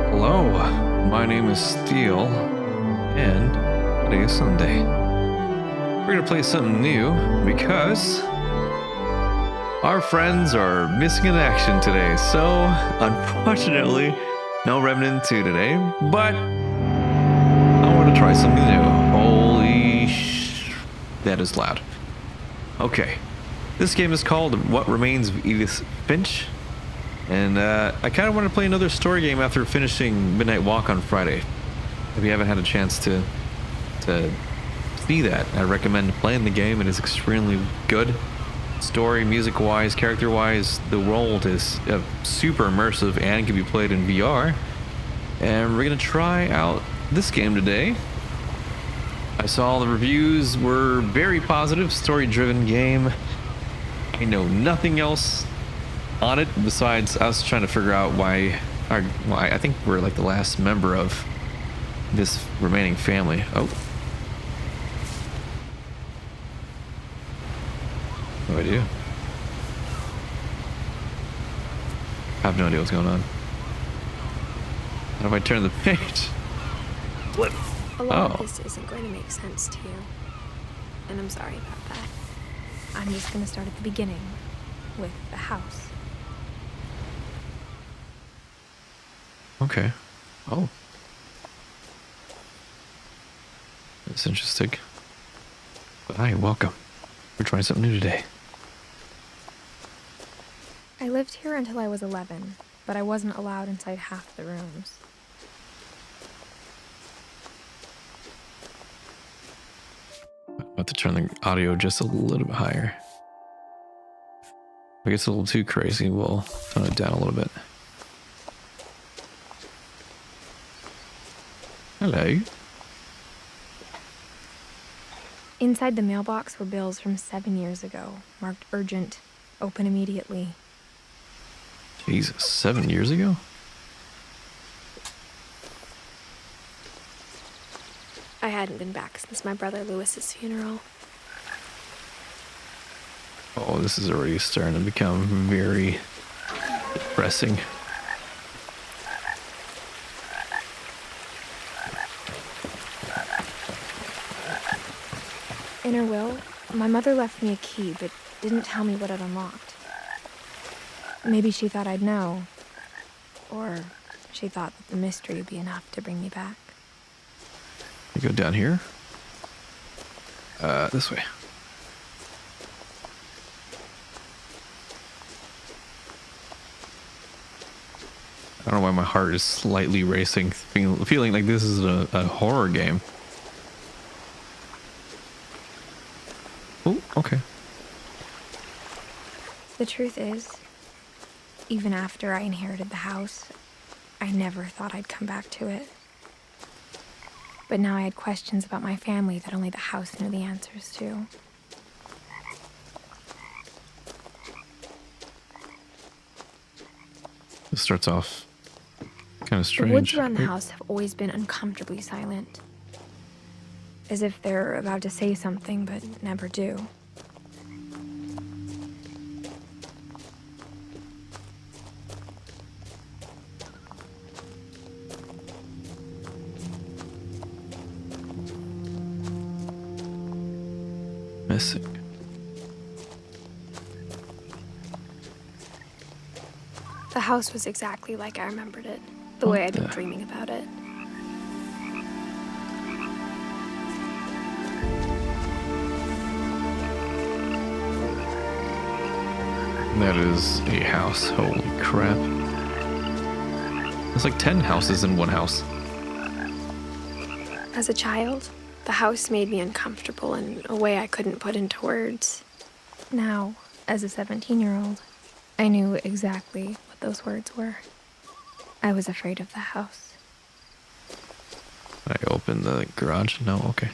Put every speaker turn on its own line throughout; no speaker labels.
Hello, my name is Steele, and today is Sunday. We're gonna play something new because our friends are missing in action today. So, unfortunately, no Remnant 2 today, but I want to try something new. That is loud. Okay, this game is called What Remains of Edith Finch. And I kind of want to play another story game after finishing Midnight Walk on Friday. If you haven't had a chance to see that, I recommend playing the game. It is extremely good. Story, music-wise, character-wise, the world is super immersive and can be played in VR. And we're going to try out this game today. I saw the reviews were very positive, story-driven game. I know nothing else on it besides us trying to figure out why I think we're like the last member of this remaining family. Oh, no idea. I have no idea what's going on. How do I turn the page? What?
A lot of this isn't going to make sense to you, and I'm sorry about that. I'm just going to start at the beginning with the house.
Okay. Oh. That's interesting. But hi, welcome. We're trying something new today.
I lived here until I was 11, but I wasn't allowed inside half the rooms.
I'll have to turn the audio just a little bit higher. If it gets a little too crazy, we'll tone it down a little bit. Hello.
Inside the mailbox were bills from 7 years ago, marked urgent, open immediately.
Jesus, 7 years ago?
I hadn't been back since my brother Lewis's funeral.
Oh, this is already starting to become very depressing.
In her will, my mother left me a key, but didn't tell me what it unlocked. Maybe she thought I'd know. Or she thought that the mystery would be enough to bring me back.
You go down here? This way. I don't know why my heart is slightly racing, feeling like this is a horror game. Oh, okay.
The truth is, even after I inherited the house, I never thought I'd come back to it. But now I had questions about my family that only the house knew the answers to.
This starts off kind of strange.
The woods around the house have always been uncomfortably silent. As if they're about to say something, but never do.
Missing.
The house was exactly like I remembered it, the way I'd been dreaming about it.
That is a house. Holy crap. There's like 10 houses in one house.
As a child, the house made me uncomfortable in a way I couldn't put into words. Now, as a 17-year-old, I knew exactly what those words were. I was afraid of the house.
I opened the garage. No, okay.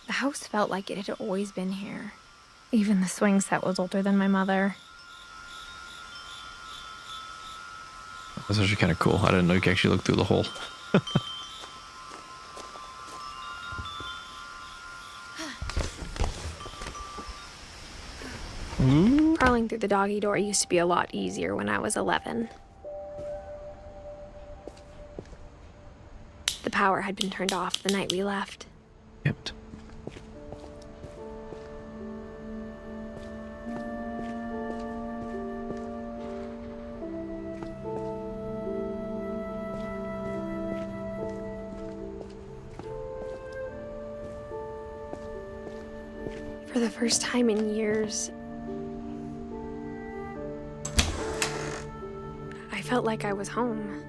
The house felt like it had always been here. Even the swing set was older than my mother.
That's actually kind of cool. I didn't know you could actually look through the hole. Ooh.
Crawling through the doggy door used to be a lot easier when I was 11. The power had been turned off the night we left.
Yep.
For the first time in years, I felt like I was home.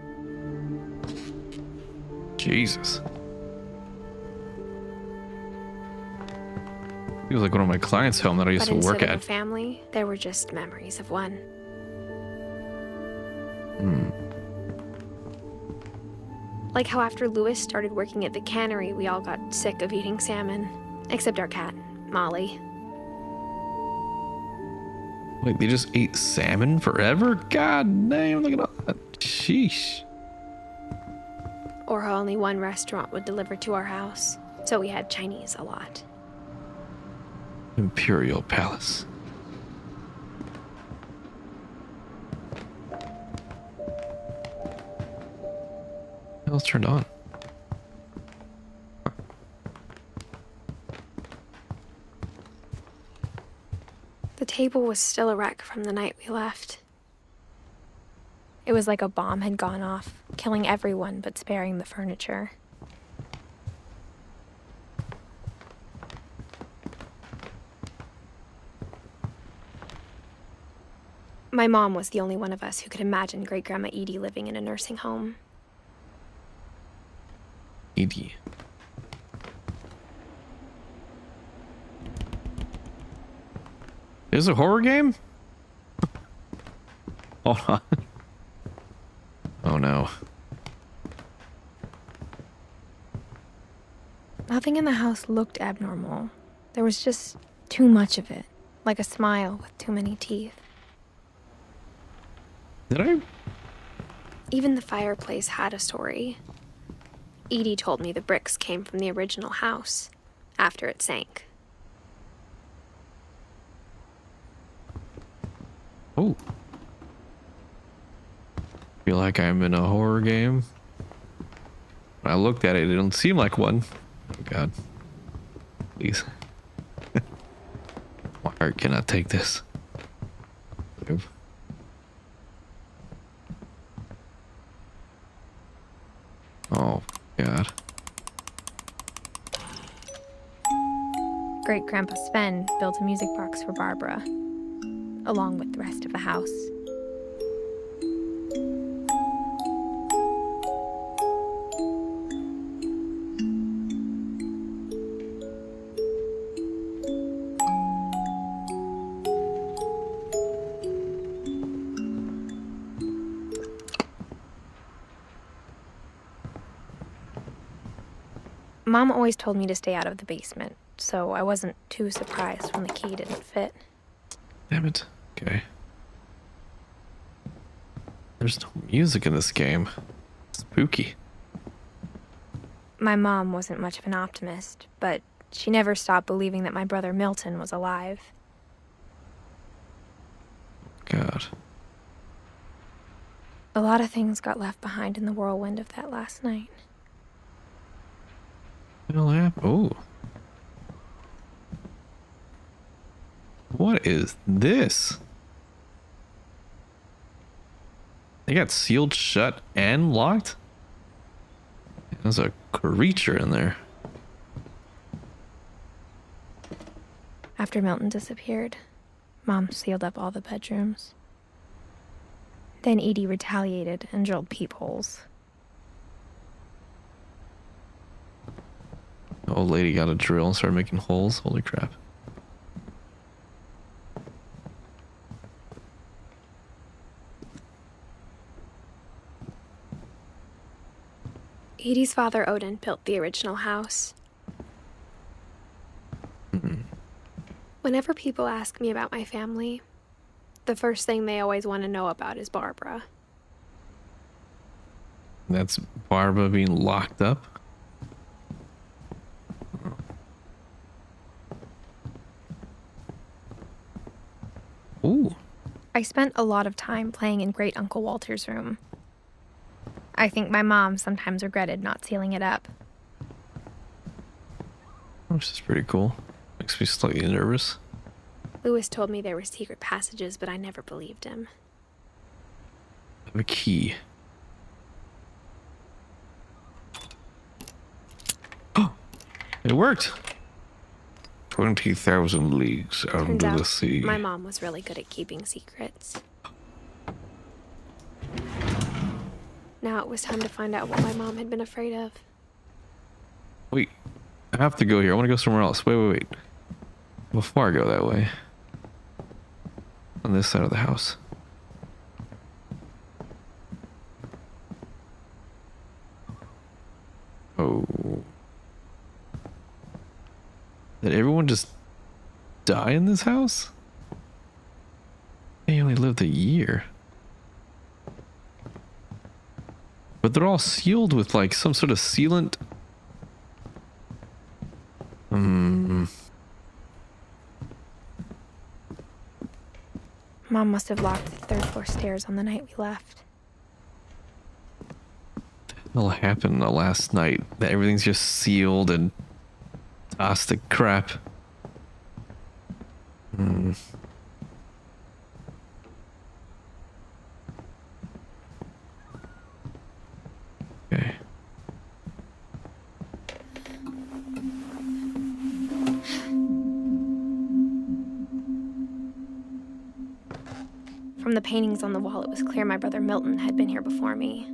Jesus. He was like one of my clients' home that I used
But
to work
instead of
at.
a family, there were just memories of one. Like how after Lewis started working at the cannery, we all got sick of eating salmon. Except our cat, Molly.
Wait, they just ate salmon forever? God damn, look at all that. Sheesh.
Or how only one restaurant would deliver to our house. So we had Chinese a lot.
Imperial Palace. It's turned on.
The table was still a wreck from the night we left. It was like a bomb had gone off, killing everyone but sparing the furniture. My mom was the only one of us who could imagine Great-Grandma Edie living in a nursing home.
Edie. There's a horror game? Hold on. Oh no.
Nothing in the house looked abnormal. There was just too much of it, like a smile with too many teeth.
Did I?
Even the fireplace had a story. Edie told me the bricks came from the original house, after it sank.
Oh. Feel like I'm in a horror game. When I looked at it, it didn't seem like one. Oh god. Please. My heart cannot take this. Move. Oh god.
Great-Grandpa Sven built a music box for Barbara, along with the rest of the house. Mom always told me to stay out of the basement, so I wasn't too surprised when the key didn't fit.
Damn it. Okay. There's no music in this game. Spooky.
My mom wasn't much of an optimist, but she never stopped believing that my brother Milton was alive.
God.
A lot of things got left behind in the whirlwind of that last night.
Oh. What is this? They got sealed shut and locked? There's a creature in there.
After Milton disappeared, Mom sealed up all the bedrooms. Then Edie retaliated and drilled peepholes.
The old lady got a drill and started making holes. Holy crap.
Edie's father, Odin, built the original house. Whenever people ask me about my family, the first thing they always want to know about is Barbara.
That's Barbara being locked up. Ooh.
I spent a lot of time playing in Great Uncle Walter's room. I think my mom sometimes regretted not sealing it up.
Which is pretty cool. Makes me slightly nervous.
Lewis told me there were secret passages, but I never believed him.
I have a key. Oh! It worked! 20,000 leagues
Turns
under the
out,
sea.
my mom was really good at keeping secrets. Now it was time to find out what my mom had been afraid of.
Wait. I have to go here. I want to go somewhere else. Wait. Before I go that way. On this side of the house. Oh. Did everyone just die in this house? They only lived a year. But they're all sealed with like some sort of sealant.
Mom must have locked the third floor stairs on the night we left.
What happened the last night? That everything's just sealed and tossed to crap. Okay.
From the paintings on the wall, it was clear my brother Milton had been here before me.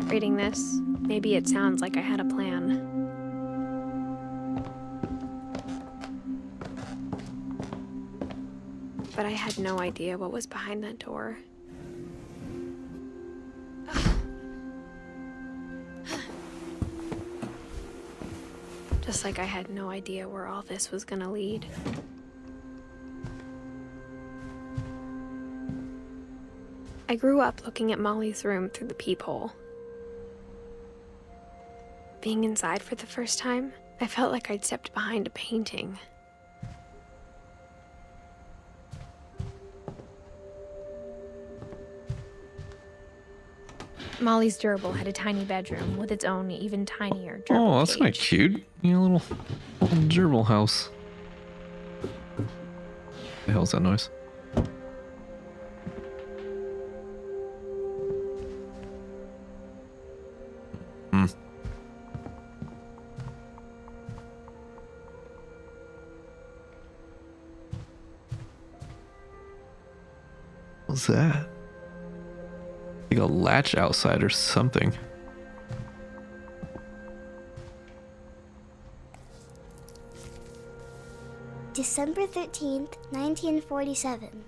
Reading this, maybe it sounds like I had a plan. But I had no idea what was behind that door. Just like I had no idea where all this was gonna lead. I grew up looking at Molly's room through the peephole. Being inside for the first time, I felt like I'd stepped behind a painting. Molly's gerbil had a tiny bedroom with its own even tinier gerbil
Oh, that's kind of
cage.
cute. You know, little gerbil house. The hell's that noise? What's that? Like a latch outside or something.
December 13th, 1947.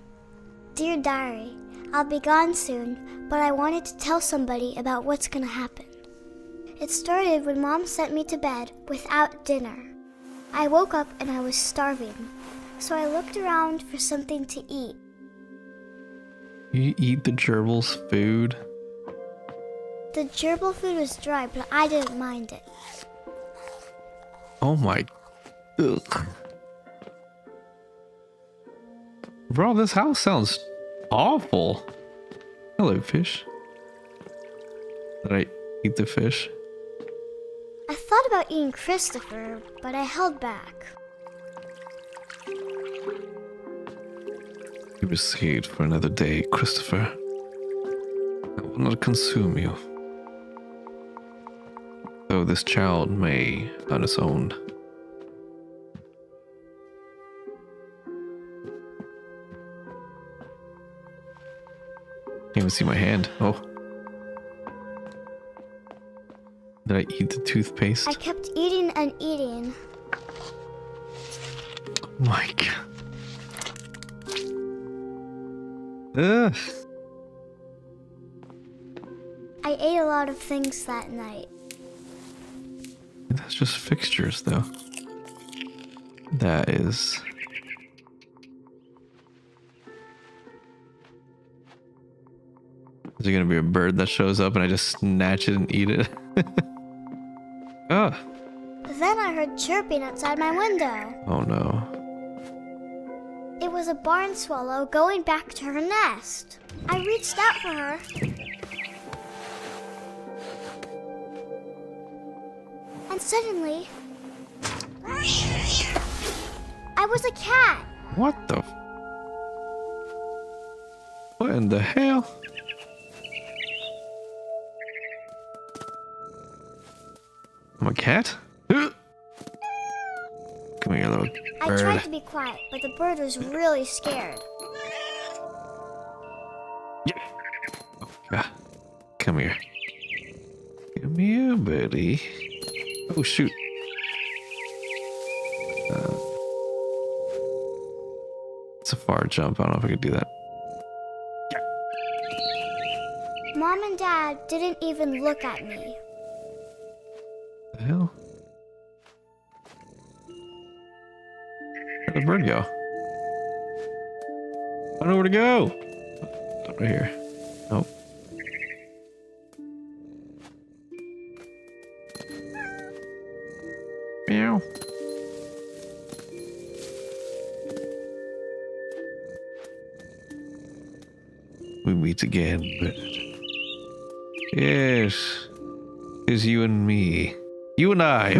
Dear Diary, I'll be gone soon, but I wanted to tell somebody about what's gonna happen. It started when Mom sent me to bed without dinner. I woke up and I was starving, so I looked around for something to eat.
You eat the gerbil's food?
The gerbil food was dry, but I didn't mind it.
Oh my... Ugh. Bro, this house sounds awful. Hello, fish. Did I eat the fish?
I thought about eating Christopher, but I held back.
You were saved for another day, Christopher. I will not consume you. Though this child may on its own. Can't even see my hand. Oh. Did I eat the toothpaste?
I kept eating and eating.
Oh my god. Ugh.
I ate a lot of things that night.
That's just fixtures, though. That is... Is there gonna be a bird that shows up and I just snatch it and eat it? Oh.
Then I heard chirping outside my window.
Oh no.
It was a barn swallow going back to her nest. I reached out for her. And suddenly, I was a cat.
What the? What in the hell? I'm a cat? Come here, little
I
bird.
tried to be quiet, but the bird was really scared.
Ah, come here. Come here, buddy. Oh, shoot. It's a far jump. I don't know if I could do that.
Mom and Dad didn't even look at me.
The hell? Where'd the bird go? I don't know where to go. Oh, right here. Nope. Meow. We meet again, but yes, it's you and me. You and I.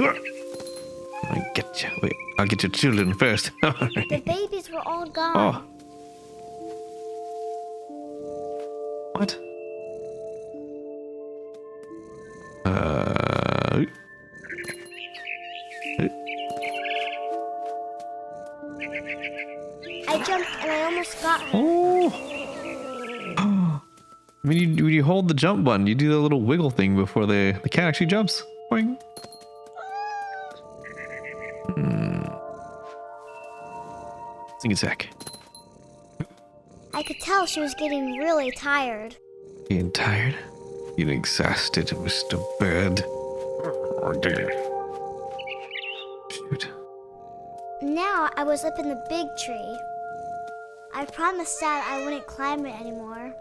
I get you. Wait, I'll get your children first.
The babies were all gone.
Oh. What?
I jumped and I almost got her.
Oh. When you hold the jump button, you do the little wiggle thing before the cat actually jumps. Boing. Sing a sec.
I could tell she was getting really tired.
Getting tired? Getting exhausted, Mr. Bird. Oh, dear. Shoot.
Now I was up in the big tree. I promised Dad I wouldn't climb it anymore.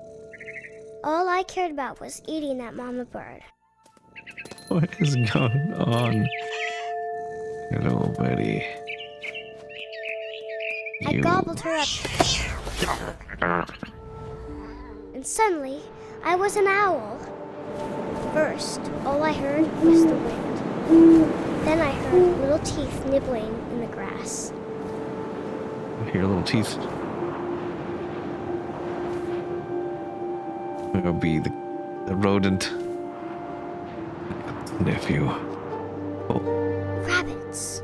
All I cared about was eating that mama bird.
What is going on? Hello, buddy.
I gobbled her up. And suddenly, I was an owl. First, all I heard was the wind. Then I heard little teeth nibbling in the grass.
I hear little teeth. It'll be the rodent nephew. Oh.
Rabbits.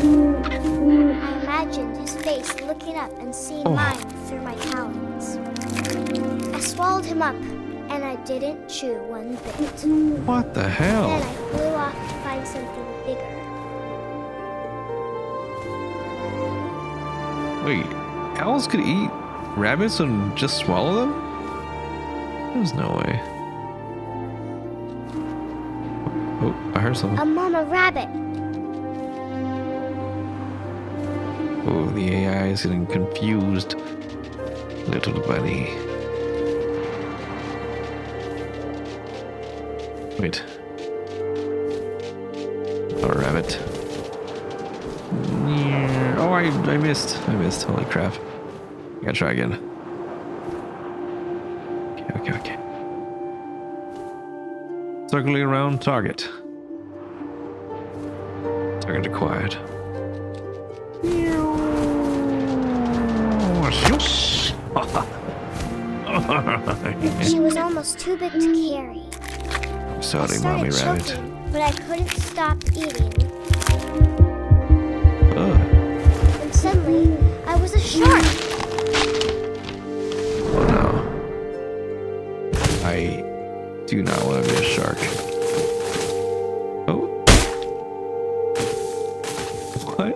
I imagined his face looking up and seeing mine through my talons. I swallowed him up, and I didn't chew one bit.
What the hell?
Then I flew off to find something bigger.
Wait, owls could eat rabbits and just swallow them? There's no way. Oh, I heard something.
A mama rabbit.
Oh, the AI is getting confused. Little bunny. Wait. Oh, rabbit. Oh, I missed. Holy crap. I gotta try again. Okay. Circling around target. Target acquired.
She was almost too big to carry.
Sorry,
I
mommy
started
rabbit.
choking, but I couldn't stop eating. And suddenly, I was a shark.
Oh no. I do not want to be a shark. Oh. What?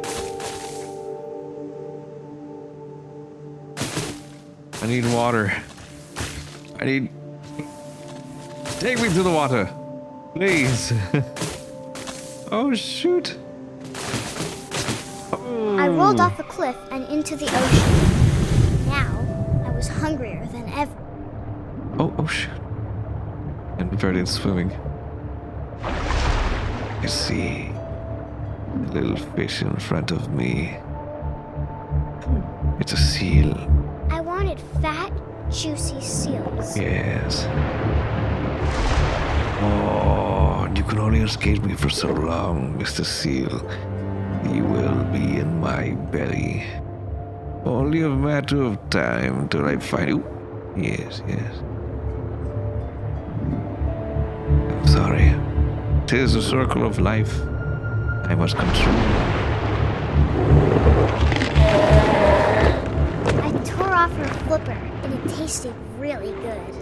I need water. I need... Take me to the water. Please. Oh, shoot. Oh.
I rolled off a cliff and into the ocean. Now, I was hungrier than ever.
Oh, shoot. And started swimming. I see a little fish in front of me. It's a seal.
I wanted fat, juicy seals.
Yes. Oh, you can only escape me for so long, Mr. Seal. You will be in my belly. Only a matter of time till I find you. Yes. I'm sorry. 'Tis a circle of life. I must control.
I tore off her flipper, and it tasted really good.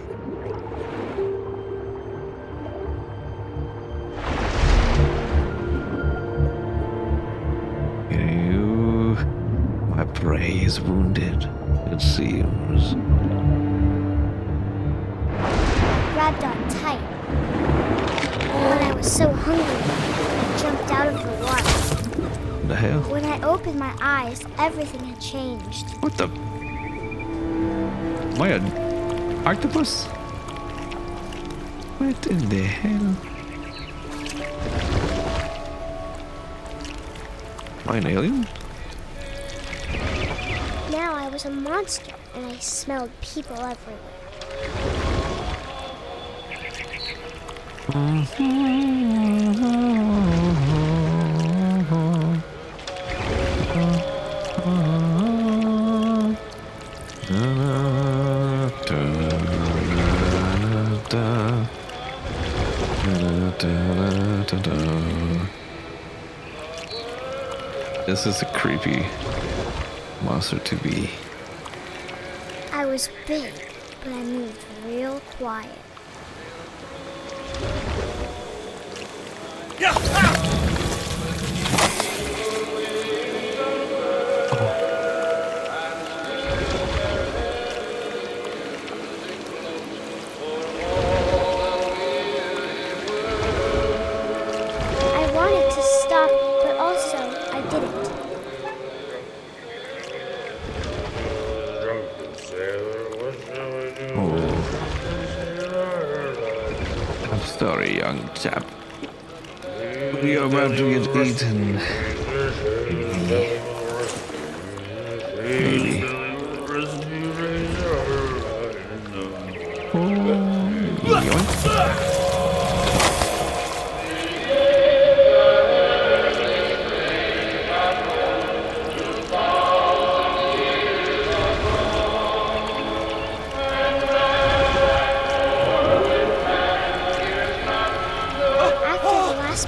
My prey is wounded, it seems.
I grabbed on tight. But I was so hungry, I jumped out of the water.
The hell?
When I opened my eyes, everything had changed.
What the? Am I an octopus? What in the hell? Am I an alien?
Now I was a monster, and I smelled people everywhere.
This is a creepy monster to be.
I was big, but I moved real quiet. I wanted to stop, but also I didn't.
I'm sorry, young chap. You're about to get eaten. Maybe. Yoink.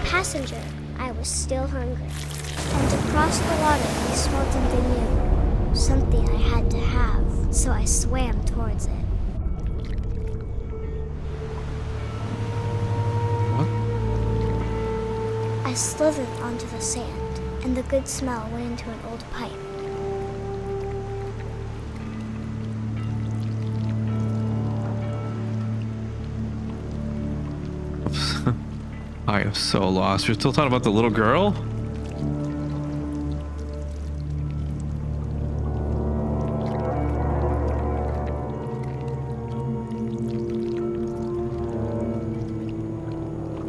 Passenger, I was still hungry. And across the water, I smelled something new. Something I had to have, so I swam towards it.
What?
I slithered onto the sand, and the good smell went into an old pipe.
I am so lost. You're still talking about the little girl?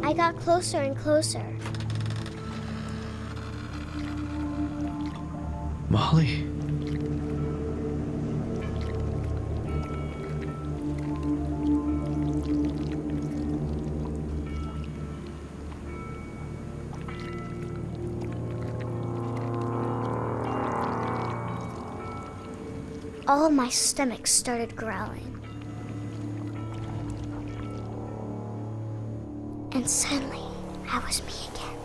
I got closer and closer.
Molly?
All my stomach started growling. And suddenly, I was me again.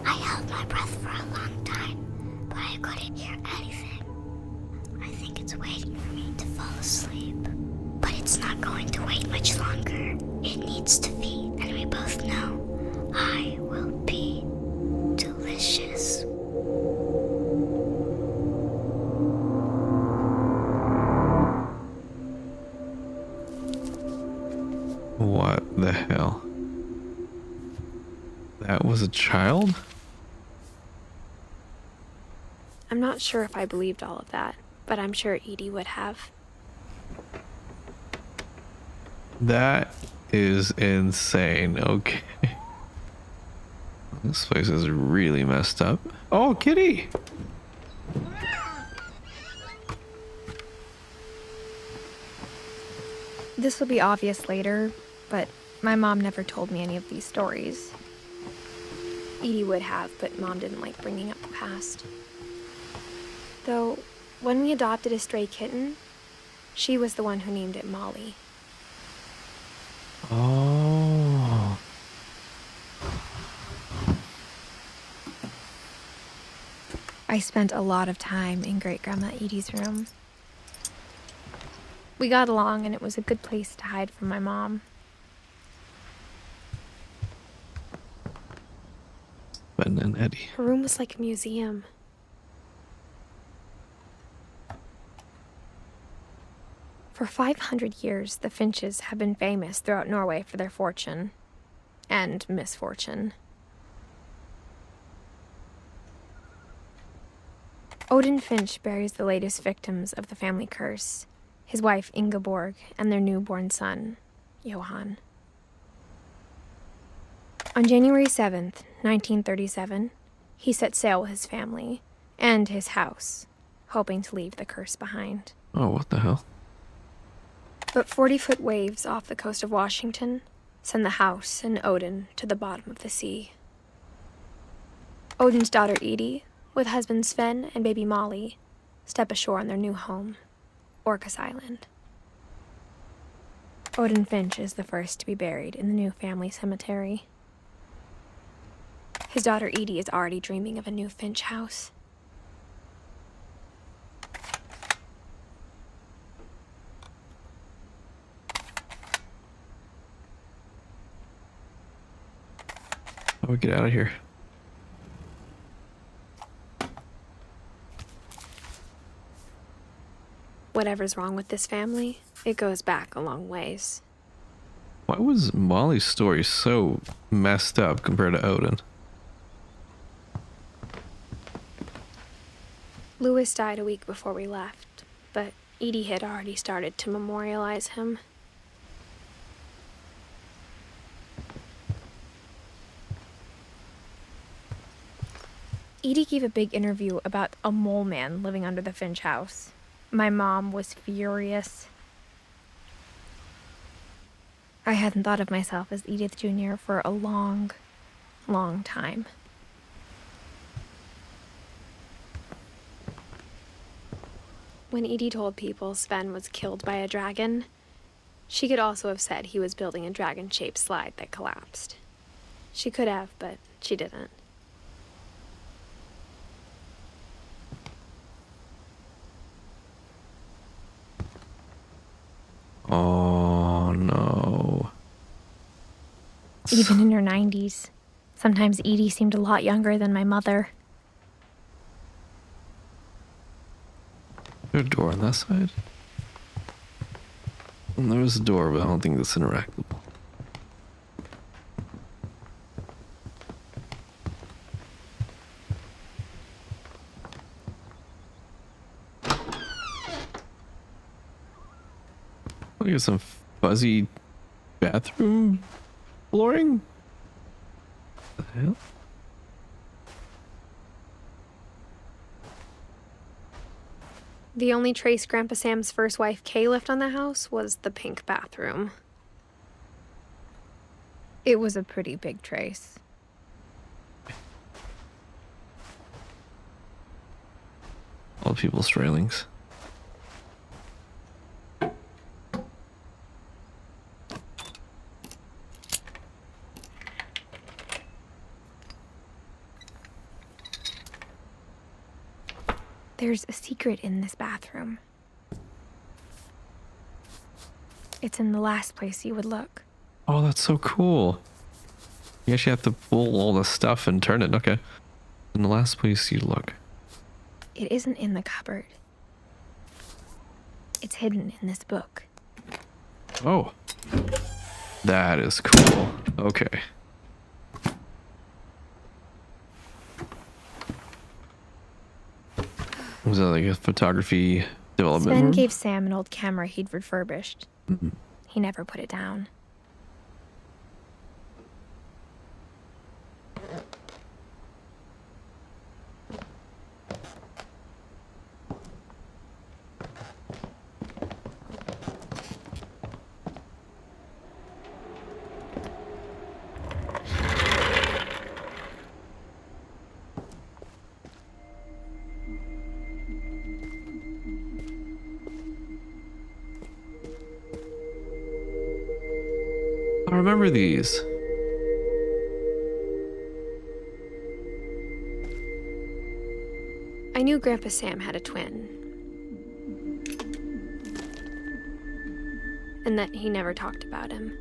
I held my breath for a long time, but I couldn't hear anything. I think it's waiting for me to fall asleep. But it's not going to wait much longer. It needs to feed, and we both know I will be delicious.
the hell? That was a child?
I'm not sure if I believed all of that, but I'm sure Edie would have.
That is insane. Okay. This place is really messed up. Oh, kitty!
This will be obvious later, but my mom never told me any of these stories. Edie would have, but Mom didn't like bringing up the past. Though, when we adopted a stray kitten, she was the one who named it Molly.
Oh.
I spent a lot of time in Great-Grandma Edie's room. We got along, and it was a good place to hide from my mom.
Ben and Eddie.
Her room was like a museum. For 500 years, the Finches have been famous throughout Norway for their fortune and misfortune. Odin Finch buries the latest victims of the family curse, his wife Ingeborg and their newborn son, Johan. On January 7th, 1937, he set sail with his family and his house, hoping to leave the curse behind.
Oh, what the hell?
But 40-foot waves off the coast of Washington send the house and Odin to the bottom of the sea. Odin's daughter Edie, with husband Sven and baby Molly, step ashore on their new home, Orcas Island. Odin Finch is the first to be buried in the new family cemetery. His daughter Edie is already dreaming of a new Finch house.
How do we get out of here?
Whatever's wrong with this family, it goes back a long ways.
Why was Molly's story so messed up compared to Odin?
Lewis died a week before we left, but Edie had already started to memorialize him. Edie gave a big interview about a mole man living under the Finch house. My mom was furious. I hadn't thought of myself as Edith Jr. for a long, long time. When Edie told people Sven was killed by a dragon, she could also have said he was building a dragon-shaped slide that collapsed. She could have, but she didn't.
Oh no.
Even in her 90s. Sometimes Edie seemed a lot younger than my mother.
Is there a door on that side? And there was a door, but I don't think that's interactable. Look at some fuzzy bathroom flooring. What the hell?
The only trace Grandpa Sam's first wife Kay left on the house was the pink bathroom. It was a pretty big trace.
All people's railings.
There's a secret in this bathroom. It's in the last place you would look.
Oh, that's so cool. You actually have to pull all the stuff and turn it. Okay. In the last place you look.
It isn't in the cupboard. It's hidden in this book.
Oh. That is cool. Okay. Was that like a photography development
Sven
room?
gave Sam an old camera he'd refurbished.
Mhm.
He never put it down.
I remember these.
I knew Grandpa Sam had a twin. And that he never talked about him.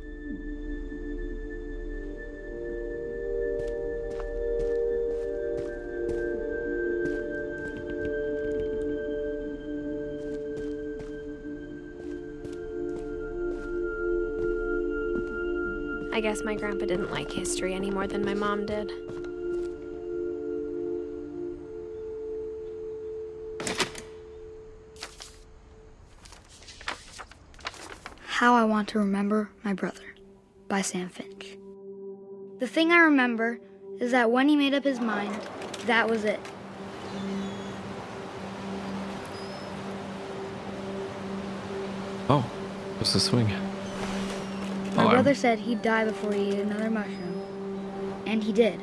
I guess my grandpa didn't like history any more than my mom did.
How I Want to Remember My Brother by Sam Finch. The thing I remember is that when he made up his mind, that was it.
Oh, what's the swing?
My
Oh,
brother said he'd die before he ate another mushroom. And he did.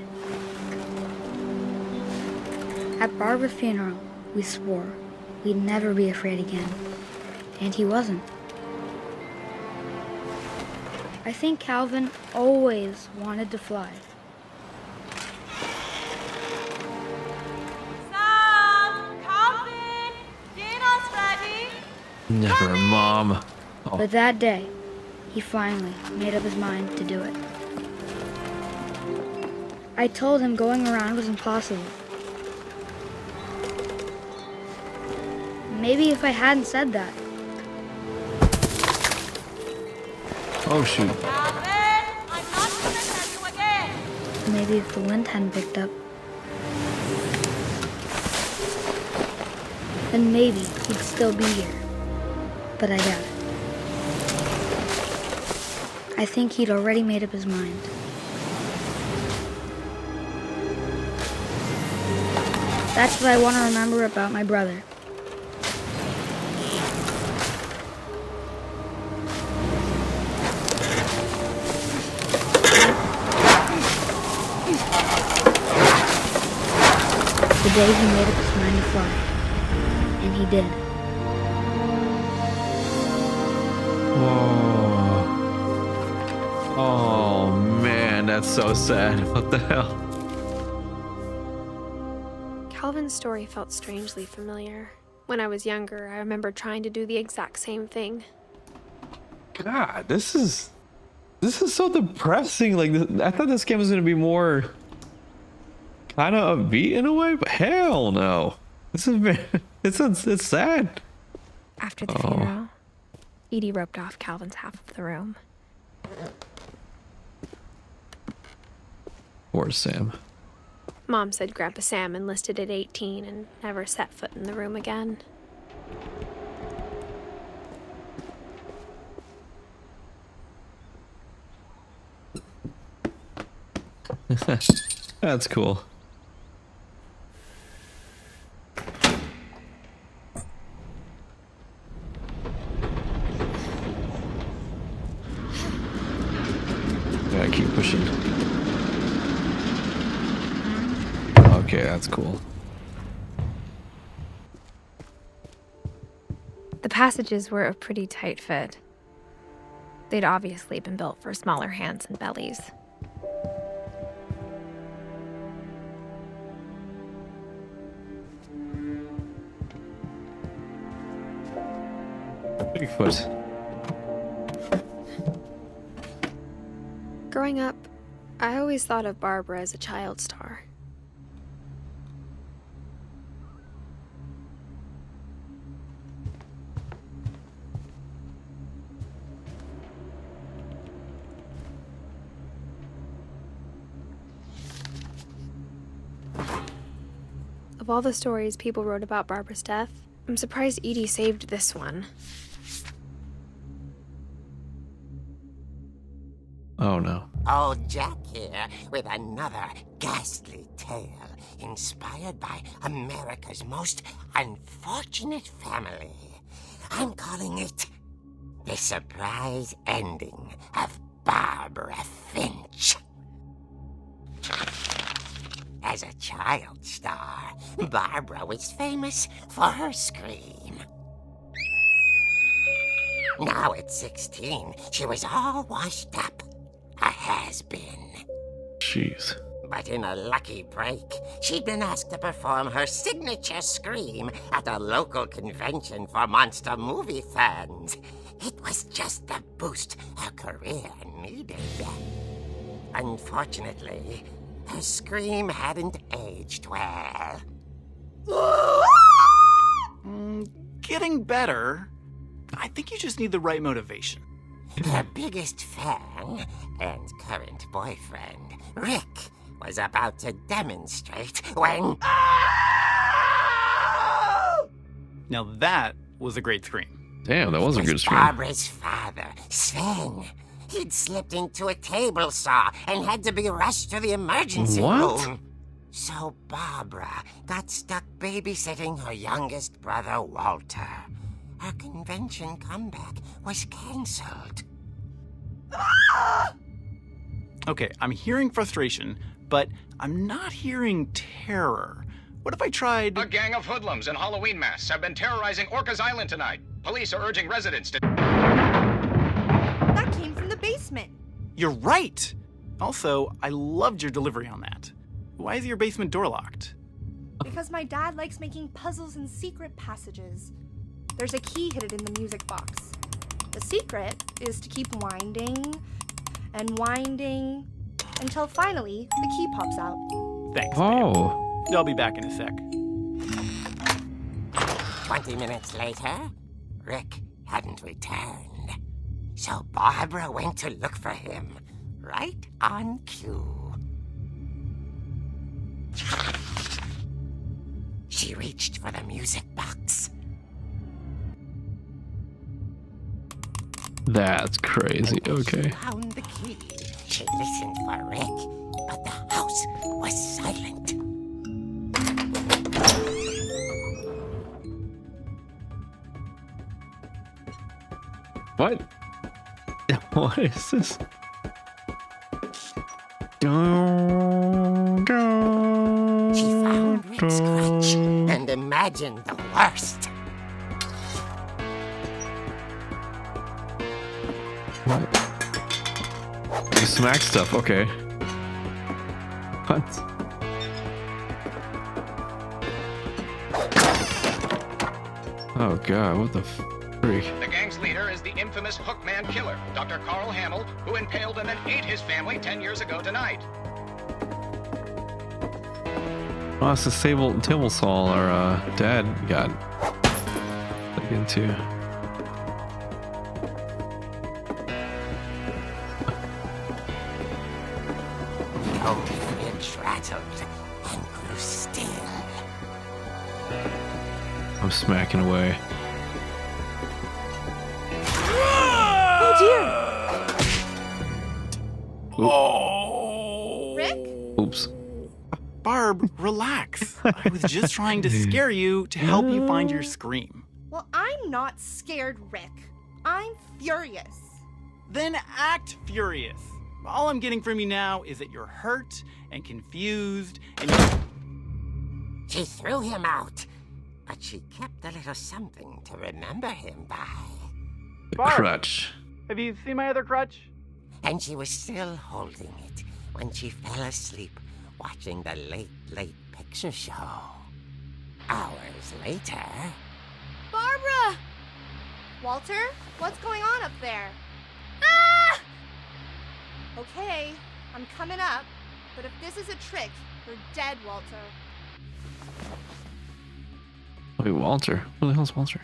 At Barbara's funeral, we swore we'd never be afraid again. And he wasn't. I think Calvin always wanted to fly.
Sam, Calvin, dinner's ready.
Never, Mom. Oh,
But that day, he finally made up his mind to do it. I told him going around was impossible. Maybe if I hadn't said that,
oh shoot.
Calvin, I'm not gonna tell you again.
maybe if the wind hadn't picked up, then maybe he'd still be here. But I doubt it. I think he'd already made up his mind. That's what I want to remember about my brother. The day he made up his mind to fly. And he did.
Oh. Oh man, that's so sad. What the hell?
Calvin's story felt strangely familiar. When I was younger, I remember trying to do the exact same thing.
God, this is so depressing. Like, I thought this game was gonna be more kind of upbeat in a way, but hell no. This is it's sad.
After the funeral, Edie roped off Calvin's half of the room.
Poor Sam.
Mom said Grandpa Sam enlisted at 18 and never set foot in the room again.
That's cool. Gotta keep pushing. Okay, that's cool.
The passages were a pretty tight fit. They'd obviously been built for smaller hands and bellies.
Bigfoot.
Growing up, I always thought of Barbara as a child star. Of all the stories people wrote about Barbara's death, I'm surprised Edie saved this one.
Oh no.
Old Jack here with another ghastly tale inspired by America's most unfortunate family. I'm calling it The Surprise Ending of Barbara Finch. As a child star, Barbara was famous for her scream. Now at 16, she was all washed up. A has-been.
Jeez.
But in a lucky break, she'd been asked to perform her signature scream at a local convention for monster movie fans. It was just the boost her career needed. Unfortunately, her scream hadn't aged well.
Getting better. I think you just need the right motivation.
Her biggest fan and current boyfriend, Rick, was about to demonstrate when...
Now that was a great scream.
Damn, that was a good stream.
Barbara's father, Sven. He'd slipped into a table saw and had to be rushed to the emergency room. So Barbara got stuck babysitting her youngest brother, Walter. Her convention comeback was cancelled.
Okay, I'm hearing frustration, but I'm not hearing terror. What if I tried...
A gang of hoodlums in Halloween masks have been terrorizing Orcas Island tonight. Police are urging residents to...
That came from the basement.
You're right! Also, I loved your delivery on that. Why is your basement door locked?
Because my dad likes making puzzles and secret passages. There's a key hidden in the music box. The secret is to keep winding and winding until finally the key pops out.
Thanks,
Oh.
babe. I'll be back in a sec.
20 minutes later, Rick hadn't returned. So Barbara went to look for him, right on cue. She reached for the music box.
That's crazy. Okay.
She found the key. She listened for Rick, but the house was silent.
What? What is this?
She found Rick's crutch and imagined the worst.
What? You smack stuff, okay. What? Oh god, what the freak?
The gang's leader is the infamous Hookman killer, Dr. Carl Hamill, who impaled and then ate his family 10 years ago tonight.
Oh, it's the table saw our dad got into.
Old Finch rattled and grew still.
I'm smacking away.
Oh dear!
Oh!
Rick?
Oops.
Barb, relax. I was just trying to scare you to help you find your scream.
Well, I'm not scared, Rick. I'm furious.
Then act furious. All I'm getting from you now is that you're hurt and confused and
She threw him out, but she kept a little something to remember him by.
The
Barb.
crutch.
Have you seen my other crutch?
And she was still holding it when she fell asleep watching the late picture show. Hours later...
Barbara! Walter, what's going on up there? Ah! Okay, I'm coming up, but if this is a trick, you're dead, Walter.
Wait, Walter? Who the hell's Walter?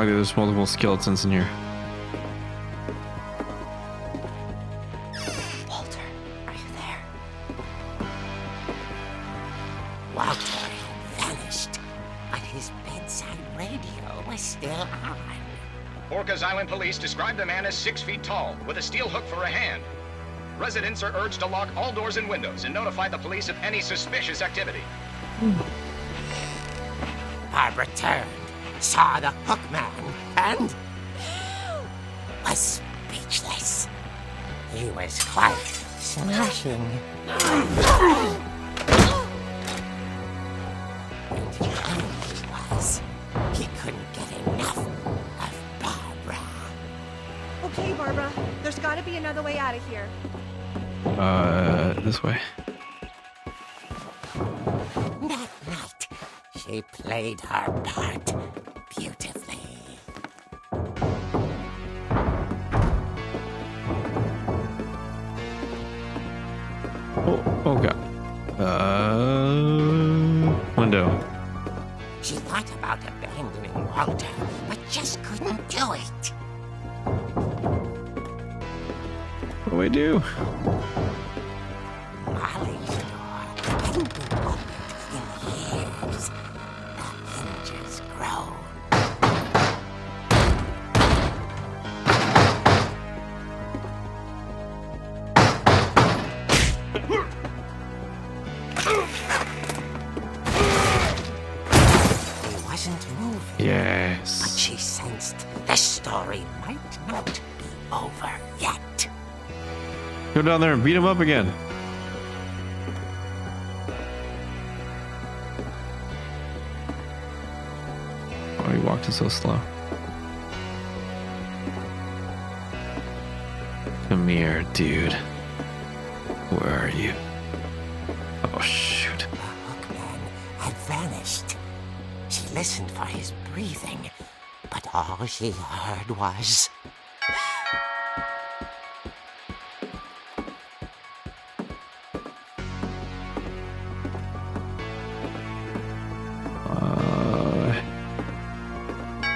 like there's multiple skeletons in here.
Walter, are you there?
Walter had vanished, but his bedside radio was still on.
Orcas Island police describe the man as 6 feet tall, with a steel hook for a hand. Residents are urged to lock all doors and windows and notify the police of any suspicious activity.
Barbara turned, saw the hook man, and was speechless. He was quite smashing. And the only was, he couldn't get enough of Barbara.
Okay, Barbara, there's gotta be another way out of here.
This way.
That night, she played her part beautifully.
Oh god. Window.
She thought about abandoning Walter, but just couldn't do it.
What do we do?
Molly's door hadn't been opened in years. The hinges groan. He wasn't moving. But
Yes.
she sensed the story might not be over yet.
Go down there and beat him up again. Oh, he walked it so slow. Come here, dude. Where are you? Oh, shoot.
The hookman had vanished. She listened for his breathing, but all she heard was...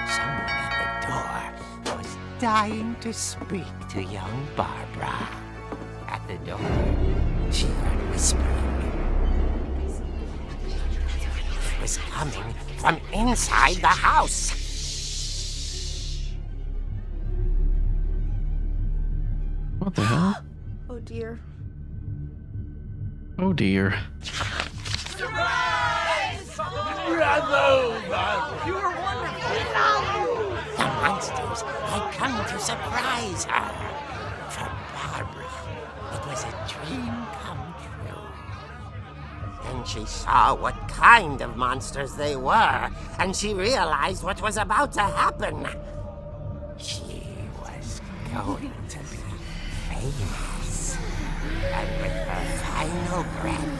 Someone at the door was dying to speak to young Barbara. At the door, she heard whispering. It was coming from inside the house.
What the hell?
Oh dear.
Oh, dear.
The monsters had come to surprise her. For Barbara, it was a dream come true. Then she saw what kind of monsters they were, and she realized what was about to happen. She was going to be famous. And with her final breath,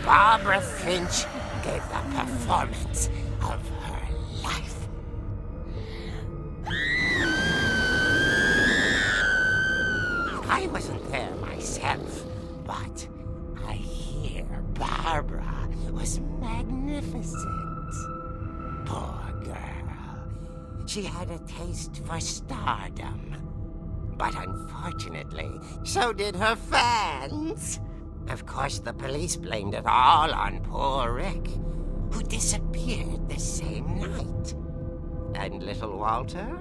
Barbara Finch gave the performance of her life. I wasn't there myself, but I hear Barbara was magnificent. Poor girl. She had a taste for stardom. But unfortunately, so did her fans. Of course, the police blamed it all on poor Rick, who disappeared the same night. And little Walter?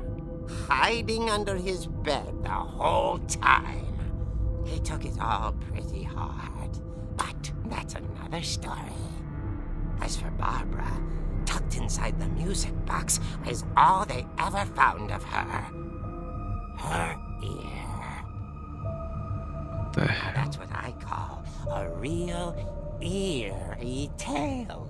Hiding under his bed the whole time. He took it all pretty hard, but that's another story. As for Barbara, tucked inside the music box was all they ever found of her. Her ear.
The hell?
That's what I call a real eerie tale.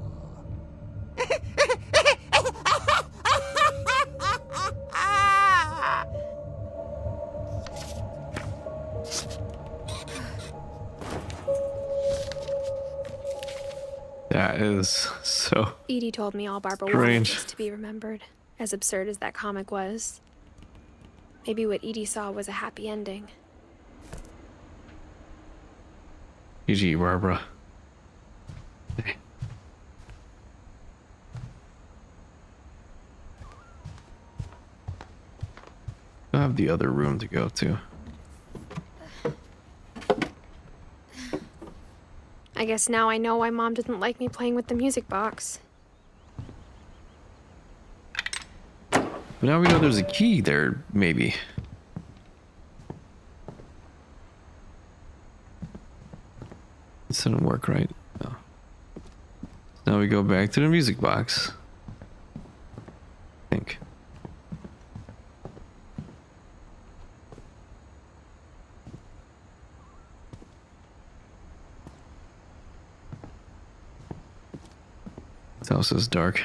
That is so
Edie told me all Barbara
strange.
wanted was to be remembered, as absurd as that comic was. Maybe what Edie saw was a happy ending.
GG, Barbara. have the other room to go to.
I guess now I know why Mom didn't like me playing with the music box.
But now we know there's a key there, maybe. This didn't work right. No. Now we go back to the music box. I think. This house is dark.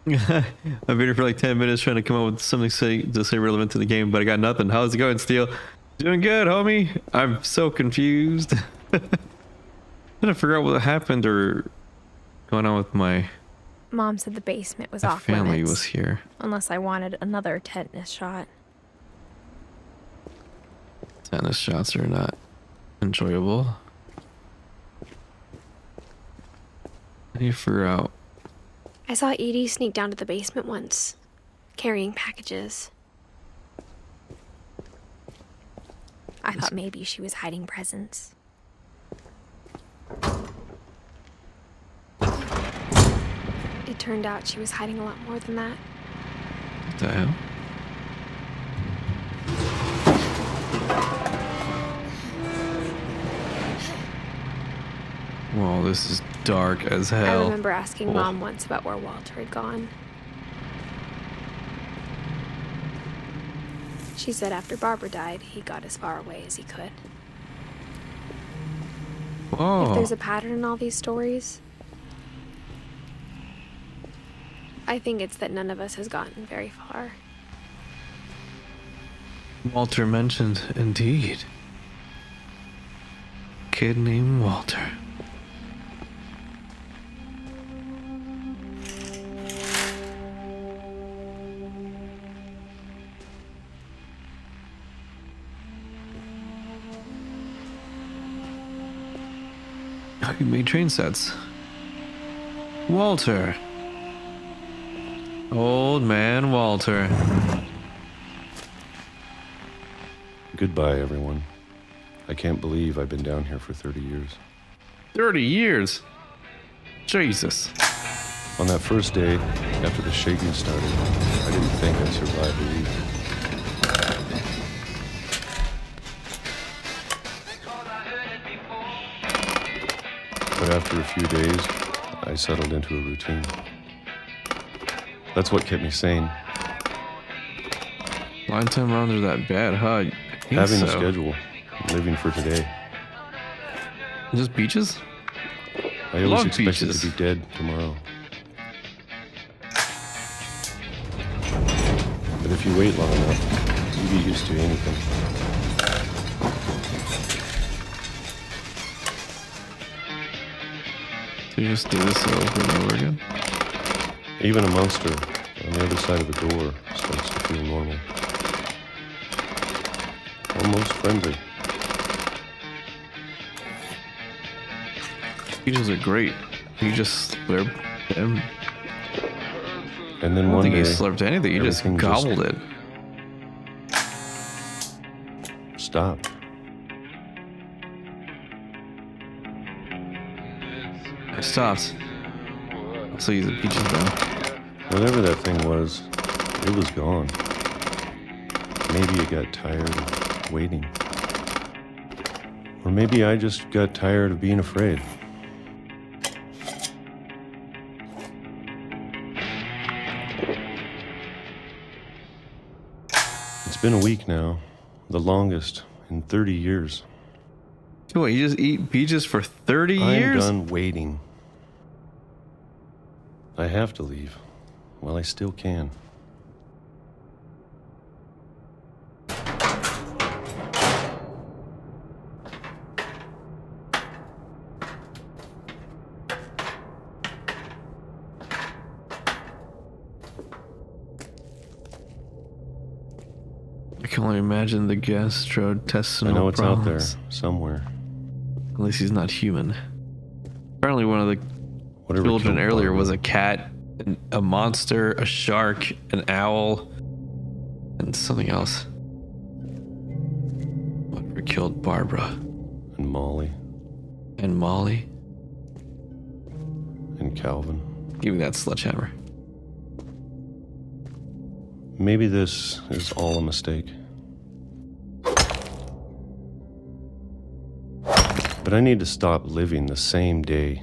I've been here for like 10 minutes trying to come up with something to say relevant to the game, but I got nothing. How's it going, Steel? Doing good, homie. I'm so confused. Trying to figure out what happened or going on with my
Mom said the basement was off
family
limits,
was here.
unless I wanted another tetanus shot.
Tennis shots are not enjoyable. I need to figure out.
I saw Edie sneak down to the basement once, carrying packages. I thought maybe she was hiding presents. It turned out she was hiding a lot more than that.
What the hell? Whoa, this is dark as hell.
I remember asking Mom once about where Walter had gone. She said after Barbara died, he got as far away as he could.
Whoa.
If there's a pattern in all these stories, I think it's that none of us has gotten very far.
Walter mentioned, indeed. Kid named Walter. Oh, you made train sets. Walter. Old man Walter.
Goodbye, everyone. I can't believe I've been down here for 30 years.
30 years? Jesus.
On that first day, after the shaking started, I didn't think I'd survive the week. But after a few days, I settled into a routine. That's what kept me sane.
Long time around there that bad, huh?
Having a schedule, living for today.
Just beaches?
I always
Love
expected
beaches.
to be dead tomorrow. But if you wait long enough, you get used to anything.
So you just do this over and over again?
Even a monster on the other side of the door starts to feel normal. Almost friendly.
Beaches are great. You just slurp them.
And then
I don't
one
think
day,
you slurped anything. You just
everything
gobbled it.
stopped.
I stopped. So use the beaches then.
Whatever that thing was, it was gone. Maybe it got tired of waiting. Or maybe I just got tired of being afraid. It's been a week now, the longest in 30 years.
What, you just eat peaches for 30
I'm
years?
done waiting. I have to leave. Well, I still can.
I can only imagine the gastrointestinal
I know it's out there
problems.
somewhere.
At least he's not human. Apparently one of the
Whatever
children
killed
earlier
Barbara.
was a cat, a monster, a shark, an owl, and something else. Whatever killed Barbara
And Molly
and Molly.
and Calvin.
Give me that sledgehammer.
Maybe this is all a mistake. But I need to stop living the same day,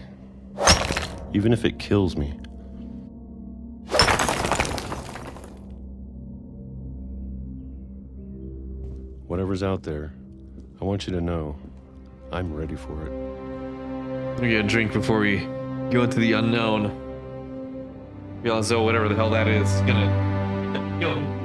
even if it kills me. Whatever's out there, I want you to know I'm ready for it.
Let me get a drink before we go into the unknown. Feel as though whatever the hell that is gonna kill me.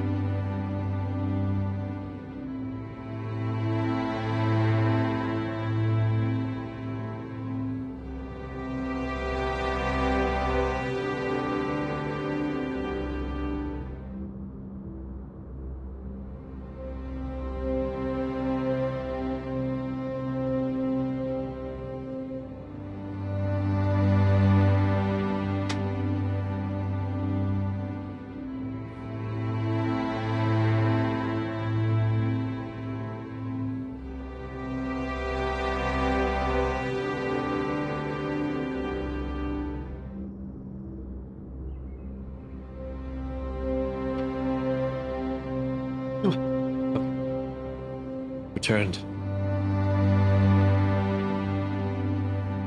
Returned.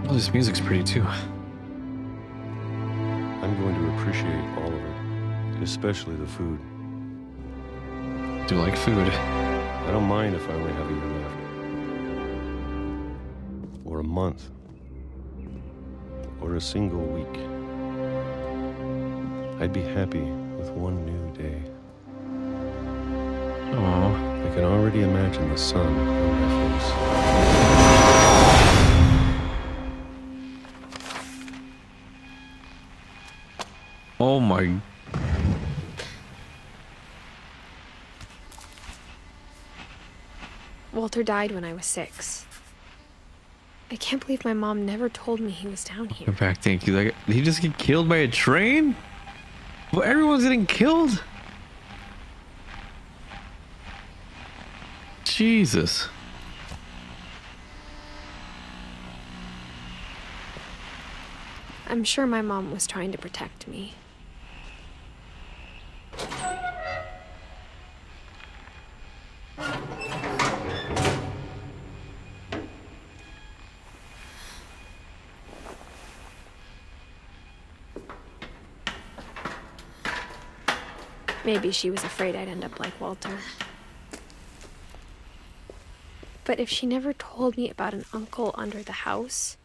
Oh, this music's pretty too.
I'm going to appreciate all of it, especially the food.
Do like food.
I don't mind if I only have a year left. Or a month. Or a single week. I'd be happy with one new day.
Oh.
I can already imagine the sun on my face.
Oh my.
Walter died when I was 6. I can't believe my mom never told me he was down here.
Go back, thank you. Like, did he just get killed by a train? Well, everyone's getting killed. Jesus.
I'm sure my mom was trying to protect me. Maybe she was afraid I'd end up like Walter. But if she never told me about an uncle under the house,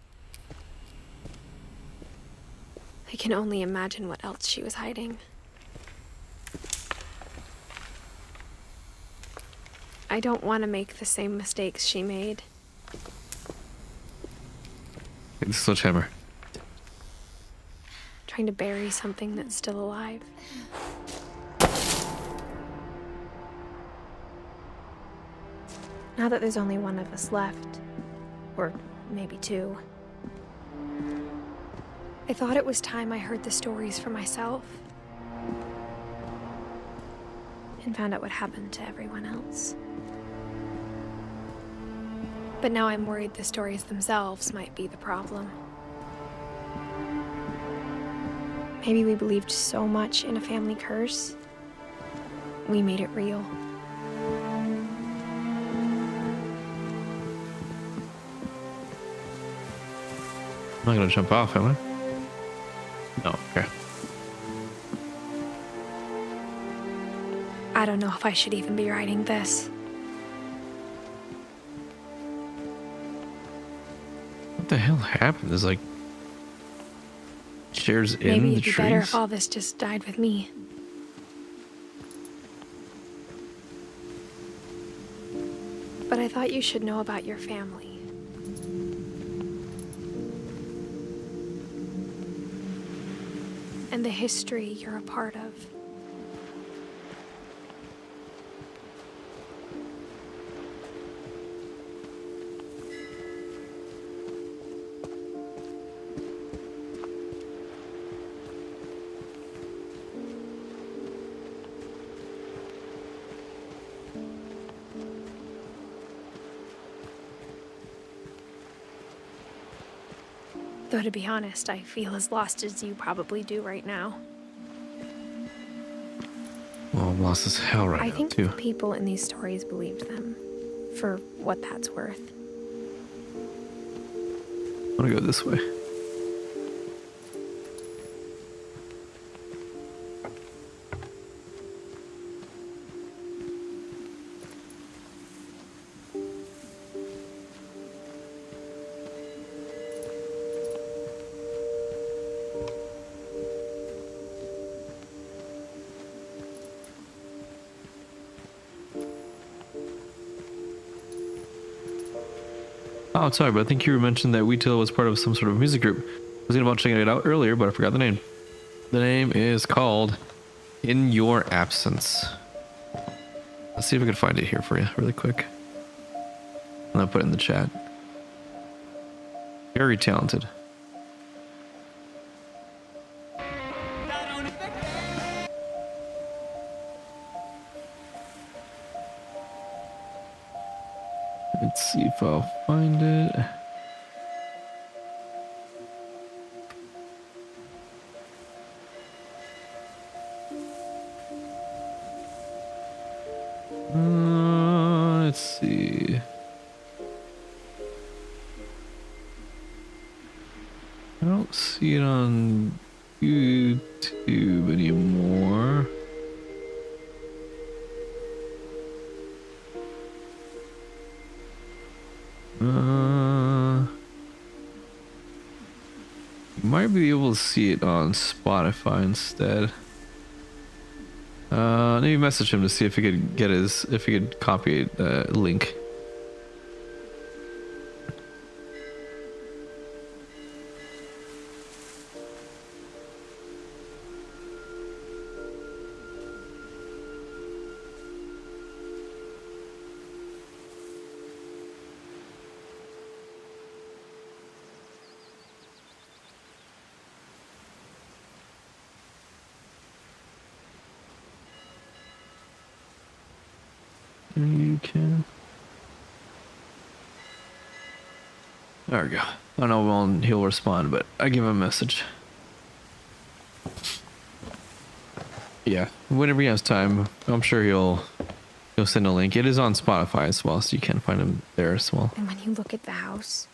I can only imagine what else she was hiding. I don't want to make the same mistakes she made.
Get the sledgehammer.
Trying to bury something that's still alive. Now that there's only one of us left, or maybe 2, I thought it was time I heard the stories for myself and found out what happened to everyone else. But now I'm worried the stories themselves might be the problem. Maybe we believed so much in a family curse, we made it real.
I'm not gonna jump off, am I? No, okay.
I don't know if I should even be writing this.
the hell happened? There's like chairs in
Maybe
the
it'd be better
trees.
if all this just died with me. But I thought you should know about your family. And the history you're a part of. Though to be honest, I feel as lost as you probably do right now.
Well, I'm lost as hell right
I
now,
think
too.
the people in these stories believed them, for what that's worth.
I want to go this way. Oh, sorry, but I think you mentioned that Weetail was part of some sort of music group. I was thinking about checking it out earlier, but I forgot the name. The name is called In Your Absence. Let's see if I can find it here for you really quick. And I'll put it in the chat. Very talented. Let's see if I'll find it. Let's see. I don't see it on YouTube anymore. You might be able to see it on Spotify instead. Maybe message him to see if he could get if he could copy a link. You can. There we go. I don't know when he'll respond, but I give him a message. Yeah, whenever he has time, I'm sure he'll send a link. It is on Spotify as well, so you can find him there as well.
And when you look at the house,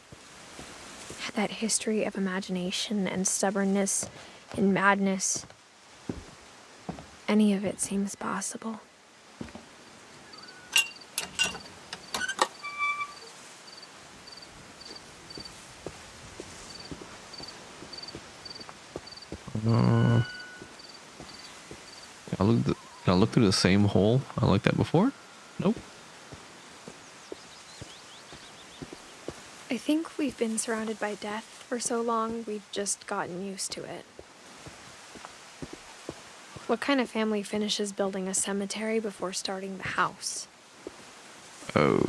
that history of imagination and stubbornness and madness, any of it seems possible.
Can I look through the same hole I looked at before? Nope.
I think we've been surrounded by death for so long, we've just gotten used to it. What kind of family finishes building a cemetery before starting the house?
Oh.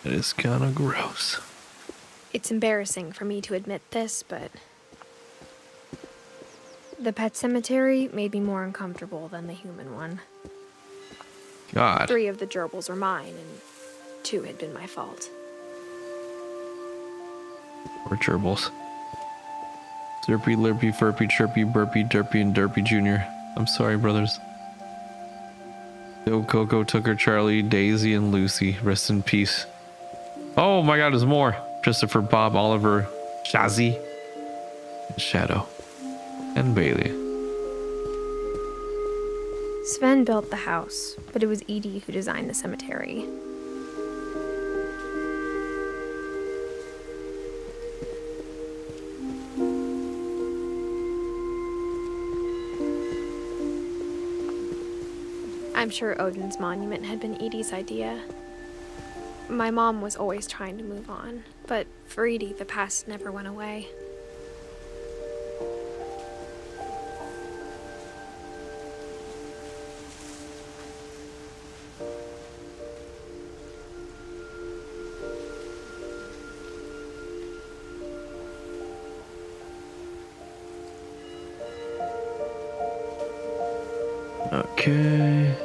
It is kind of gross.
It's embarrassing for me to admit this, but the pet cemetery made me more uncomfortable than the human one.
God.
3 of the gerbils are mine, and 2 had been my fault.
Or gerbils. Zerpy, Lurpy, Furpy, Chirpy, Burpy, Derpy, and Derpy Jr. I'm sorry, brothers. Bill, Coco, Tucker, Charlie, Daisy, and Lucy. Rest in peace. Oh my god, there's more. Christopher, Bob, Oliver, Shazzy, and Shadow, and Bailey.
Sven built the house, but it was Edie who designed the cemetery. I'm sure Odin's monument had been Edie's idea. My mom was always trying to move on, but for Edie, the past never went away.
Okay.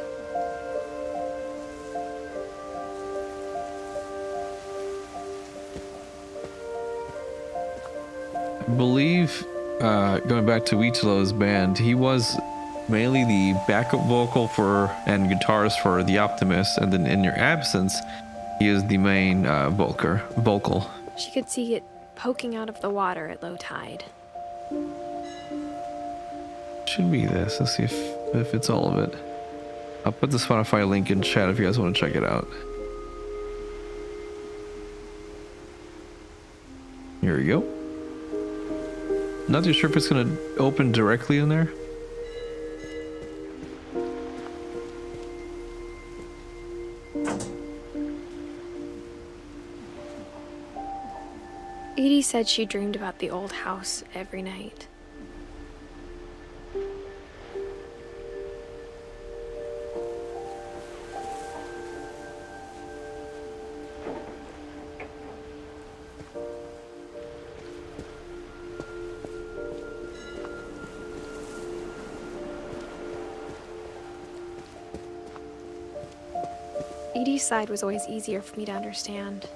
I believe, going back to Ichiro's band, he was mainly the backup vocal for and guitarist for The Optimist, and then in your absence, he is the main vocal.
She could see it poking out of the water at low tide.
Should be this. Let's see if it's all of it. I'll put the Spotify link in chat if you guys want to check it out. Here we go. Not too sure if it's gonna open directly in there.
Edie said she dreamed about the old house every night. Edie's side was always easier for me to understand.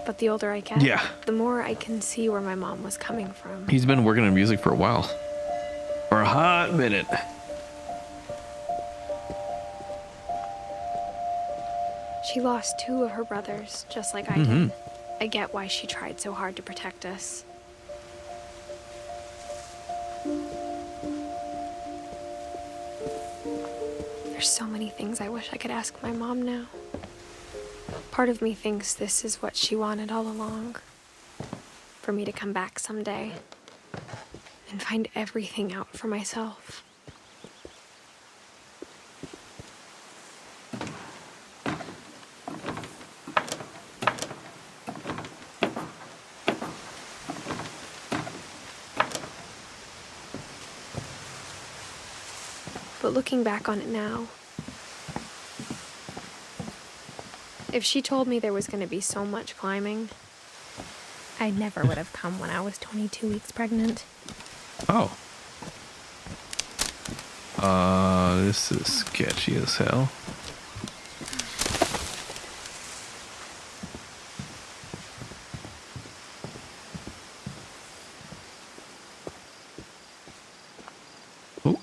But the older I get,
Yeah.
the more I can see where my mom was coming from.
He's been working on music for a while. For a hot minute.
She lost 2 of her brothers, just like I did. I get why she tried so hard to protect us. There's so many things I wish I could ask my mom now. Part of me thinks this is what she wanted all along. For me to come back someday and find everything out for myself. But looking back on it now, if she told me there was going to be so much climbing, I never would have come when I was 22 weeks pregnant.
Oh. This is sketchy as hell. Oh.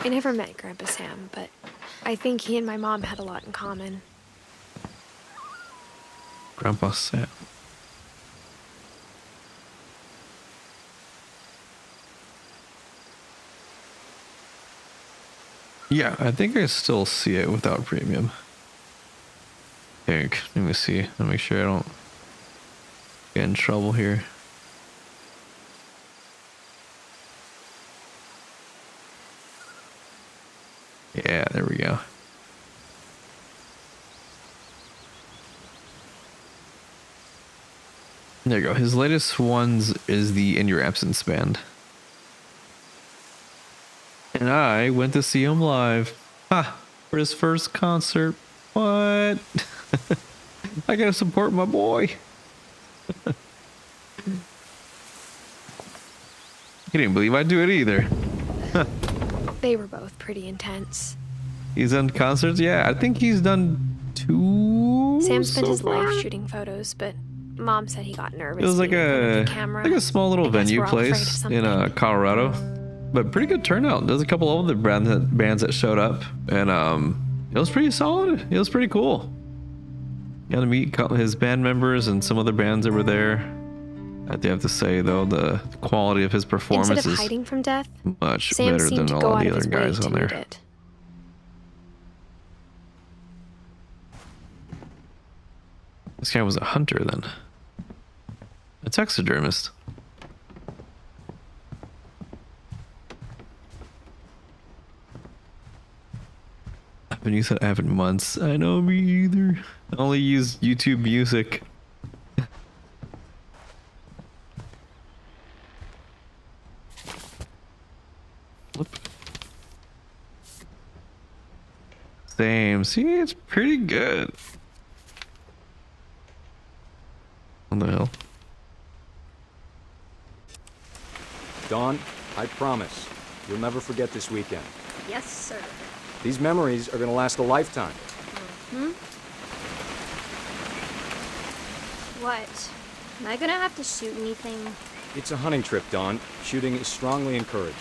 I never met Grandpa Sam, but I think he and my mom had a lot in common.
Grandpa Sam. Yeah, I think I still see it without premium. Here, let me see. Let me make sure I don't get in trouble here. Yeah, there we go. There you go. His latest ones is the In Your Absence band. And I went to see him live. For his first concert. What? I gotta support my boy. He didn't believe I'd do it either.
They were both pretty intense.
He's done concerts? Yeah, I think he's done 2.
Sam spent
so
his
far.
life shooting photos, but Mom said he got nervous.
It was like
being in front of
a
the camera.
like a small little
I guess
venue
we're all afraid of
place
something.
in Colorado, but pretty good turnout. There's a couple of other bands that showed up, and it was pretty solid. It was pretty cool. Got to meet his band members and some other bands that were there. I do have to say though, the quality of his performance
Instead of
is
hiding from death,
much
Sam
better
seemed
than
to go
all
out
the
of
other
his way
guys
to
on
meet
there.
it.
This guy was a hunter then. A taxidermist. I haven't used that app in months. I know, me either. I only use YouTube Music. Flip. Same. See, it's pretty good. What the hell?
Dawn, I promise, you'll never forget this weekend.
Yes, sir.
These memories are gonna last a lifetime.
What? Am I gonna have to shoot anything?
It's a hunting trip, Dawn. Shooting is strongly encouraged.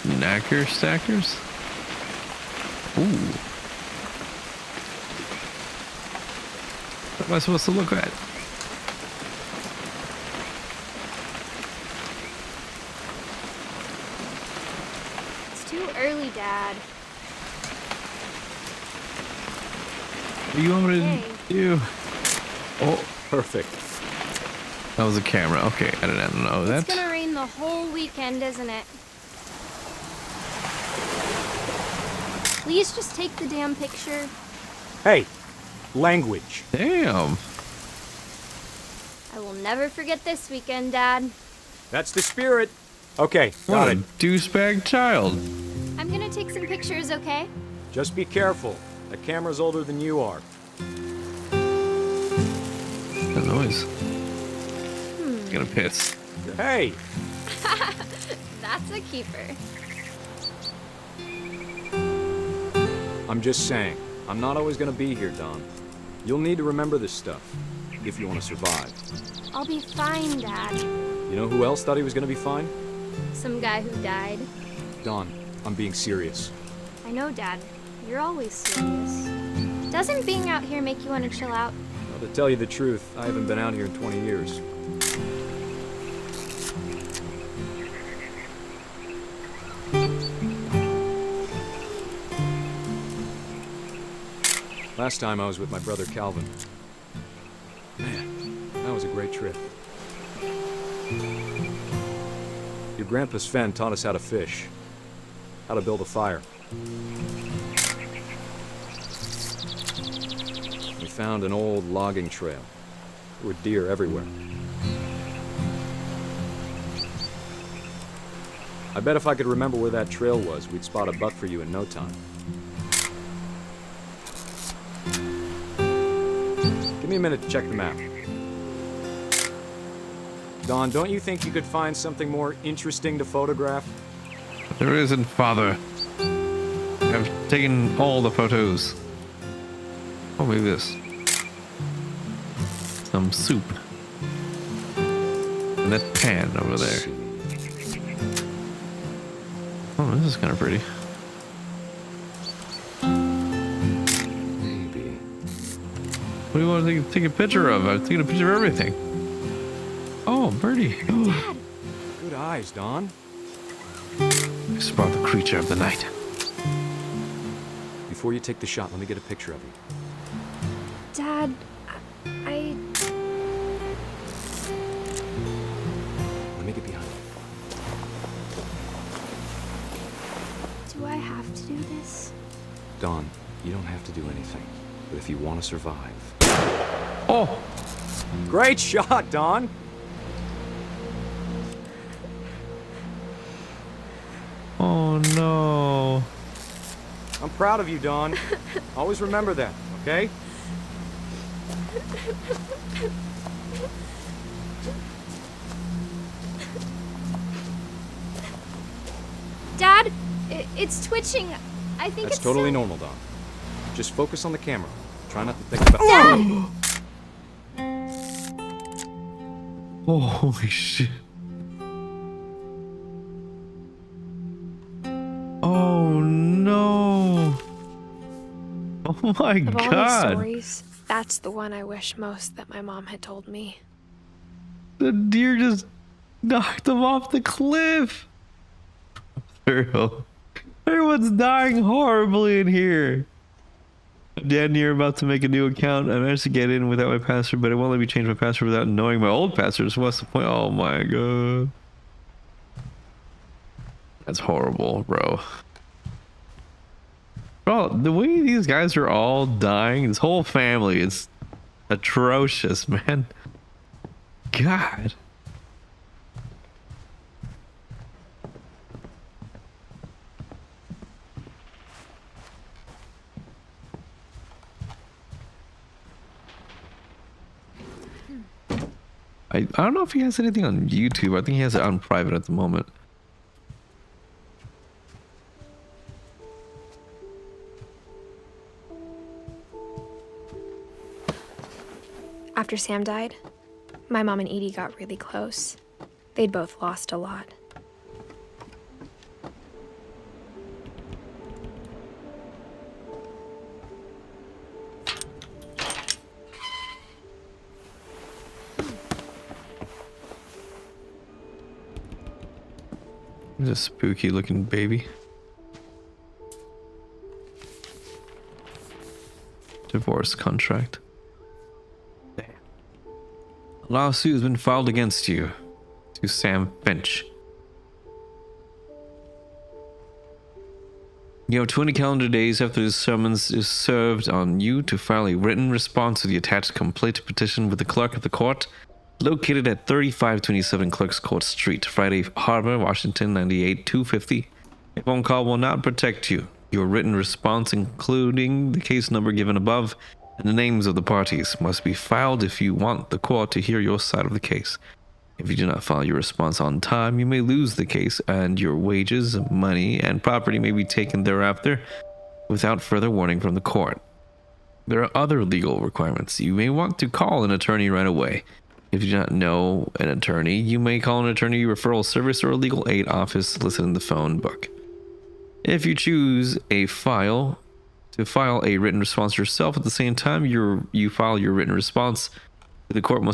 Knacker stackers? Ooh. What am I supposed to look at?
It's too early, Dad.
What do you want me to do? Oh,
Perfect.
that was a camera. Okay, I didn't know that.
It's gonna rain the whole weekend, isn't it? Please just take the damn picture.
Hey, language.
Damn.
I will never forget this weekend, Dad.
That's the spirit. Okay,
What
got
a
it.
douchebag child.
I'm gonna take some pictures, okay?
Just be careful. That camera's older than you are.
That noise. Gonna piss.
Hey,
That's a keeper.
I'm just saying, I'm not always gonna be here, Dawn. You'll need to remember this stuff if you want to survive.
I'll be fine, Dad.
You know who else thought he was gonna be fine?
Some guy who died.
Dawn, I'm being serious.
I know, Dad. You're always serious. Doesn't being out here make you want to chill out?
Well, to tell you the truth, I haven't been out here in 20 years. Last time I was with my brother Calvin. Man, that was a great trip. Your grandpa Sven taught us how to fish, how to build a fire. We found an old logging trail. There were deer everywhere. I bet if I could remember where that trail was, we'd spot a buck for you in no time. Give me a minute to check the map. Dawn, don't you think you could find something more interesting to photograph?
There isn't, Father. I've taken all the photos. Oh, maybe this. Some soup. And that pan over there. Oh, this is kind of pretty.
Maybe.
What do you want to take a picture of? I'm taking a picture of everything. Oh, birdie. Oh.
Dad!
Good eyes, Dawn.
I spot the creature of the night.
Before you take the shot, let me get a picture of you.
Dad, I...
Let me get behind you.
Do I have to do this?
Dawn, you don't have to do anything. But if you want to survive...
Oh!
Great shot, Dawn!
Oh, no.
I'm proud of you, Dawn. Always remember that, okay?
Dad, it's twitching. I think
That's
it's
totally
so...
normal, Dawn. Just focus on the camera. Try not to think about...
Dad!
Oh, holy shit. Oh, no. Oh, my
Of all the
God.
stories, that's the one I wish most that my mom had told me.
The deer just knocked him off the cliff. Girl. Everyone's dying horribly in here. I'm damn near about to make a new account. I managed to get in without my password, but it won't let me change my password without knowing my old password. So what's the point? Oh my god. That's horrible, bro. Bro, the way these guys are all dying, this whole family is atrocious, man. God. I don't know if he has anything on YouTube. I think he has it on private at the moment.
After Sam died, my mom and Edie got really close. They'd both lost a lot.
He's a spooky looking baby. Divorce contract. Damn. A lawsuit has been filed against you. To Sam Finch. You have 20 calendar days after this summons is served on you to file a written response to the attached complaint petition with the clerk of the court, located at 3527 Clerks Court Street, Friday Harbor, Washington 98250. A phone call will not protect you. Your written response, including the case number given above and the names of the parties, must be filed if you want the court to hear your side of the case. If you do not file your response on time, you may lose the case, and your wages, money, and property may be taken thereafter without further warning from the court. There are other legal requirements. You may want to call an attorney right away. If you do not know an attorney, you may call an attorney referral service or a legal aid office listed in the phone book. If you choose to file a written response yourself at the same time you file your written response, the court you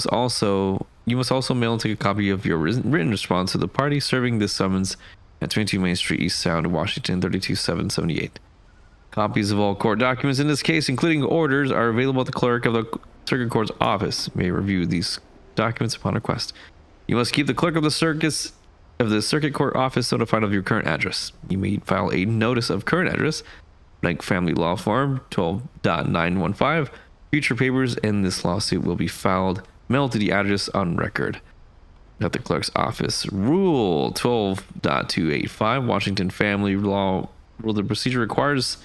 must also mail and take a copy of your written response to the party serving this summons at 22 Main Street, East Sound, Washington 32778. Copies of all court documents in this case, including orders, are available at the clerk of the circuit court's office. You may review these documents upon request. You must keep the clerk of the circuit court office notified of your current address. You may file a notice of current address, blank family law form 12.915. Future papers in this lawsuit will be mailed to the address on record at the clerk's office. Rule 12.285 Washington Family Law Rule. The procedure requires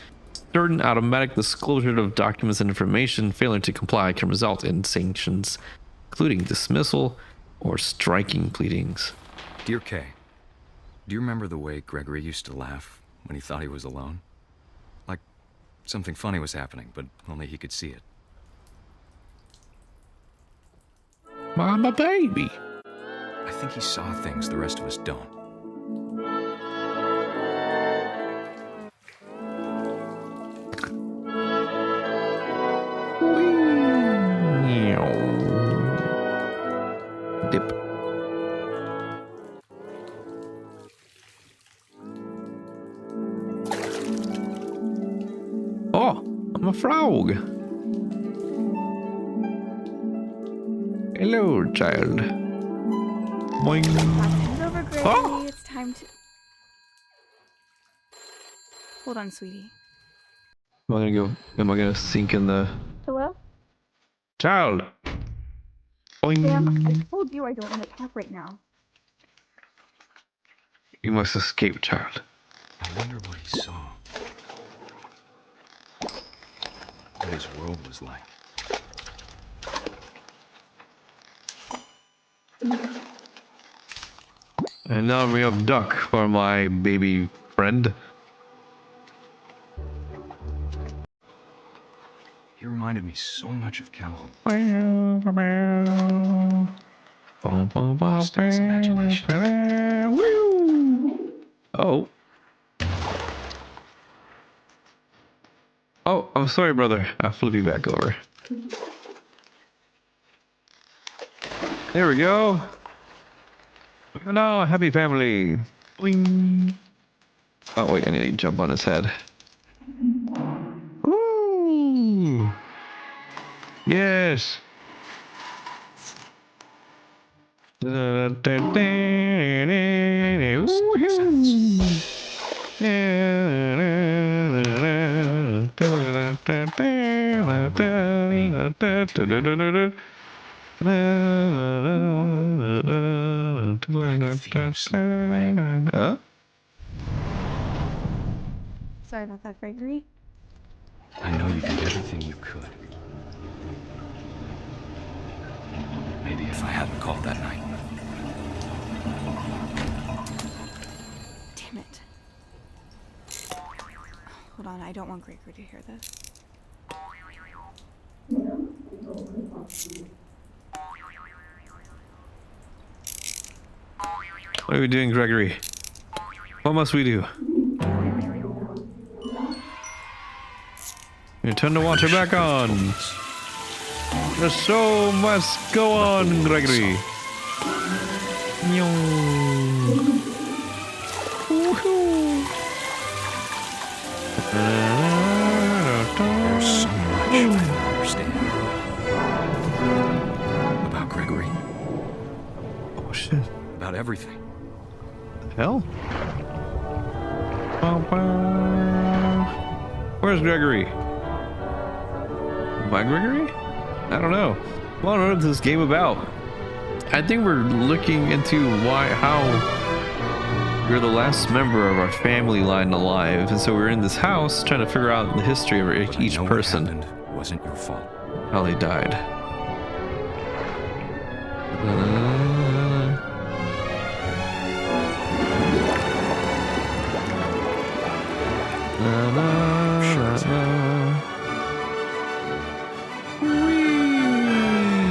certain automatic disclosure of documents and information. Failing to comply can result in sanctions, including dismissal or striking pleadings.
Dear Kay, do you remember the way Gregory used to laugh when he thought he was alone? Like something funny was happening, but only he could see it.
Mama baby.
I think he saw things the rest of us don't.
Dip. Oh, I'm a frog. Hello, child. Boing.
It's over, Gregory.
Oh.
It's time to... Hold on, sweetie.
Am I gonna sink in the...
Hello?
Child. Boing.
Sam, I told you I don't want to talk right now.
You must escape, child.
I wonder what he saw. What his world was like.
And now we have duck for my baby friend.
He reminded me so much of Calhoun.
Oh. Oh, I'm sorry, brother. I flew you back over. There we go. Hello, happy family. Bling. Oh wait, I need to jump on his head. Ooh. Yes. Huh?
Sorry about that, Gregory.
I know you did everything you could. Maybe if I hadn't called that night.
Damn it. Hold on, I don't want Gregory to hear this.
What are we doing, Gregory? What must we do? You turn the water back on. The show must go on, Gregory.
There's so much I don't understand about Gregory.
Oh shit.
About everything.
Hell? Where's Gregory? My Gregory? I don't know. What is this game about? I think we're looking into how we're the last member of our family line alive, and so we're in this house trying to figure out the history of each person.
What happened wasn't your fault.
How they died.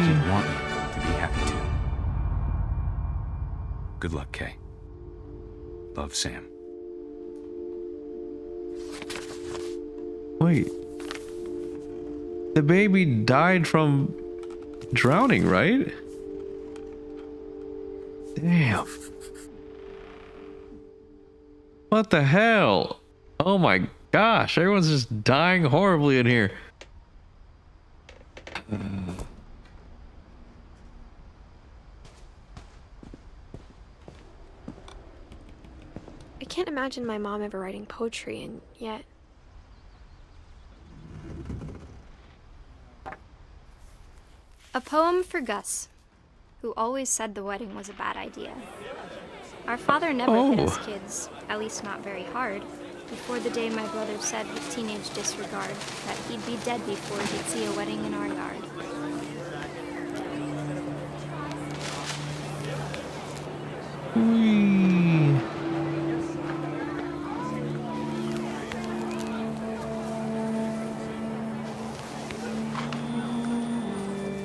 He'd want you to be happy too. Good luck, Kay. Love, Sam.
Wait. The baby died from drowning, right? Damn. What the hell? Oh my gosh, everyone's just dying horribly in here.
I can't imagine my mom ever writing poetry, and yet...
A poem for Gus, who always said the wedding was a bad idea. Our father never hit us kids, at least not very hard, before the day my brother said with teenage disregard that he'd be dead before he'd see a wedding in our yard.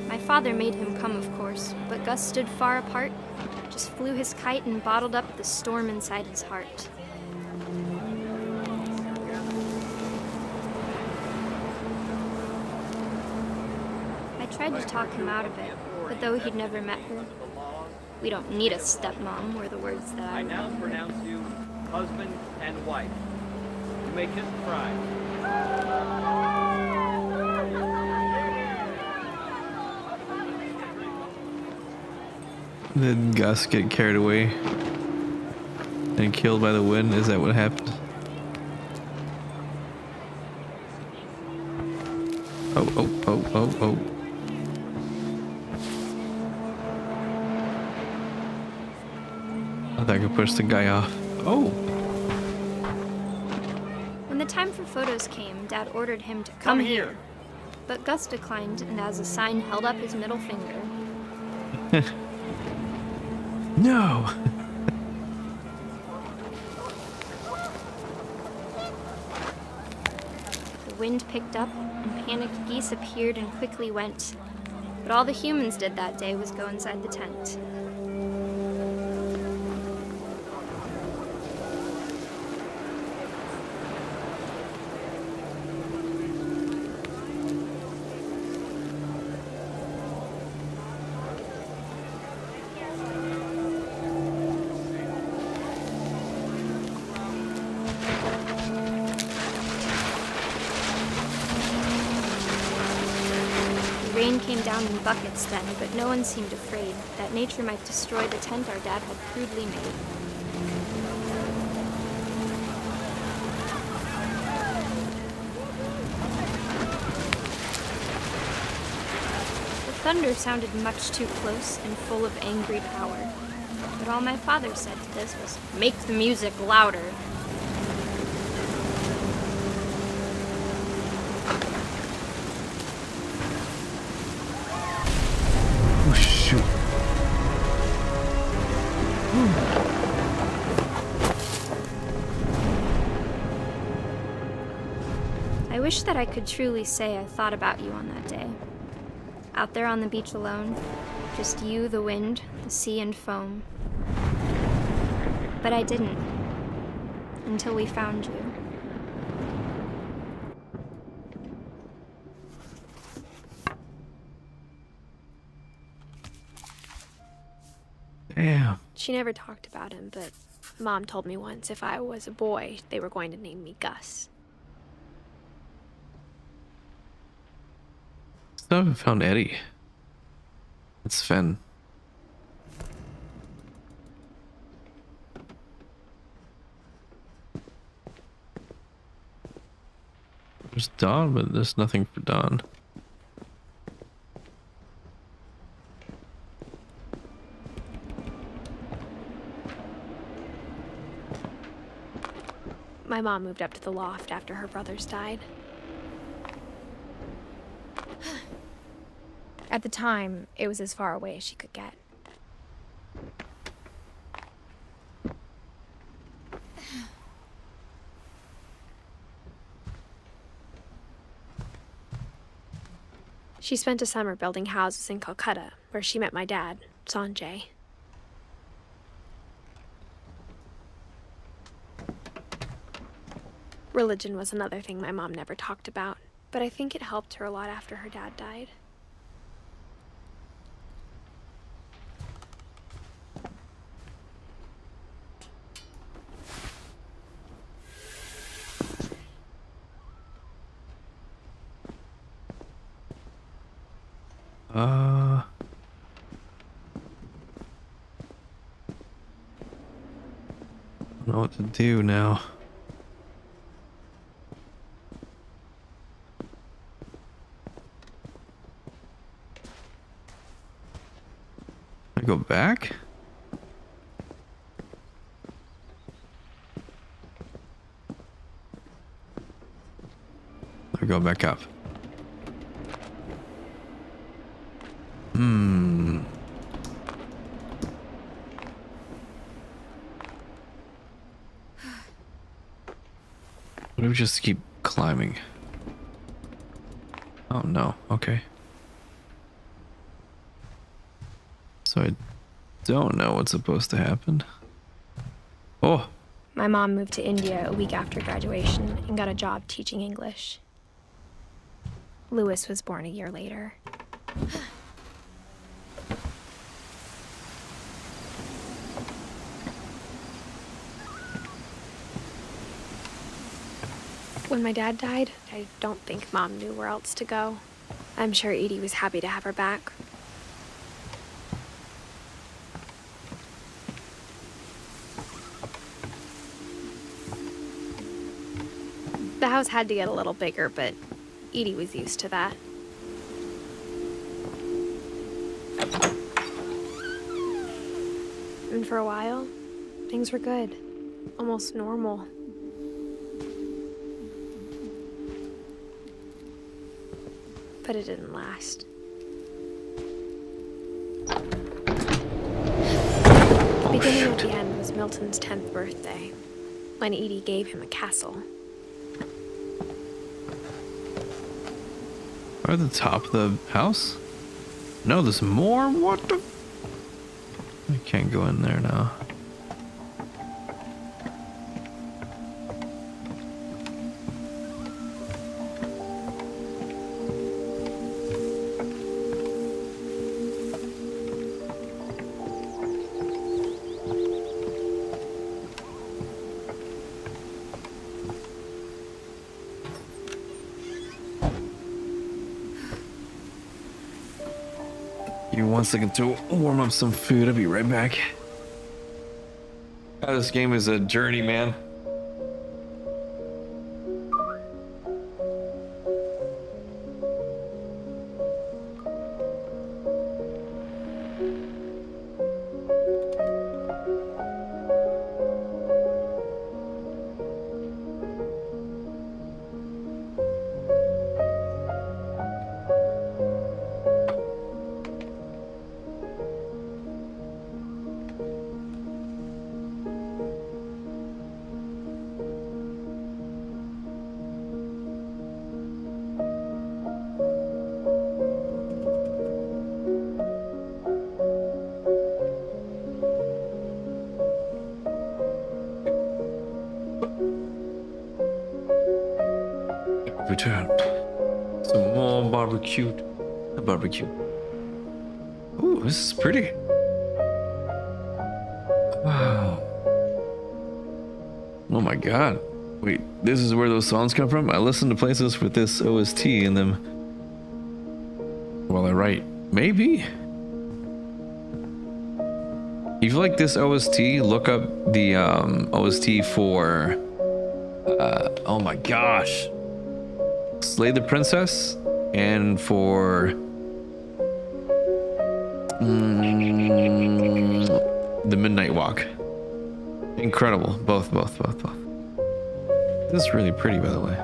My father made him come, of course, but Gus stood far apart, just flew his kite and bottled up the storm inside his heart. I tried to talk him out of it, but though he'd never met her, "We don't need a stepmom," were the words that I
now
remember.
pronounce you husband and wife. You may kiss the bride.
Did Gus get carried away and killed by the wind? Is that what happened? Oh. I thought I could push the guy off. Oh.
When the time for photos came, Dad ordered him to come here. But Gus declined and as a sign held up his middle finger.
No.
The wind picked up and panicked geese appeared and quickly went. But all the humans did that day was go inside the tent. Rain came down in buckets then, but no one seemed afraid that nature might destroy the tent our dad had crudely made. The thunder sounded much too close and full of angry power. But all my father said to this was, "Make the music louder."
Oh, shoot.
I wish that I could truly say I thought about you on that day. Out there on the beach alone, just you, the wind, the sea, and foam. But I didn't, until we found you.
Damn.
She never talked about him, but Mom told me once if I was a boy, they were going to name me Gus.
Still haven't found Eddie. It's Sven. There's Dawn, but there's nothing for Dawn.
My mom moved up to the loft after her brothers died. At the time, it was as far away as she could get. She spent a summer building houses in Calcutta, where she met my dad, Sanjay. Religion was another thing my mom never talked about, but I think it helped her a lot after her dad died.
I don't know what to do now. I go back? I go back up. What if we just keep climbing? Oh no, okay. So I don't know what's supposed to happen. Oh!
My mom moved to India a week after graduation and got a job teaching English. Lewis was born a year later. When my dad died, I don't think Mom knew where else to go. I'm sure Edie was happy to have her back. The house had to get a little bigger, but Edie was used to that. And for a while, things were good. Almost normal. But it didn't last. The beginning of the end was Milton's 10th birthday, when Edie gave him a castle.
Or the top of the house? No, there's more? What the? I can't go in there now. Give me 1 second to warm up some food. I'll be right back. This game is a journey, man. Return. Some more barbecue. Ooh, this is pretty. Wow. Oh my god. Wait, this is where those songs come from? I listen to places with this OST in them while I write. Maybe. If you like this OST, look up the OST for oh my gosh. Slay the Princess, and for the Midnight Walk. Incredible. Both. This is really pretty, by the way.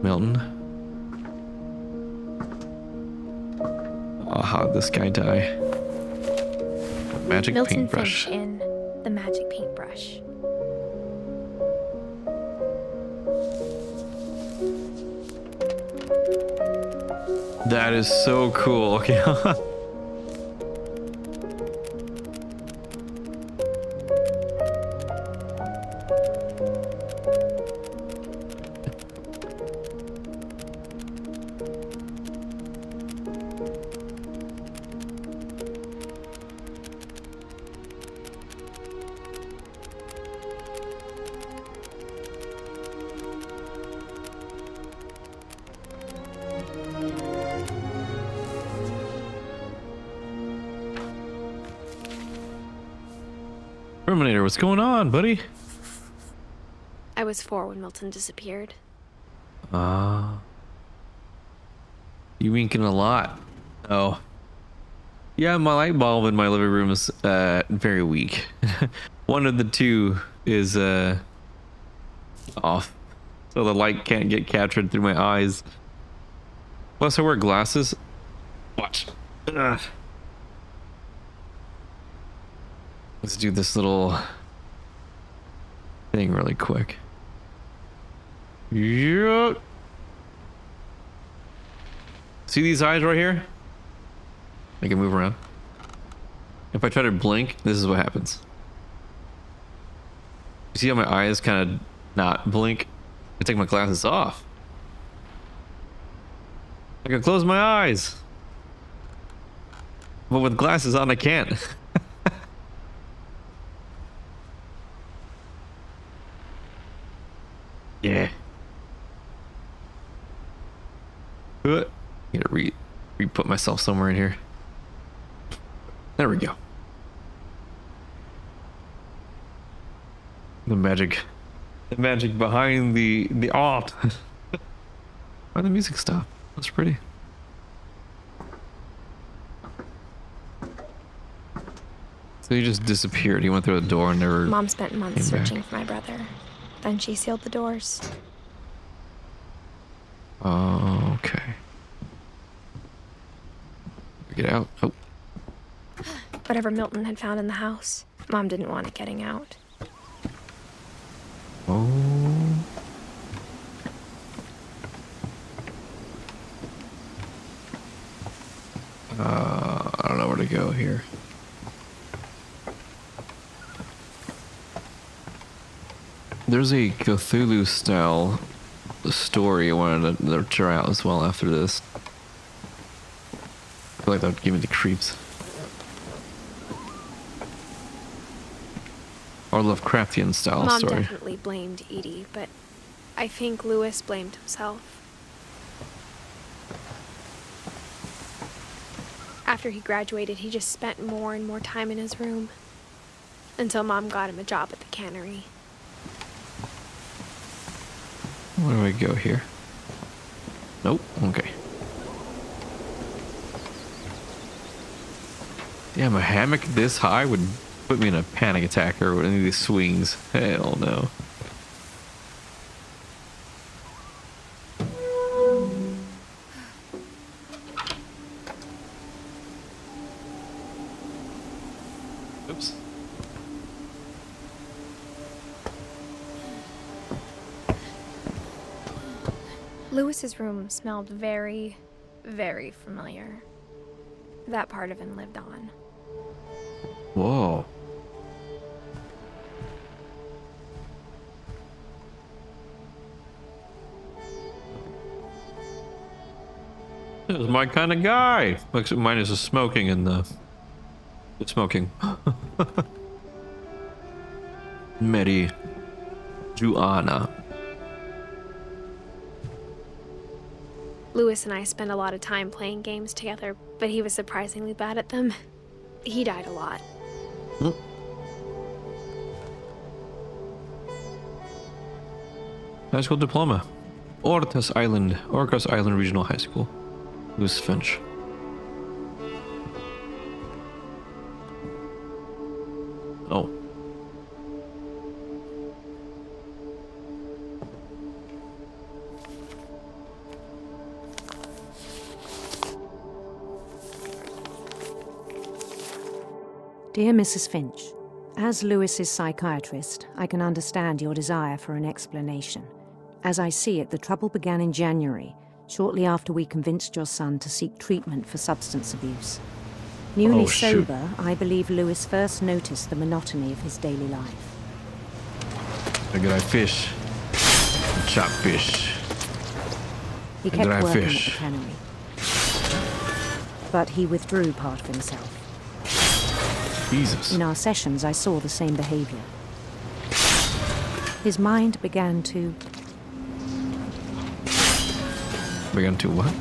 Milton. Oh, how'd this guy die? Magic
Milton
paintbrush.
Finch in The Magic Paintbrush.
That is so cool. Okay. Terminator, what's going on, buddy?
I was 4 when Milton disappeared.
You winking a lot. Oh. Yeah, my light bulb in my living room is very weak. One of the two is off. So the light can't get captured through my eyes. Plus I wear glasses. Watch. Ugh. Let's do this little thing really quick. Yep. See these eyes right here? I can move around. If I try to blink, this is what happens. You see how my eyes kind of not blink? I take my glasses off. I can close my eyes. But with glasses on, I can't. Yeah. Gotta re-put myself somewhere in here. There we go. The magic behind the art. Why the music stop? That's pretty. So he just disappeared. He went through a door and never.
Mom spent months
came back.
searching for my brother. Then she sealed the doors.
Oh, okay. Get out. Oh.
Whatever Milton had found in the house, Mom didn't want it getting out.
Oh. I don't know where to go here. There's a Cthulhu style story I wanted to try out as well after this. I feel like that would give me the creeps. Or Lovecraftian style
Mom
story.
definitely blamed Edie, but I think Lewis blamed himself. After he graduated, he just spent more and more time in his room. Until Mom got him a job at the cannery.
Where do we go here? Nope. Okay. Damn, a hammock this high would put me in a panic attack or any of these swings. Hell no. Oops.
Lewis's room smelled very, very familiar. That part of him lived on.
Whoa. This is my kind of guy. Looks minus the smoking and the smoking. Mary Juana.
Lewis and I spent a lot of time playing games together, but he was surprisingly bad at them. He died a lot.
High school diploma. Orcas Island Regional High School. Lewis Finch. Oh.
Dear Mrs. Finch, as Lewis's psychiatrist, I can understand your desire for an explanation. As I see it, the trouble began in January, shortly after we convinced your son to seek treatment for substance abuse. Newly sober, I believe Lewis first noticed the monotony of his daily life.
Look at I fish. Chop fish.
He kept working at the cannery. But he withdrew part of himself.
Jesus.
In our sessions, I saw the same behavior. His mind began to...
Began to what?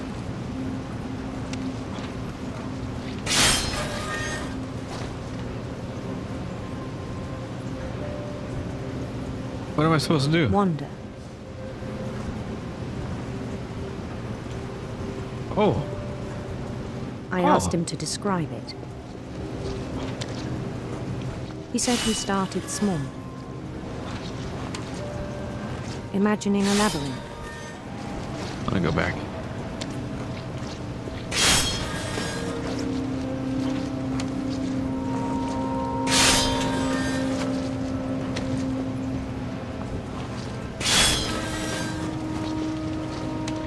What am I supposed to do?
Wander.
Oh.
I asked him to describe it. He said he started small, imagining a labyrinth.
I'm gonna go back.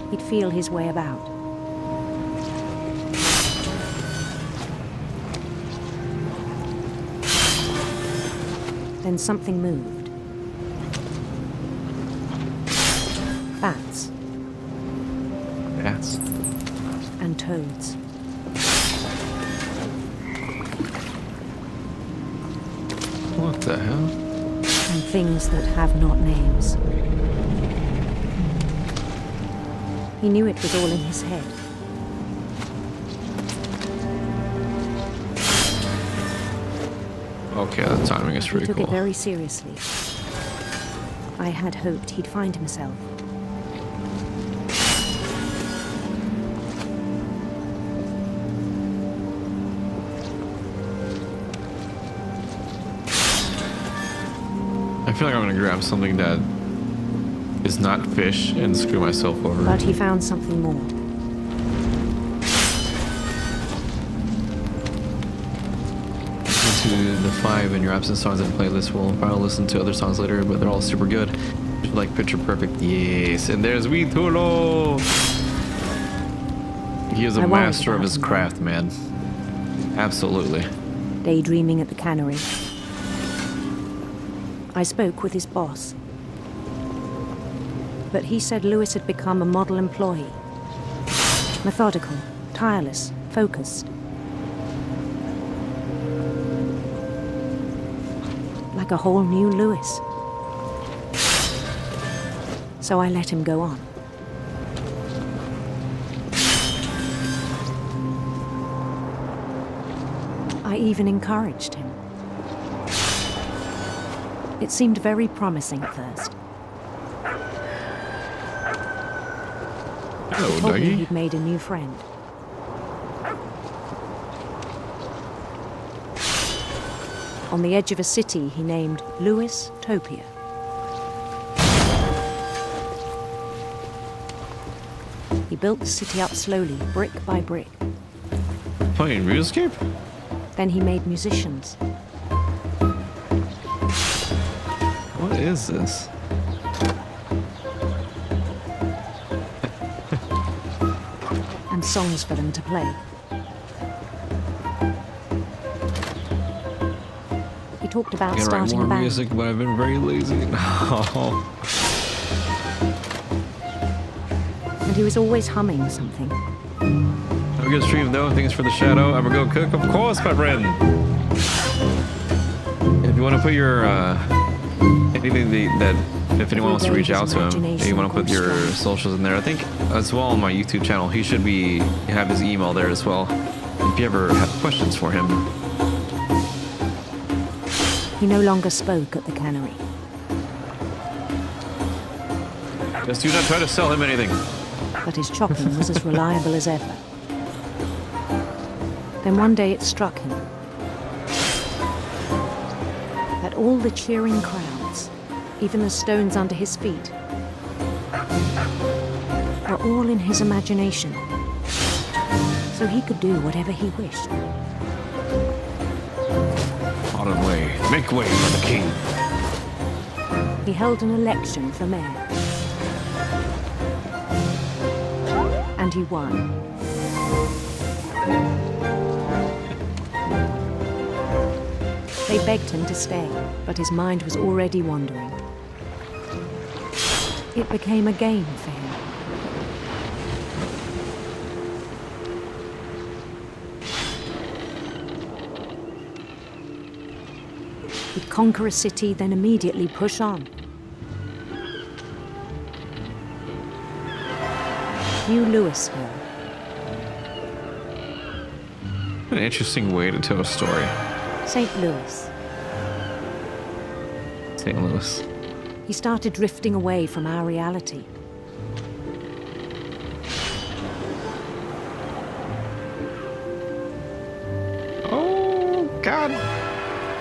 He'd feel his way about. Then something moved. Bats.
Bats.
And toads.
What the hell?
And things that have not names. He knew it was all in his head.
Okay, the timing is pretty
He took
cool.
it very seriously. I had hoped he'd find himself.
I feel like I'm gonna grab something that is not fish and screw myself over.
But he found something more.
To the 5 in your absence songs in the playlist. We'll probably listen to other songs later, but they're all super good. Like Picture Perfect, yes. And there's Vitulo. He is a master of his craft, man. Absolutely.
Daydreaming at the cannery. I spoke with his boss. But he said Lewis had become a model employee. Methodical, tireless, focused. Like like a whole new Lewis. So I let him go on. I even encouraged him. It seemed very promising at first.
Hello,
He told me
doggy.
he'd made a new friend. On the edge of a city he named Lewis Topia. He built the city up slowly, brick by brick.
Playing RuneScape?
Then he made musicians.
What is this?
And songs for them to play. He talked about
I gotta write
starting
more
a band.
music, but I've been very lazy.
And he was always humming something.
Have a good stream, though. Thanks for the shadow. I'm gonna go cook, of course, my friend. If you want to put your anything that if anyone wants to reach out to him, you want to put your socials in there. I think as well on my YouTube channel, he should have his email there as well. If you ever have questions for him.
He no longer spoke at the cannery.
Just do not try to sell him anything.
But his chopping was as reliable as ever. Then one day it struck him that all the cheering crowds, even the stones under his feet, were all in his imagination, so he could do whatever he wished.
Modern way. Make way for the king.
He held an election for mayor. And he won. They begged him to stay, but his mind was already wandering. It became a game for him. He'd conquer a city, then immediately push on. New Louisville.
An interesting way to tell a story.
St. Louis.
St. Louis.
He started drifting away from our reality.
Oh, God.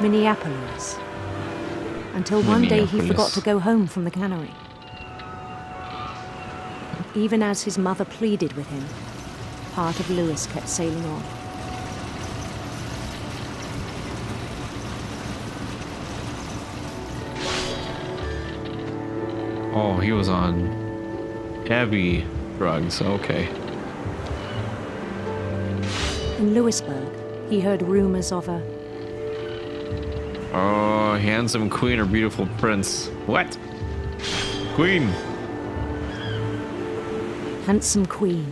Minneapolis. Until one day he forgot to go home from the cannery. Even as his mother pleaded with him, part of Lewis kept sailing on.
Oh, he was on heavy drugs. Okay.
In Lewisburg, he heard rumors of a
Oh, handsome queen or beautiful prince. What? Queen.
handsome queen.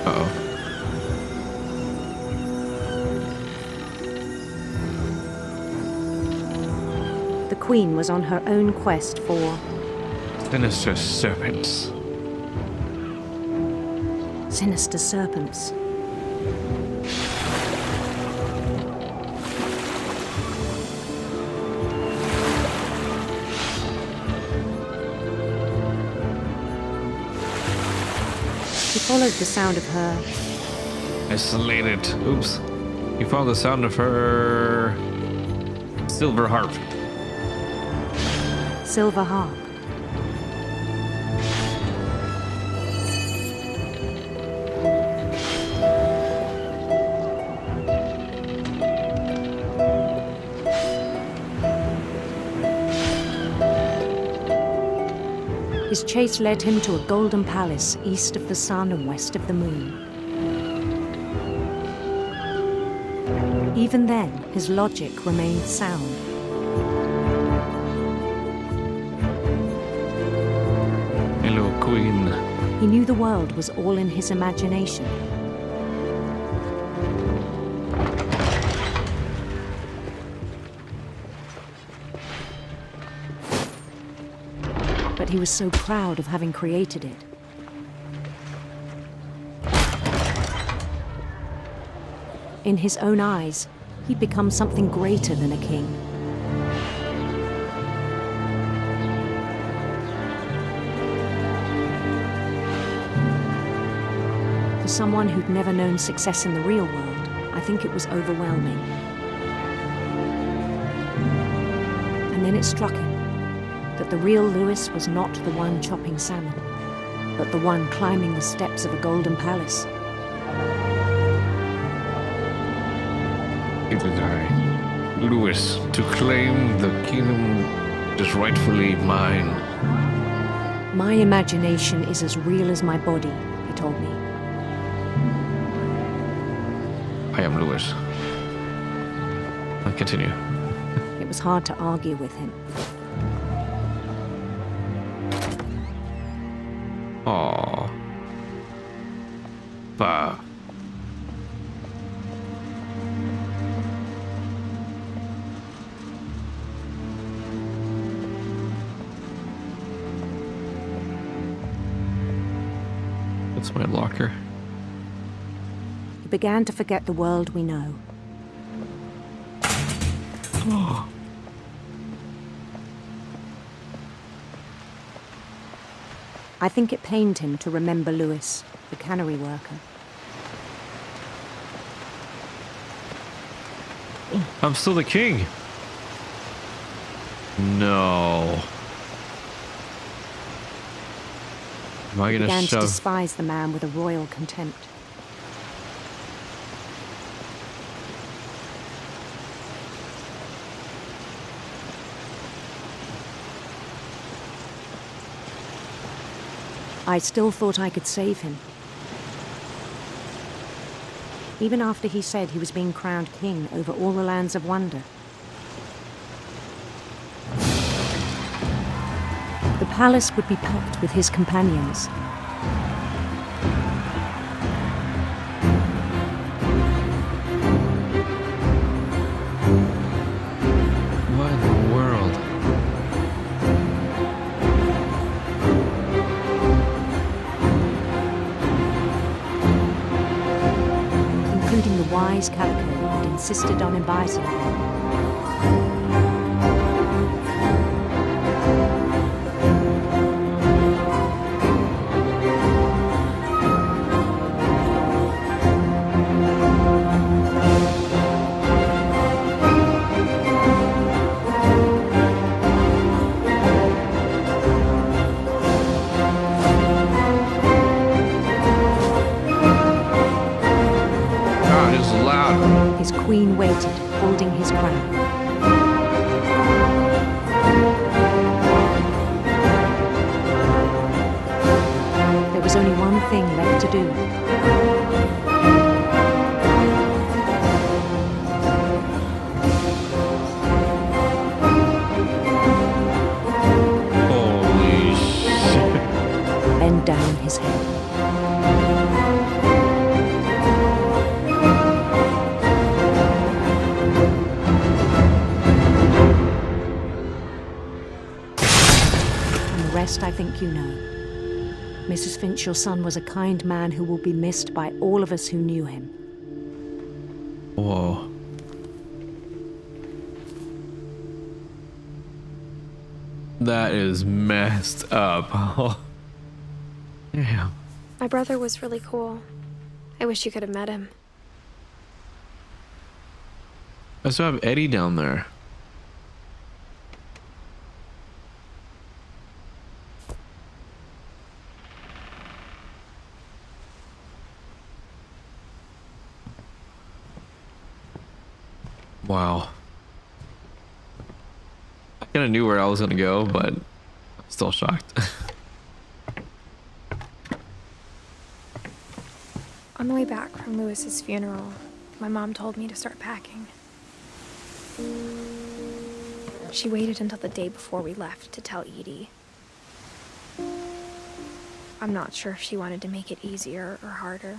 Uh-oh.
The queen was on her own quest for
Sinister serpents.
sinister serpents. He followed the sound of her
Isolated. Oops. You follow the sound of her silver harp.
silver harp. His chase led him to a golden palace east of the sun and west of the moon. Even then, his logic remained sound.
Hello, queen.
He knew the world was all in his imagination. but he was so proud of having created it. In his own eyes, he'd become something greater than a king. For someone who'd never known success in the real world, I think it was overwhelming. And then it struck him that the real Lewis was not the one chopping salmon, but the one climbing the steps of a golden palace.
It is I, Lewis, to claim the kingdom that is rightfully mine.
My imagination is as real as my body, he told me.
I am Lewis. I'll continue.
It was hard to argue with him.
Aww. Bah. That's my locker.
He began to forget the world we know.
Oh.
I think it pained him to remember Lewis, the cannery worker.
I'm still the king. No. Am I
He
gonna
began to
shove?
despise the man with a royal contempt. I still thought I could save him. Even after he said he was being crowned king over all the lands of wonder. The palace would be packed with his companions.
What in the world?
Including the wise Calico who'd insisted on inviting him.
God, it's loud.
His queen waited, holding his crown. There was only one thing left to do.
Holy shit.
Bend down his head. And the rest I think you know. Mrs. Finch, your son was a kind man who will be missed by all of us who knew him.
Whoa. That is messed up. Damn.
My brother was really cool. I wish you could have met him.
I still have Eddie down there. Wow. I kind of knew where I was going to go, but I'm still shocked.
On the way back from Lewis's funeral, my mom told me to start packing. She waited until the day before we left to tell Edie. I'm not sure if she wanted to make it easier or harder.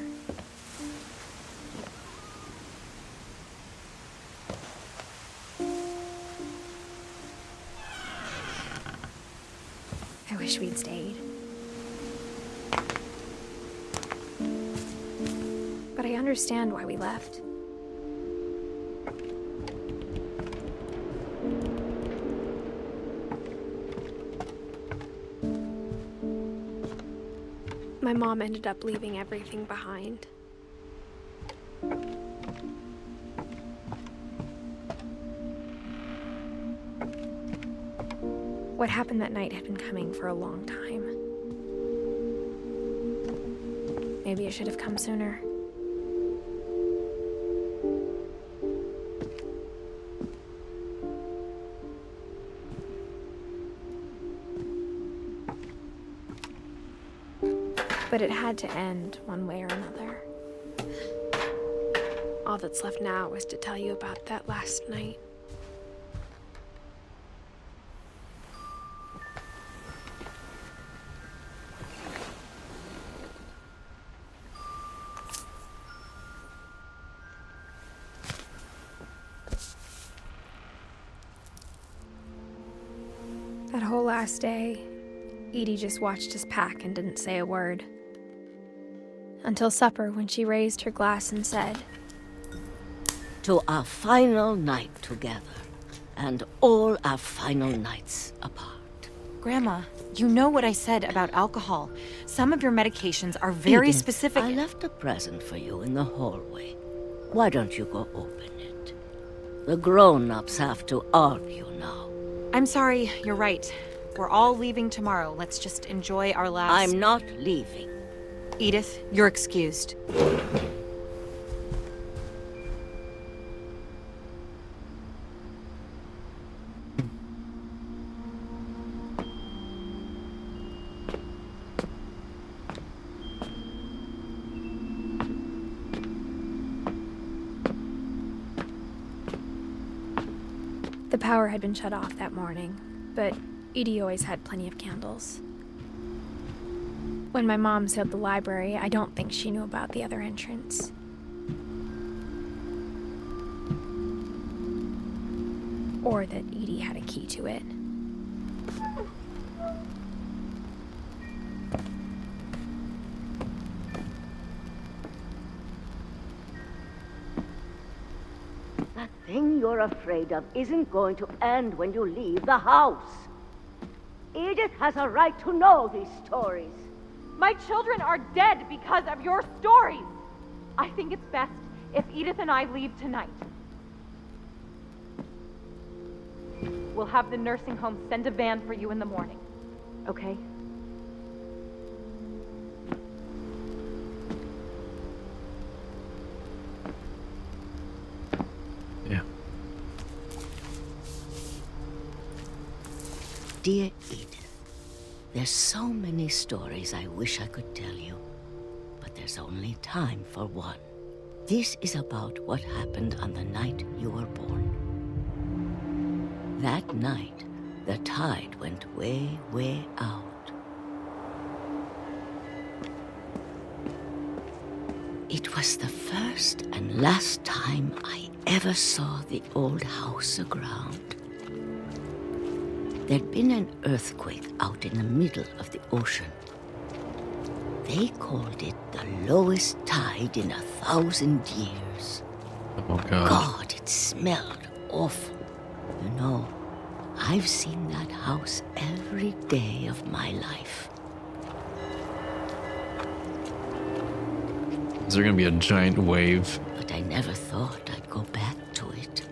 I wish wish we'd stayed. But I understand why we left. My mom ended up leaving everything behind. What happened that night had been coming for a long time. Maybe it should have come sooner. But it had to end one way or another. All that's left now is to tell you about that last night. That whole last day, Edie just watched us pack and didn't say a word. Until supper, when she raised her glass and said,
"To our final night together, and all our final nights apart."
Grandma, you know what I said about alcohol. Some of your medications are very
Edith,
specific.
I left a present for you in the hallway. Why don't you go open it? The grown-ups have to argue now.
I'm sorry, you're right. We're all leaving tomorrow. Let's just enjoy our last...
I'm not leaving.
Edith, you're excused.
The power had been shut off that morning, but Edie always had plenty of candles. When my mom sealed the library, I don't think she knew about the other entrance. Or that Edie had a key to it.
That thing you're afraid of isn't going to end when you leave the house. Edith has a right to know these stories.
My children are dead because of your stories. I think it's best if Edith and I leave tonight. We'll have the nursing home send a van for you in the morning, okay?
Yeah.
Dear Edith, there's so many stories I wish I could tell you, but there's only time for one. This is about what happened on the night you were born. That night, the tide went way, way out. It was the first and last time I ever saw the old house aground. There'd been an earthquake out in the middle of the ocean. They called it the lowest tide in 1,000 years.
Oh, God.
God, it smelled awful. You know, I've seen that house every day of my life.
Is there gonna be a giant wave?
But I never thought I'd go back to it.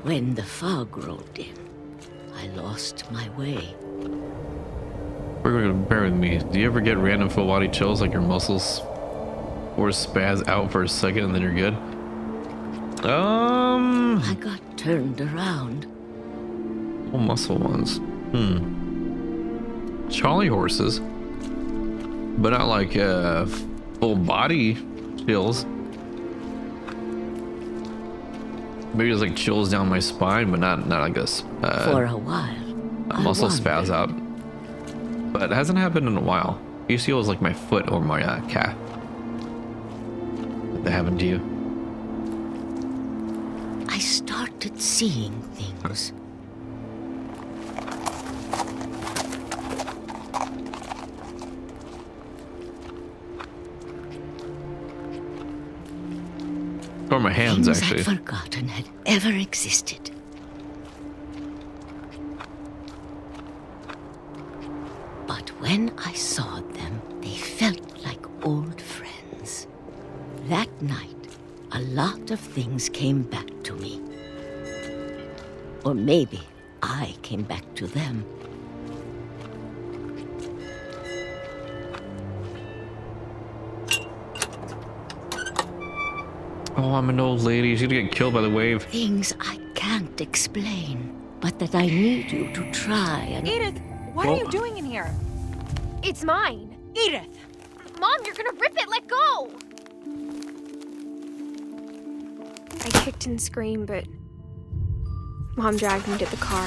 When the fog rolled in, I lost my way.
We're gonna bear with me. Do you ever get random full body chills, like your muscles or spaz out for a second and then you're good?
I got turned around.
All muscle ones. Charlie horses, but not like full body chills. Maybe it's like chills down my spine, but not like this.
For a while,
a muscle spaz out. But it hasn't happened in a while. Usually it was like my foot or my calf. Did that happen to you?
I started seeing things.
Or my hands,
things
actually.
I'd forgotten had ever existed. But when I saw them, they felt like old friends. That night, a lot of things came back to me. Or maybe I came back to them.
Oh, I'm an old lady. She's gonna get killed by the wave.
Things I can't explain, but that I need you to try and...
Edith, what are you doing in here?
It's mine.
Edith!
Mom, you're gonna rip it. Let go. I kicked and screamed, but Mom dragged me to the car.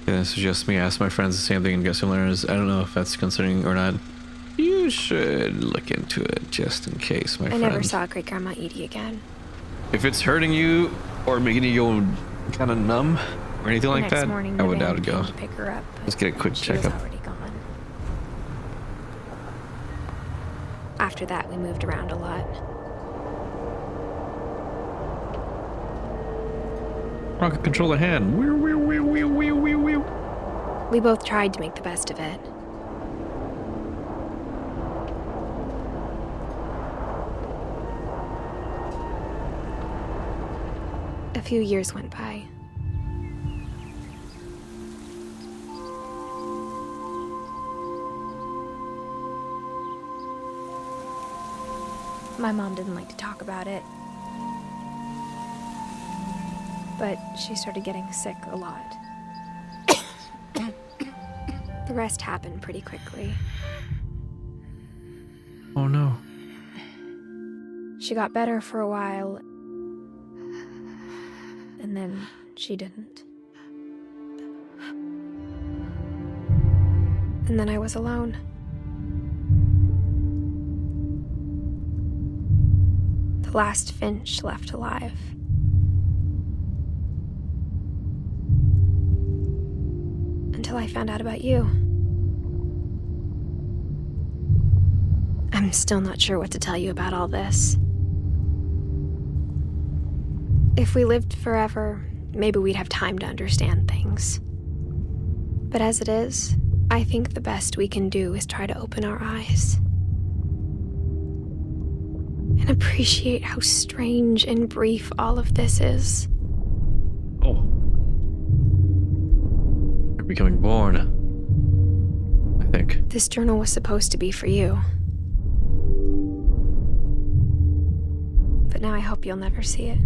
Yeah, this is just me. I asked my friends the same thing and got similar answers. I don't know if that's concerning or not. You should look into it just in case, my friend.
I never saw Great Grandma Edie again.
If it's hurting you or making you go kind of numb or anything
The
like
next
that,
morning,
I
the
would doubt
van
it go.
came to pick her up, but
Let's get a quick
she was
checkup.
already gone. After that, we moved around a lot.
Rocket controller hand.
We both tried to make the best of it. A few years went by. My mom didn't like to talk about it. But she started getting sick a lot. The rest happened pretty quickly.
Oh no.
She got better for a while, and then she didn't. And then I was alone. The last Finch left alive. Until I found out about you. I'm still not sure what to tell you about all this. If we lived forever, maybe we'd have time to understand things. But as it is, I think the best we can do is try to open our eyes. And appreciate how strange and brief all of this is.
Oh. You're becoming born. I think.
This journal was supposed to be for you. But now I hope you'll never see it.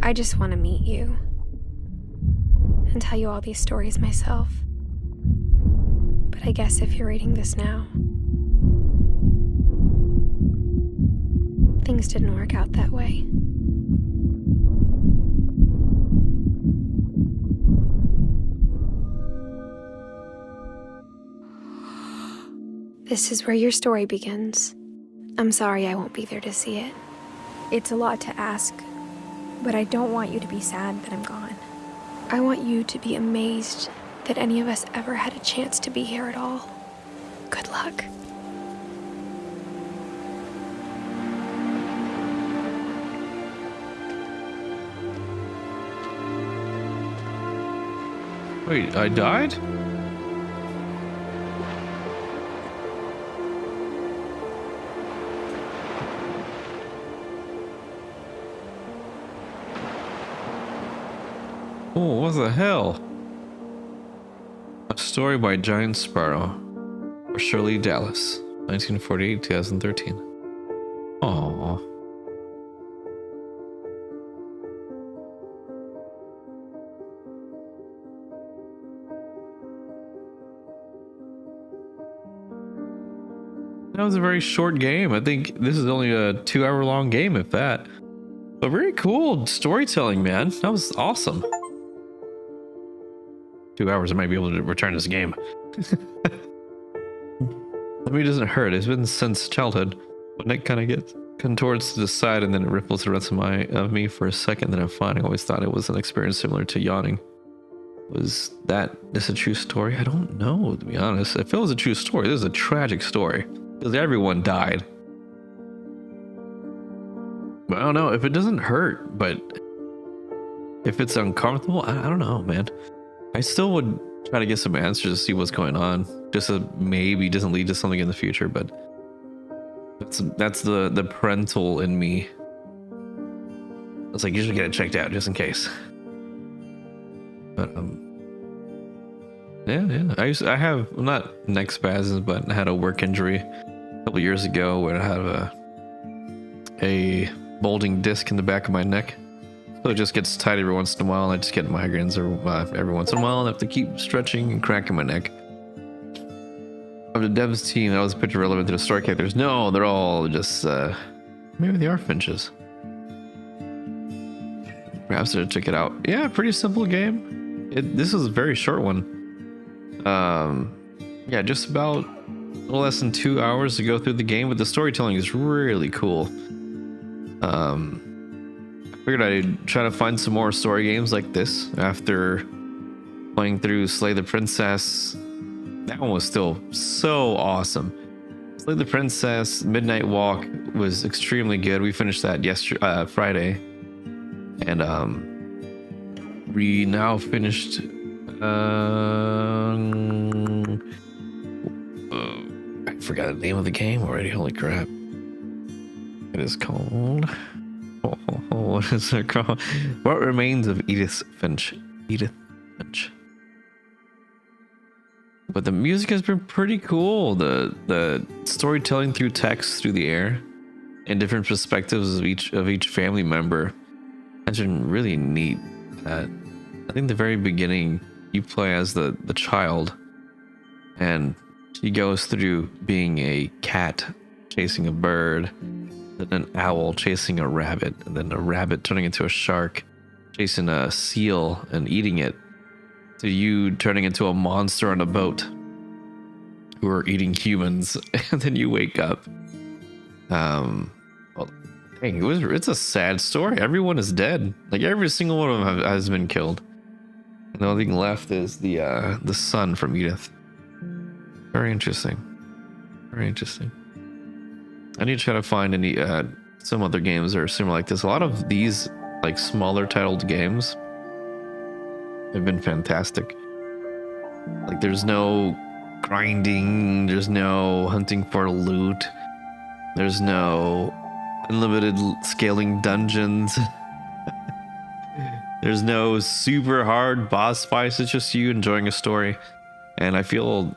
I just want to meet you. And tell you all these stories myself. But I guess if you're reading this now, things didn't work out that way. This is where your story begins. I'm sorry I won't be there to see it. It's a lot to ask, but I don't want you to be sad that I'm gone. I want you to be amazed that any of us ever had a chance to be here at all. Good luck.
Wait, I died? Oh, what the hell? A story by Giant Sparrow. For Shirley Dallas, 1948-2013. Aww. That was a very short game. I think this is only a 2-hour-long game, if that. But very cool storytelling, man. That was awesome. 2 hours, I might be able to return this game. I mean, it doesn't hurt. It's been since childhood. When it kind of gets contorts to the side and then it ripples the rest of me for a second, then I'm fine. I always thought it was an experience similar to yawning. Was this a true story? I don't know, to be honest. If it was a true story, this is a tragic story. Because everyone died. But I don't know if it doesn't hurt, but if it's uncomfortable, I don't know, man. I still would try to get some answers to see what's going on, just so maybe it doesn't lead to something in the future. But that's the parental in me. It's like, you should get it checked out just in case. But yeah. I have not neck spasms, but I had a work injury a couple years ago where I had a bulging disc in the back of my neck. So it just gets tight every once in a while, and I just get migraines every once in a while, and I have to keep stretching and cracking my neck. Of the devs team, that was a picture relevant to the story characters. No, they're all just maybe they are Finches. Perhaps I should check it out. Yeah, pretty simple game. This is a very short one. Yeah, just about a little less than 2 hours to go through the game, but the storytelling is really cool. I figured I'd try to find some more story games like this after playing through Slay the Princess. That one was still so awesome. Slay the Princess Midnight Walk was extremely good. We finished that yesterday, Friday, and we now finished. I forgot the name of the game already. Holy crap! It is called. What is it called? What Remains of Edith Finch. Edith Finch. But the music has been pretty cool. The storytelling through text, through the air, and different perspectives of each family member has been really neat. I think the very beginning you play as the child, and she goes through being a cat chasing a bird, then an owl chasing a rabbit, and then a rabbit turning into a shark chasing a seal and eating it, to you turning into a monster on a boat who are eating humans, and then you wake up. Well, dang, it's a sad story. Everyone is dead. Like, every single one of them has been killed, and the only thing left is the son from Edith. Very interesting. Very interesting. I need to try to find any some other games that are similar like this. A lot of these like smaller titled games have been fantastic. Like, there's no grinding, there's no hunting for loot, there's no unlimited scaling dungeons. There's no super hard boss fights. It's just you enjoying a story, and I feel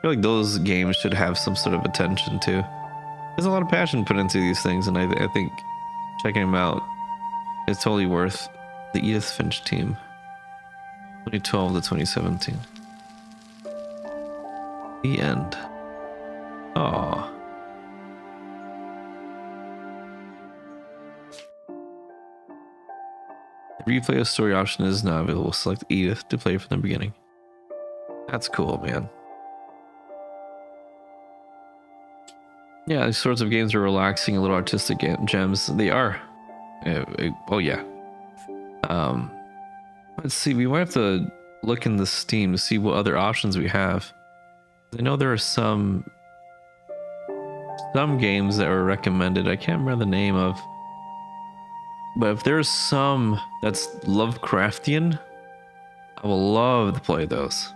like those games should have some sort of attention too. There's a lot of passion put into these things, and I think checking them out is totally worth the Edith Finch team. 2012 to 2017. The end. Aww. The replay of story option is now available. Select Edith to play from the beginning. That's cool, man. Yeah, these sorts of games are relaxing, a little artistic gems. They are. Oh yeah. Let's see. We might have to look in the Steam to see what other options we have. I know there are some games that were recommended. I can't remember the name of. But if there's some that's Lovecraftian, I will love to play those.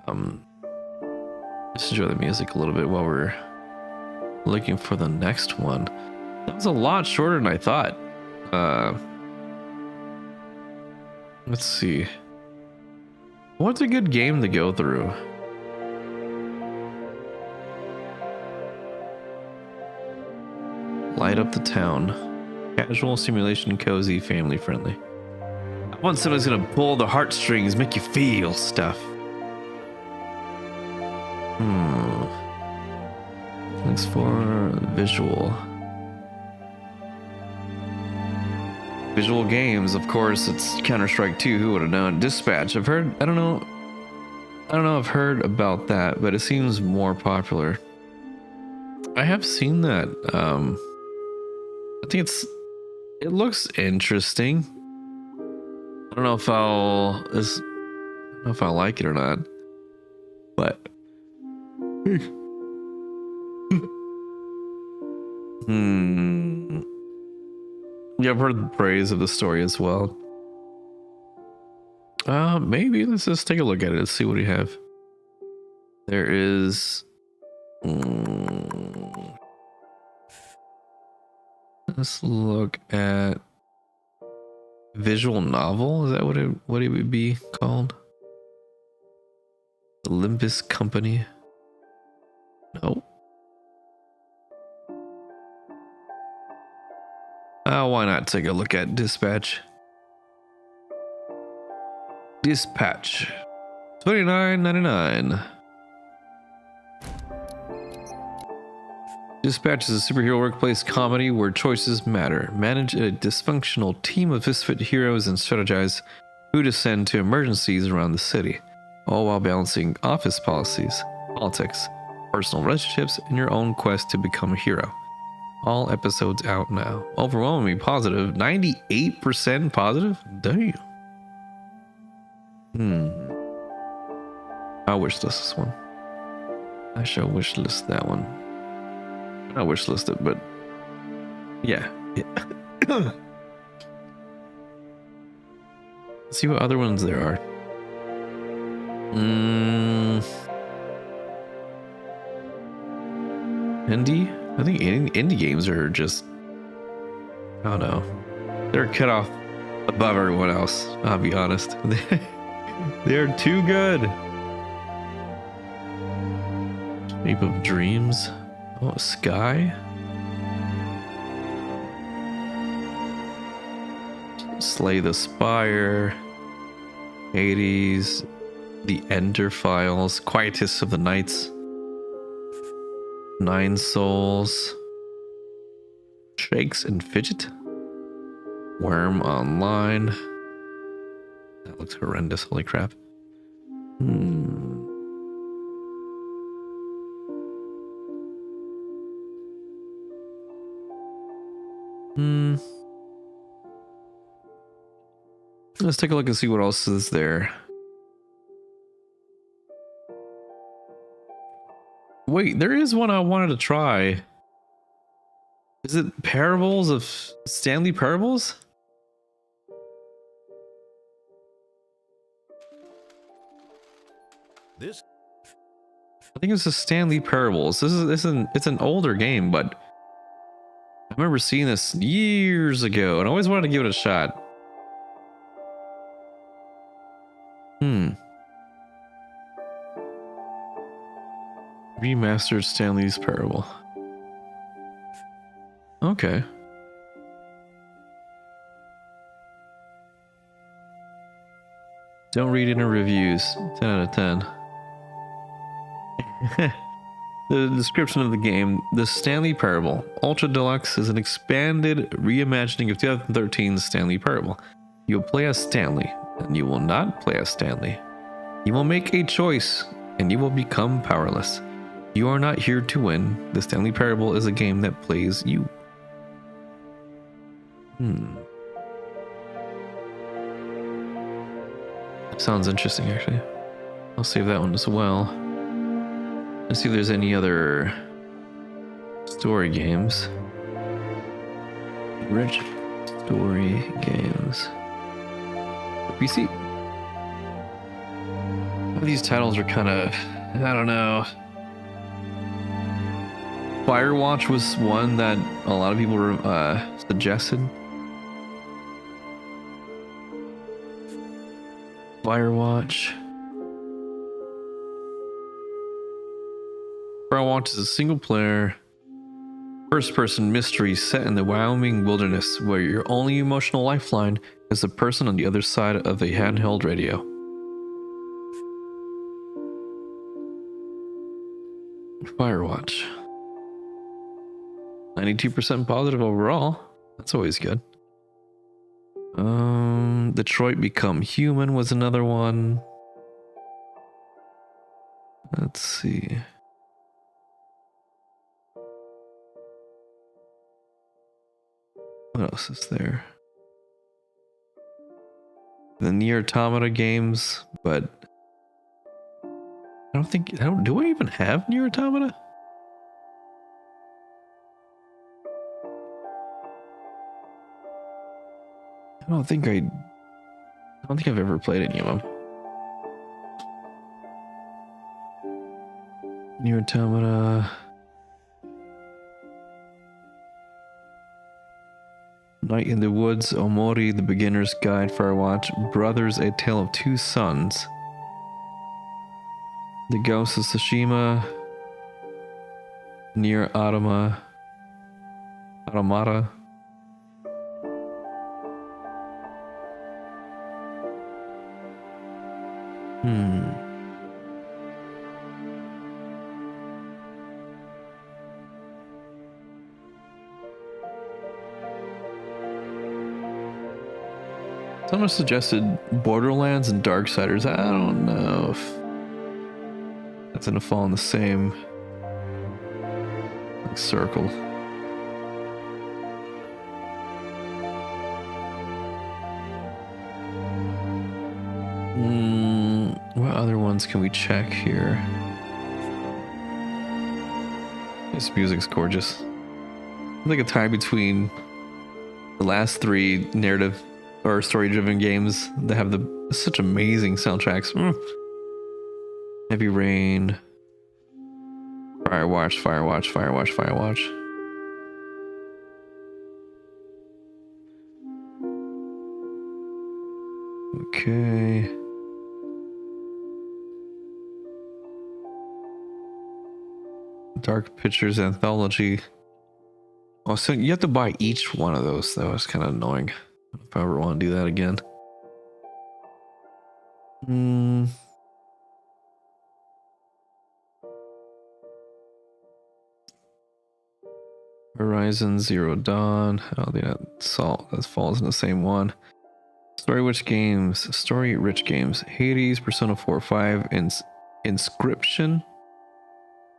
Let's enjoy the music a little bit while we're looking for the next one. That was a lot shorter than I thought. Let's see. What's a good game to go through? Light up the town. Casual, simulation, cozy, family friendly. I want something that's gonna pull the heartstrings, make you feel stuff. Thanks for visual. Visual games, of course, it's Counter-Strike 2, who would have known? Dispatch, I've heard, I don't know I've heard about that, but it seems more popular. I have seen that. I think it looks interesting. I don't know if I'll like it or not, but Yeah, I've heard praise of the story as well. Maybe let's just take a look at it. Let's see what we have. There is. Let's look at visual novel. Is that what it would be called? Olympus Company. No. Why not take a look at Dispatch? Dispatch. $29.99. Dispatch is a superhero workplace comedy where choices matter. Manage a dysfunctional team of misfit heroes and strategize who to send to emergencies around the city, all while balancing office policies, politics, personal relationships, and your own quest to become a hero. All episodes out now. Overwhelmingly positive. 98% positive? Damn. I'll wishlist this one. I shall wishlist that one. Not wishlist it, but yeah. Let's see what other ones there are. Indie? I think indie games are just, I don't know. They're cut off above everyone else, I'll be honest. They're too good. Shape of Dreams. Oh, Sky. Slay the Spire. Hades. The Ender Files. Quietus of the Nights. 9 Souls. Shakes and Fidget. Worm Online. That looks horrendous. Holy crap. Let's take a look and see what else is there. Wait, there is one I wanted to try. Is it Parables of Stanley Parables?
This,
I think it's a Stanley Parables. It's an older game, but I remember seeing this years ago and I always wanted to give it a shot. Remastered Stanley's Parable. Okay. Don't read inner reviews. 10 out of 10. The description of the game: the Stanley Parable Ultra Deluxe is an expanded reimagining of 2013's Stanley Parable. You'll play as Stanley, and you will not play as Stanley. You will make a choice, and you will become powerless. You are not here to win. The Stanley Parable is a game that plays you. Sounds interesting, actually. I'll save that one as well. Let's see if there's any other story games. Rich story games. For PC. These titles are kind of, I don't know. Firewatch was one that a lot of people suggested. Firewatch. Firewatch is a single-player, first-person mystery set in the Wyoming wilderness, where your only emotional lifeline is the person on the other side of a handheld radio. Firewatch. 92% positive overall. That's always good. Detroit Become Human was another one. Let's see. What else is there? The Nier Automata games, but do I even have Nier Automata? I don't think I've ever played any of them. Near Automata. Night in the Woods, Omori, The Beginner's Guide, Firewatch, Brothers, A Tale of Two Sons, The Ghost of Tsushima, Near Automata. Someone suggested Borderlands and Darksiders. I don't know if that's gonna fall in the same circle. What other ones can we check here? This music's gorgeous. I think a tie between the last three narrative or story-driven games that have such amazing soundtracks. Heavy Rain, Firewatch. Okay. Dark Pictures Anthology. Oh, so you have to buy each one of those, though. It's kind of annoying. If I ever want to do that again. Horizon Zero Dawn. I don't think that falls in the same one. Story-rich games. Hades, Persona 4 5, Inscription,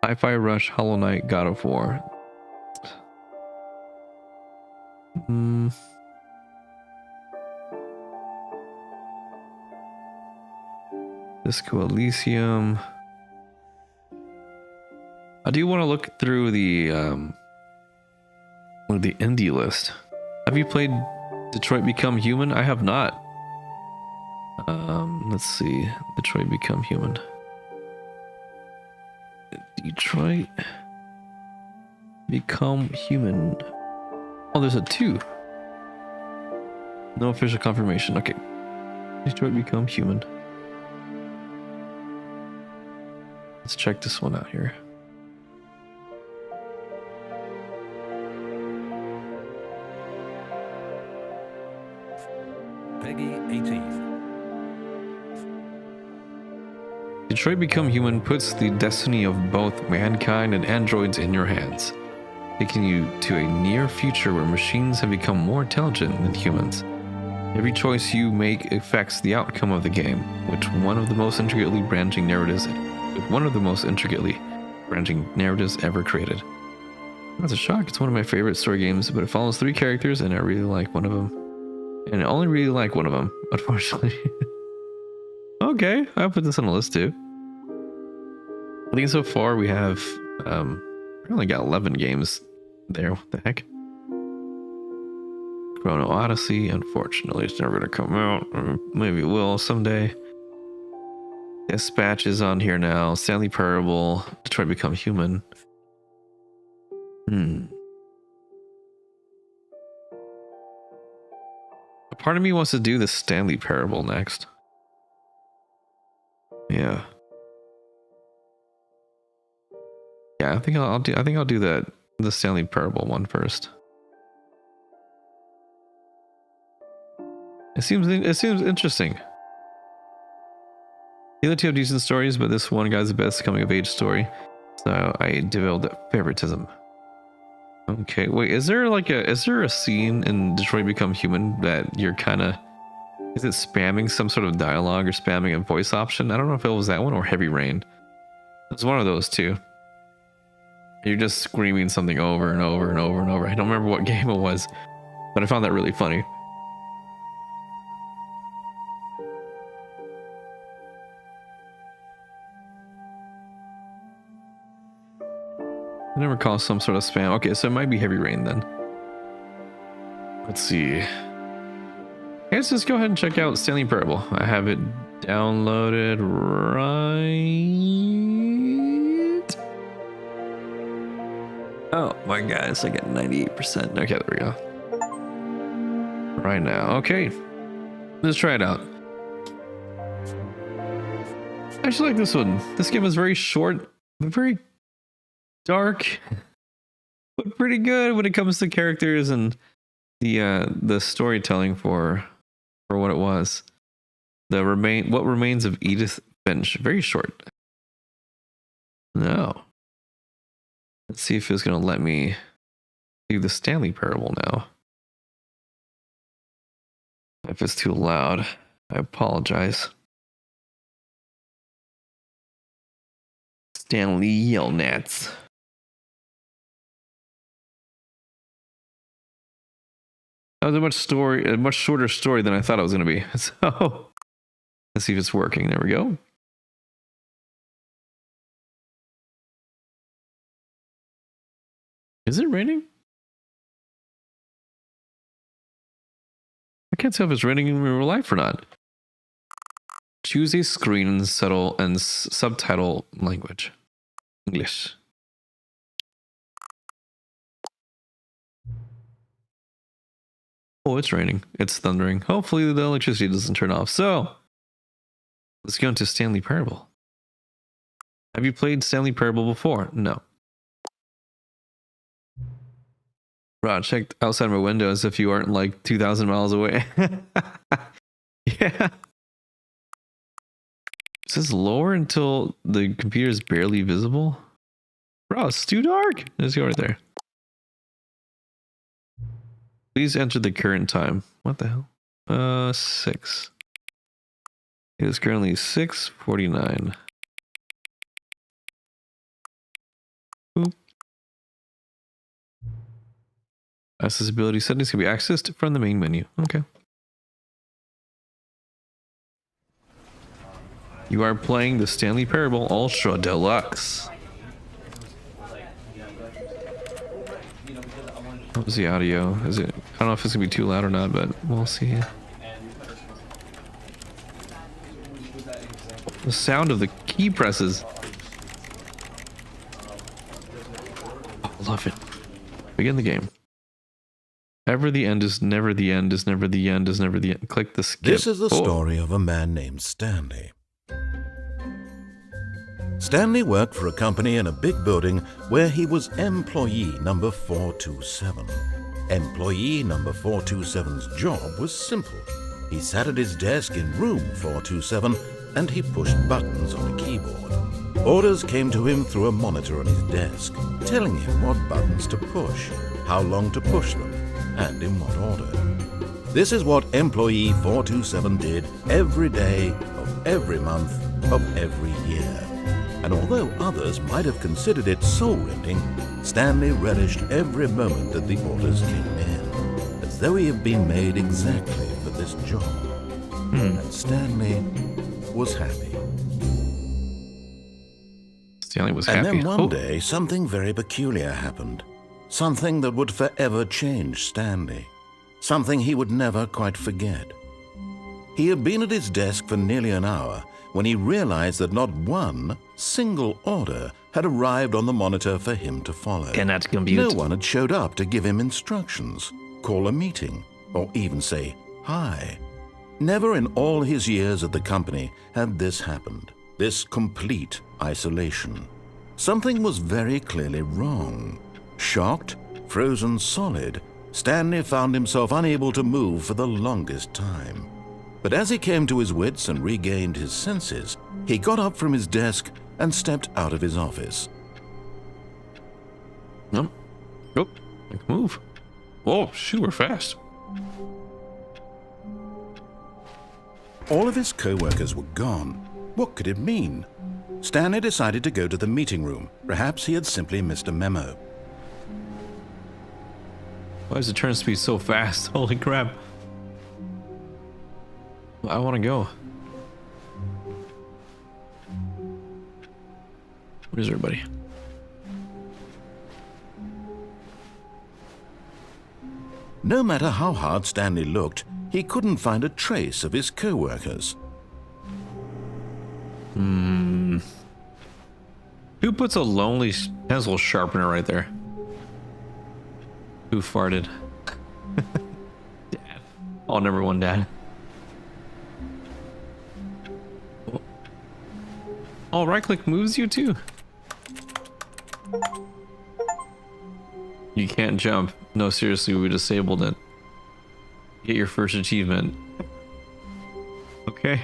Hi-Fi Rush, Hollow Knight, God of War. Disco Elysium. I do want to look through the indie list. Have you played Detroit Become Human? I have not. Let's see. Detroit Become Human. Detroit Become Human. Oh, there's a 2. No official confirmation. Okay. Detroit Become Human. Let's check this one out here.
Peggy 18.
Detroit Become Human puts the destiny of both mankind and androids in your hands, taking you to a near future where machines have become more intelligent than humans. Every choice you make affects the outcome of the game, which one of the most intricately branching narratives ever created. That's a shock. It's one of my favorite story games, but it follows 3 characters, and I really like one of them. And I only really like one of them, unfortunately. Okay, I'll put this on the list too. I think so far we have, we only got 11 games there. What the heck? Chrono Odyssey, unfortunately, it's never gonna come out. Or maybe it will someday. Dispatch is on here now. Stanley Parable, Detroit Become Human. A part of me wants to do the Stanley Parable next. Yeah. Yeah, I think I'll do the Stanley Parable one first. It seems interesting. The other 2 have decent stories, but this one guy's the best coming of age story. So I developed favoritism. Okay, wait, is there a scene in Detroit Become Human that you're is it spamming some sort of dialogue or spamming a voice option? I don't know if it was that one or Heavy Rain. It's one of those 2. You're just screaming something over and over and over and over. I don't remember what game it was, but I found that really funny. I never recall some sort of spam. Okay, so it might be Heavy Rain then. Let's see. Let's just go ahead and check out Stanley Parable. I have it downloaded right. Oh my god, it's like at 98%. Okay, there we go. Right now. Okay. Let's try it out. I actually like this one. This game is very short, but very dark, but pretty good when it comes to characters and the storytelling for what it was. What remains of Edith Finch. Very short. No. Let's see if it's gonna let me do the Stanley Parable now. If it's too loud, I apologize. Stanley Yelnats. That was a much shorter story than I thought it was going to be. So, let's see if it's working. There we go. Is it raining? I can't tell if it's raining in real life or not. Choose a screen and subtitle language. English. Oh, it's raining. It's thundering. Hopefully the electricity doesn't turn off. So, let's go into Stanley Parable. Have you played Stanley Parable before? No. Bro, I checked outside my window as if you aren't like 2,000 miles away. Yeah. It says lower until the computer is barely visible. Bro, it's too dark. Let's go right there. Please enter the current time. What the hell? 6. It is currently 6:49. Boop. Accessibility settings can be accessed from the main menu. Okay. You are playing the Stanley Parable Ultra Deluxe. What was the audio? Is it? I don't know if it's gonna be too loud or not, but we'll see. The sound of the key presses. Oh, love it. Begin the game. Ever the end is never the end is never the end is never the end. Click the skip.
This is the story of a man named Stanley. Stanley worked for a company in a big building where he was employee number 427. Employee number 427's job was simple. He sat at his desk in room 427 and he pushed buttons on a keyboard. Orders came to him through a monitor on his desk, telling him what buttons to push, how long to push them, and in what order. This is what employee 427 did every day of every month of every year. And although others might have considered it soul-rending, Stanley relished every moment that the orders came in, as though he had been made exactly for this job. And Stanley was happy.
Stanley was happy.
And then one day, something very peculiar happened. Something that would forever change Stanley. Something he would never quite forget. He had been at his desk for nearly an hour when he realized that not one single order had arrived on the monitor for him to follow.
Cannot compute.
No one had showed up to give him instructions, call a meeting, or even say hi. Never in all his years at the company had this happened, this complete isolation. Something was very clearly wrong. Shocked, frozen solid, Stanley found himself unable to move for the longest time. But as he came to his wits and regained his senses, he got up from his desk and stepped out of his office.
No. Nope. Move. Oh, shoot, we're fast.
All of his co-workers were gone. What could it mean? Stanley decided to go to the meeting room. Perhaps he had simply missed a memo.
Why is the turn speed so fast? Holy crap. I want to go. Where's everybody?
No matter how hard Stanley looked, he couldn't find a trace of his co-workers.
Who puts a lonely pencil sharpener right there? Who farted? Dad. Oh, number one, Dad. Oh, right click moves you too. You can't jump. No, seriously, we disabled it. Get your first achievement. Okay.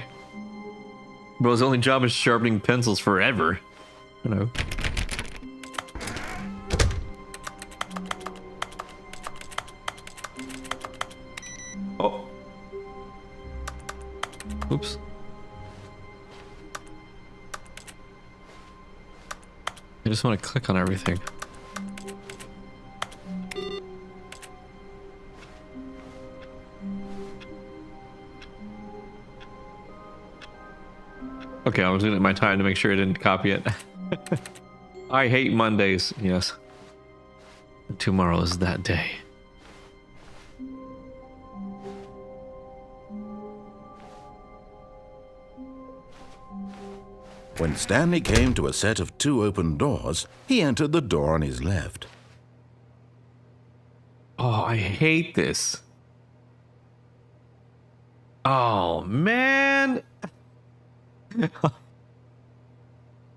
Bro's only job is sharpening pencils forever. You know. Oh. Oops. I just want to click on everything. Okay, I was looking at my time to make sure I didn't copy it. I hate Mondays, yes. Tomorrow is that day.
When Stanley came to a set of 2 open doors, he entered the door on his left.
Oh, I hate this. Oh, man.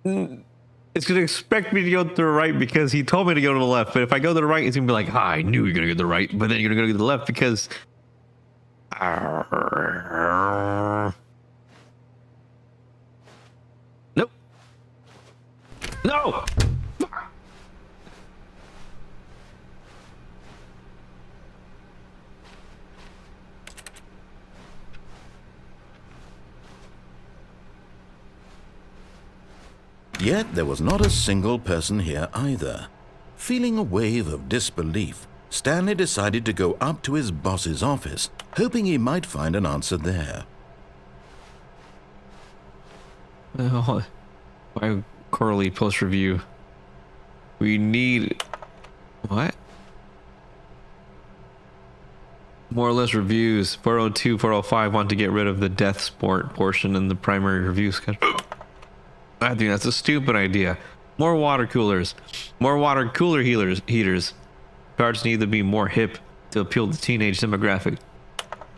It's gonna expect me to go to the right because he told me to go to the left, but if I go to the right, it's gonna be like, ah, I knew you were gonna go to the right, but then you're gonna go to the left because nope. No.
Yet there was not a single person here either. Feeling a wave of disbelief, Stanley decided to go up to his boss's office, hoping he might find an answer there.
Oh, my Corley post review. We need what? More or less reviews. 402, 405 want to get rid of the death sport portion in the primary review schedule. I think that's a stupid idea. More water coolers. More water cooler heaters. Cards need to be more hip to appeal to teenage demographic.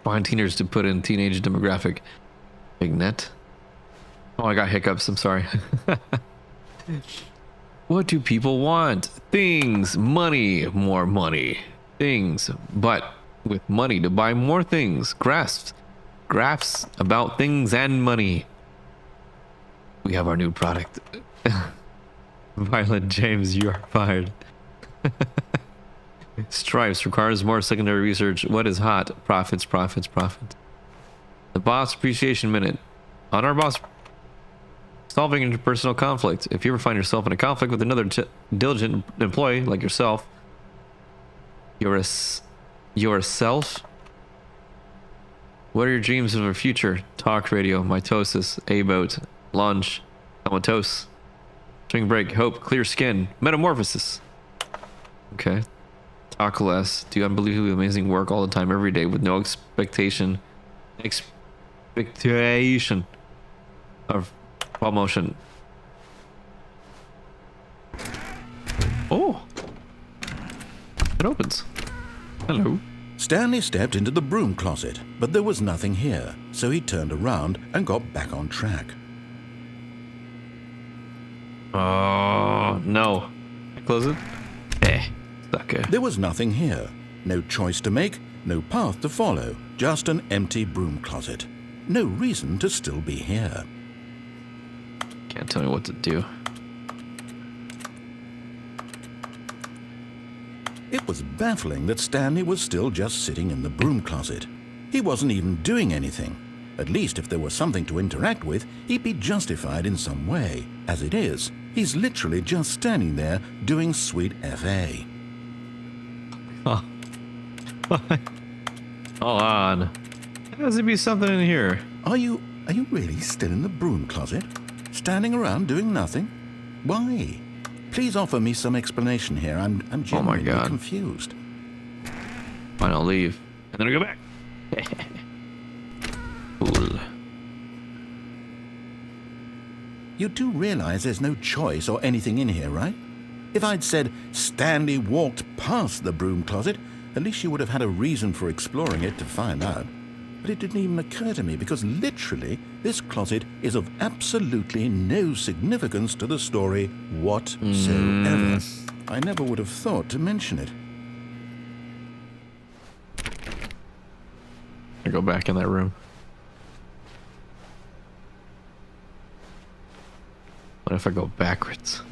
Find teenagers to put in teenage demographic. Big net. Oh, I got hiccups. I'm sorry. What do people want? Things. Money. More money. Things. But with money to buy more things. Graphs about things and money. We have our new product. Violet James, you are fired. Stripes requires more secondary research. What is hot? Profits. The boss appreciation minute. On our boss solving interpersonal conflict. If you ever find yourself in a conflict with another diligent employee like yourself, yourself. What are your dreams of a future? Talk radio, mitosis, A-boat, lunch, comatose, spring break, hope, clear skin, metamorphosis. Okay. Talk less. Do unbelievably amazing work all the time, every day, with no expectation of promotion. Oh, it opens. Hello.
Stanley stepped into the broom closet, but there was nothing here, so he turned around and got back on track.
Oh, no. Close it. Sucker.
There was nothing here. No choice to make, no path to follow, just an empty broom closet. No reason to still be here.
Can't tell me what to do.
It was baffling that Stanley was still just sitting in the broom closet. He wasn't even doing anything. At least if there was something to interact with, he'd be justified in some way. As it is, he's literally just standing there doing sweet FA.
Oh. Hold on. There has to be something in here.
Are you really still in the broom closet? Standing around doing nothing? Why? Please offer me some explanation here. I'm genuinely confused.
Fine, I'll leave. And then I'll go back. Cool.
You do realize there's no choice or anything in here, right? If I'd said Stanley walked past the broom closet, at least you would have had a reason for exploring it to find out. But it didn't even occur to me because literally this closet is of absolutely no significance to the story whatsoever. I never would have thought to mention it.
I go back in that room. What if I go backwards?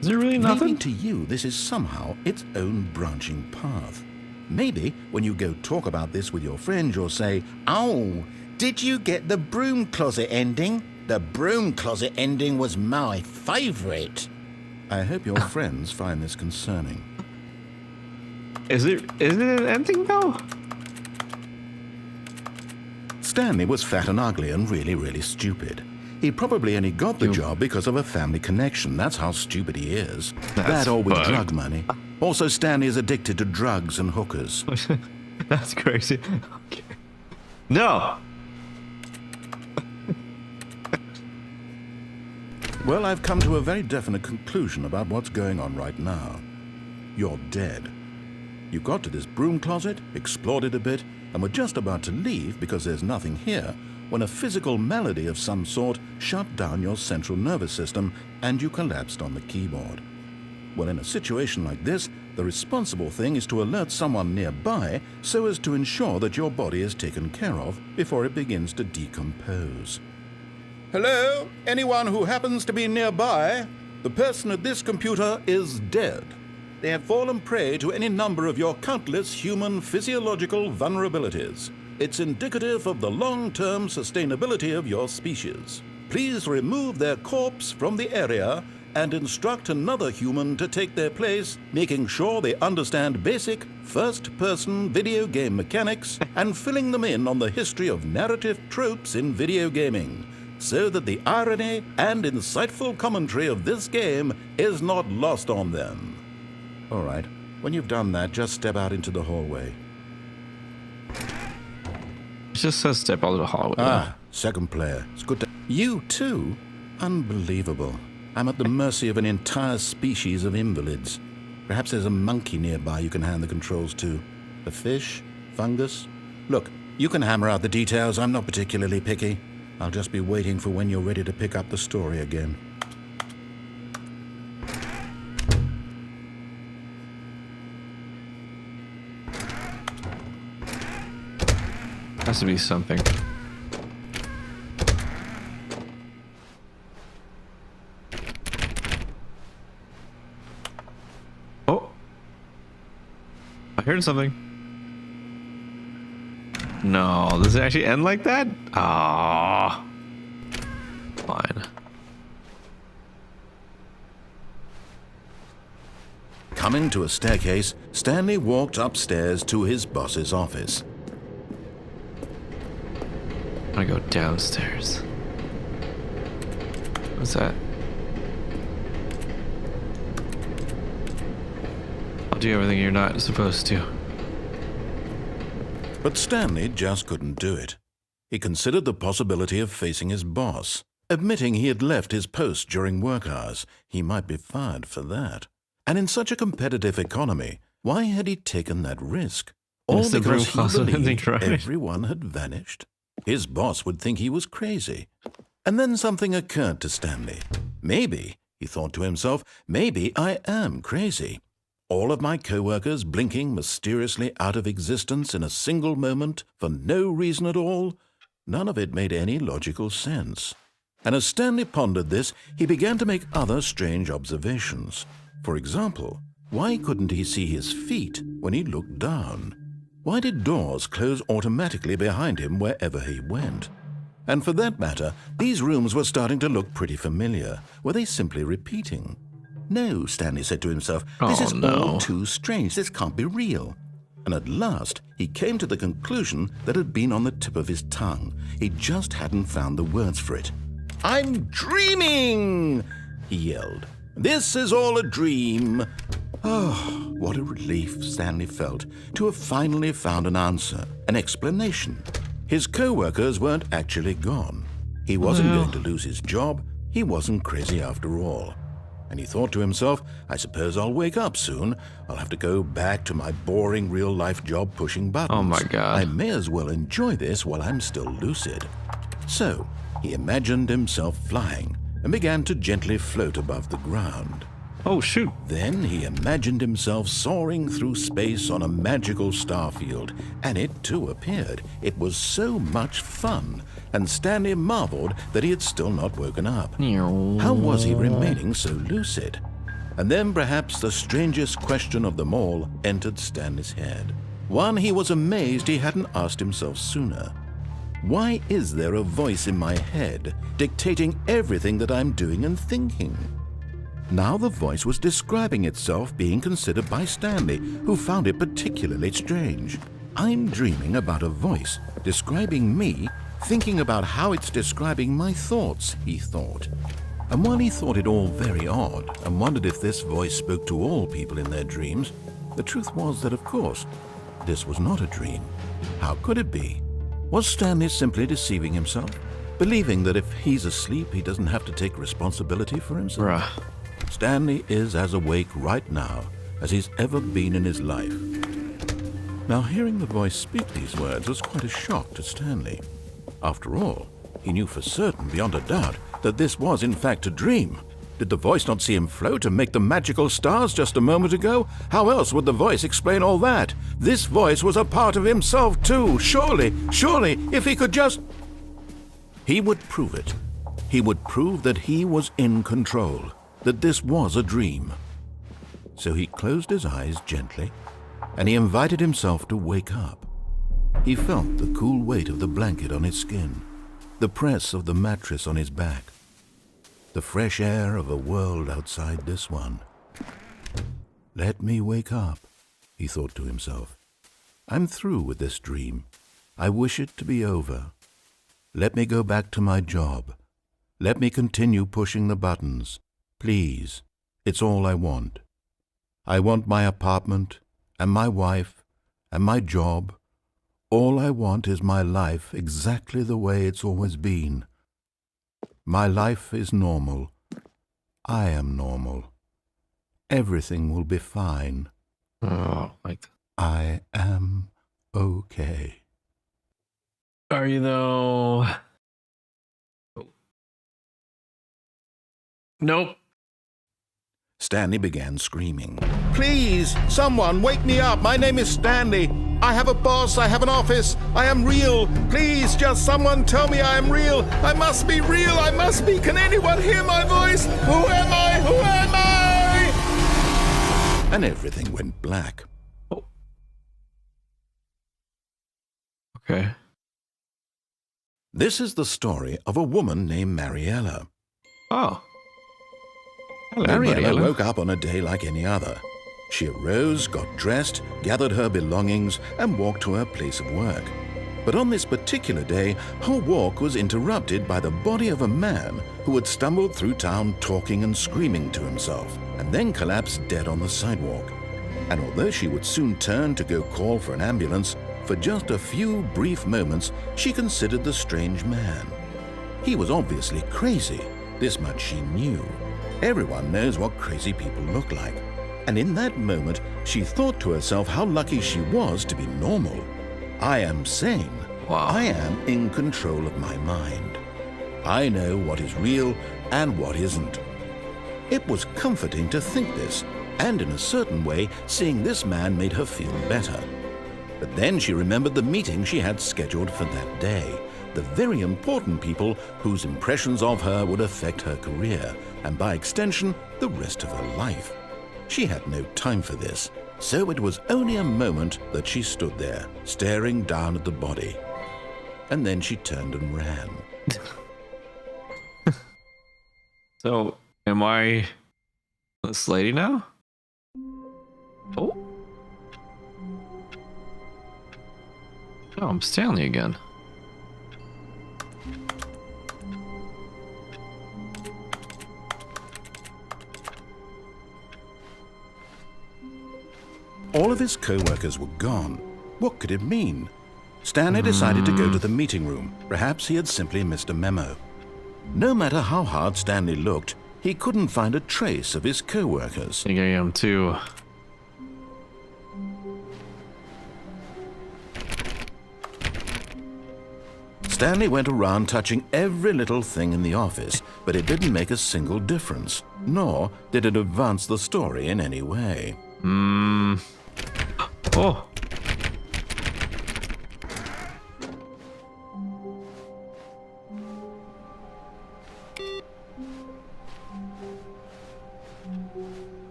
Is there really nothing?
Maybe to you this is somehow its own branching path. Maybe when you go talk about this with your friend, you'll say, "Oh, did you get the broom closet ending? The broom closet ending was my favorite." I hope your friends find this concerning.
Is it an ending though?
Stanley was fat and ugly and really, really stupid. He probably only got the job because of a family connection. That's how stupid he is. That or with drug money. Also, Stanley is addicted to drugs and hookers.
That's crazy. Okay. No!
Well, I've come to a very definite conclusion about what's going on right now. You're dead. You got to this broom closet, explored it a bit, and were just about to leave because there's nothing here, when a physical malady of some sort shut down your central nervous system and you collapsed on the keyboard. Well, in a situation like this, the responsible thing is to alert someone nearby so as to ensure that your body is taken care of before it begins to decompose. Hello? Anyone who happens to be nearby? The person at this computer is dead. They have fallen prey to any number of your countless human physiological vulnerabilities. It's indicative of the long-term sustainability of your species. Please remove their corpse from the area and instruct another human to take their place, making sure they understand basic first-person video game mechanics and filling them in on the history of narrative tropes in video gaming, so that the irony and insightful commentary of this game is not lost on them. All right, when you've done that, just step out into the hallway.
It just says step out of the hallway.
Ah, second player. It's good to... You too? Unbelievable. I'm at the mercy of an entire species of invalids. Perhaps there's a monkey nearby you can hand the controls to. A fish? Fungus? Look, you can hammer out the details. I'm not particularly picky. I'll just be waiting for when you're ready to pick up the story again.
Has to be something. Oh, I heard something. No, does it actually end like that? Ah, fine.
Coming to a staircase, Stanley walked upstairs to his boss's office.
I'm gonna go downstairs. What's that? I'll do everything you're not supposed to.
But Stanley just couldn't do it. He considered the possibility of facing his boss. Admitting he had left his post during work hours, he might be fired for that. And in such a competitive economy, why had he taken that risk? All because he believed everyone had vanished? His boss would think he was crazy. And then something occurred to Stanley. Maybe, he thought to himself, maybe I am crazy. All of my co-workers blinking mysteriously out of existence in a single moment for no reason at all? None of it made any logical sense. And as Stanley pondered this, he began to make other strange observations. For example, why couldn't he see his feet when he looked down? Why did doors close automatically behind him wherever he went? And for that matter, these rooms were starting to look pretty familiar. Were they simply repeating? No, Stanley said to himself, this is all too strange. This can't be real. And at last, he came to the conclusion that had been on the tip of his tongue. He just hadn't found the words for it. "I'm dreaming!" he yelled. "This is all a dream." Oh, what a relief Stanley felt to have finally found an answer, an explanation. His co-workers weren't actually gone. He wasn't going to lose his job. He wasn't crazy after all. And he thought to himself, I suppose I'll wake up soon. I'll have to go back to my boring real-life job pushing buttons.
Oh my God.
I may as well enjoy this while I'm still lucid. So, he imagined himself flying and began to gently float above the ground.
Oh, shoot.
Then he imagined himself soaring through space on a magical starfield, and it too appeared. It was so much fun, and Stanley marveled that he had still not woken up. How was he remaining so lucid? And then perhaps the strangest question of them all entered Stanley's head. One he was amazed he hadn't asked himself sooner. Why is there a voice in my head dictating everything that I'm doing and thinking? Now the voice was describing itself being considered by Stanley, who found it particularly strange. I'm dreaming about a voice describing me, thinking about how it's describing my thoughts, he thought. And while he thought it all very odd and wondered if this voice spoke to all people in their dreams, the truth was that, of course, this was not a dream. How could it be? Was Stanley simply deceiving himself, believing that if he's asleep, he doesn't have to take responsibility for himself?
Bruh.
Stanley is as awake right now as he's ever been in his life. Now, hearing the voice speak these words was quite a shock to Stanley. After all, he knew for certain, beyond a doubt, that this was in fact a dream. Did the voice not see him float and make the magical stars just a moment ago? How else would the voice explain all that? This voice was a part of himself too. Surely, if he could just... He would prove it. He would prove that he was in control, that this was a dream. So he closed his eyes gently, and he invited himself to wake up. He felt the cool weight of the blanket on his skin, the press of the mattress on his back, the fresh air of a world outside this one. Let me wake up, he thought to himself. I'm through with this dream. I wish it to be over. Let me go back to my job. Let me continue pushing the buttons. Please, it's all I want. I want my apartment, and my wife, and my job. All I want is my life exactly the way it's always been. My life is normal. I am normal. Everything will be fine.
Oh, like
I am okay.
Are you though? Nope.
Stanley began screaming. Please, someone, wake me up. My name is Stanley. I have a boss. I have an office. I am real. Please, just someone tell me I am real. I must be real. I must be. Can anyone hear my voice? Who am I? Who am I? And everything went black.
Oh. Okay.
This is the story of a woman named Mariella.
Oh. Hello,
Mariella
Mariella.
woke up on a day like any other. She arose, got dressed, gathered her belongings, and walked to her place of work. But on this particular day, her walk was interrupted by the body of a man who had stumbled through town talking and screaming to himself, and then collapsed dead on the sidewalk. And although she would soon turn to go call for an ambulance, for just a few brief moments she considered the strange man. He was obviously crazy. This much she knew. Everyone knows what crazy people look like. And in that moment, she thought to herself how lucky she was to be normal. I am sane.
Wow.
I am in control of my mind. I know what is real and what isn't. It was comforting to think this, and in a certain way, seeing this man made her feel better. But then she remembered the meeting she had scheduled for that day, the very important people whose impressions of her would affect her career, and by extension, the rest of her life. She had no time for this, so it was only a moment that she stood there, staring down at the body. And then she turned and ran.
So, am I this lady now? Oh. Oh, I'm Stanley again.
All of his co-workers were gone. What could it mean? Stanley decided to go to the meeting room. Perhaps he had simply missed a memo. No matter how hard Stanley looked, he couldn't find a trace of his co-workers.
I think I am too.
Stanley went around touching every little thing in the office, but it didn't make a single difference, nor did it advance the story in any way.
Oh.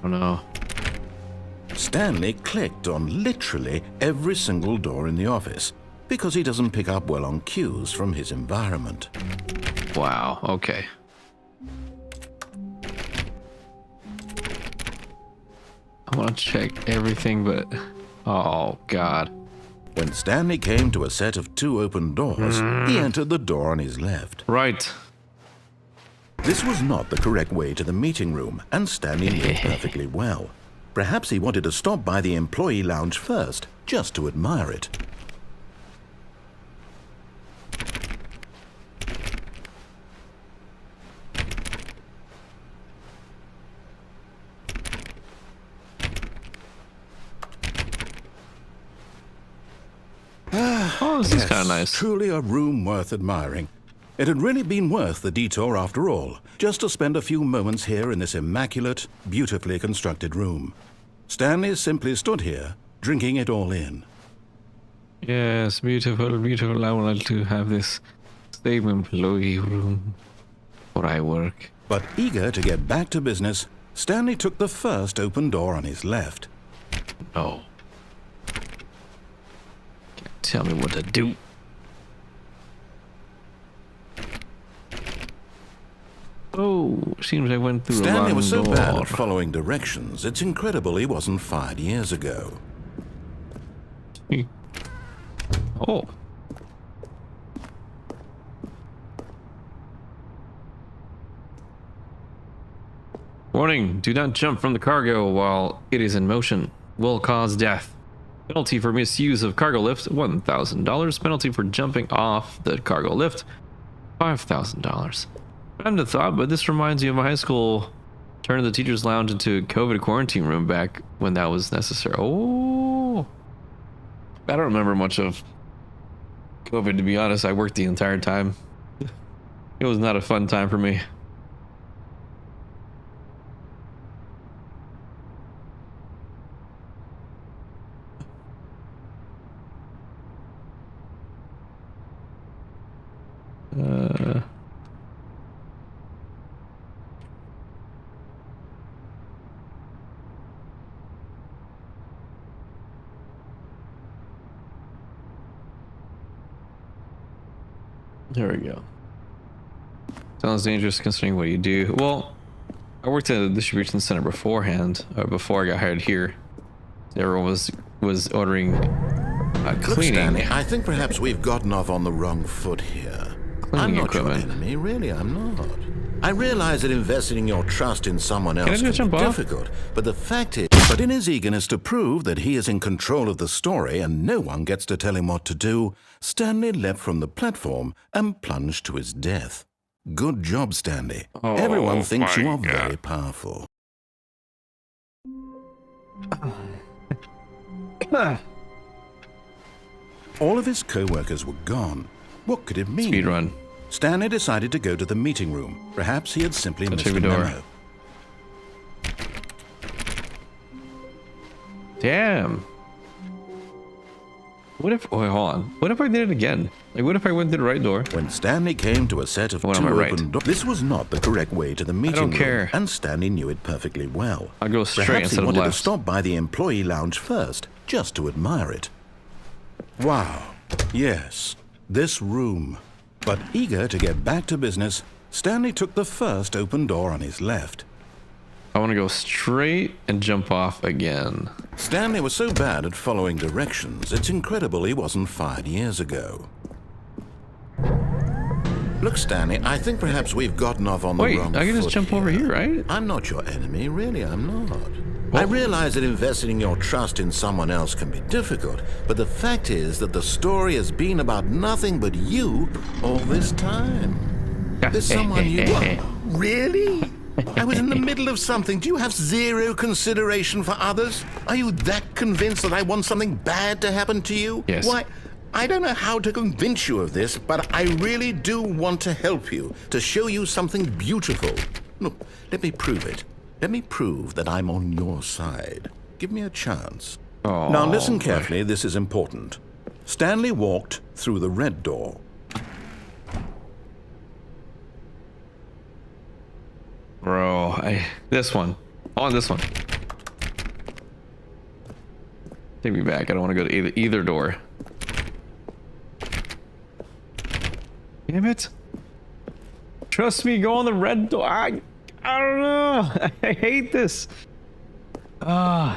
Oh no.
Stanley clicked on literally every single door in the office because he doesn't pick up well on cues from his environment.
Wow, okay. I want to check everything, but... Oh, God.
When Stanley came to a set of 2 open doors, he entered the door on his left.
Right.
This was not the correct way to the meeting room, and Stanley knew it perfectly well. Perhaps he wanted to stop by the employee lounge first, just to admire it.
Oh, this is kind of nice.
Truly a room worth admiring. It had really been worth the detour after all, just to spend a few moments here in this immaculate, beautifully constructed room. Stanley simply stood here, drinking it all in.
Yes, beautiful, beautiful. I would like to have this same employee room where I work.
But eager to get back to business, Stanley took the first open door on his left.
No. Can't tell me what to do. Oh, seems I went through
Stanley
a
was so
door.
bad at following directions, it's incredible he wasn't fired years ago.
Oh. Warning, do not jump from the cargo while it is in motion. Will cause death. Penalty for misuse of cargo lift, $1,000. Penalty for jumping off the cargo lift, $5,000. Random thought, but this reminds me of my high school turning the teacher's lounge into a COVID quarantine room back when that was necessary. Oh. I don't remember much of COVID, to be honest. I worked the entire time. It was not a fun time for me. There we go. Sounds dangerous considering what you do. Well, I worked at a distribution center beforehand, before I got hired here. Everyone was ordering
Look,
cleaning.
Stanley, I think perhaps we've gotten off on the wrong foot here. I'm not
equipment.
your enemy, really, I'm not. I realize that investing your trust in someone else
Can I just
can be
jump off?
difficult, but the fact is, but in his eagerness to prove that he is in control of the story and no one gets to tell him what to do, Stanley leapt from the platform and plunged to his death. Good job, Stanley.
Oh,
Everyone thinks
my
you are
God.
very powerful. All of his co-workers were gone. What could it mean?
Speed run.
Stanley decided to go to the meeting room. Perhaps he had simply missed
every
a
door.
memo.
Damn. What if... Wait, hold on. What if I did it again? Like, what if I went to the right door?
When Stanley came to a set of
What,
two
am I
open
right?
doors, this was not the correct way to the meeting
don't
room,
care.
and Stanley knew it perfectly well.
I'll go straight
Perhaps
instead
he
of
wanted
left.
to stop by the employee lounge first, just to admire it. Wow. Yes, this room. But eager to get back to business, Stanley took the first open door on his left.
I want to go straight and jump off again.
Stanley was so bad at following directions, it's incredible he wasn't fired years ago. Look, Stanley, I think perhaps we've gotten off on the wrong foot.
I can just jump over here, right?
I'm not your enemy, really, I'm not. I realize that investing your trust in someone else can be difficult, but the fact is that the story has been about nothing but you all this time. There's someone you... Really? I was in the middle of something. Do you have zero consideration for others? Are you that convinced that I want something bad to happen to you?
Yes.
Why, I don't know how to convince you of this, but I really do want to help you, to show you something beautiful. Look, let me prove it. Let me prove that I'm on your side. Give me a chance.
Oh,
now listen carefully, this is important. Stanley walked through the red door.
Bro, this one. I want this one. Take me back. I don't want to go to either door. Damn it. Trust me, go on the red door. I don't know. I hate this. No.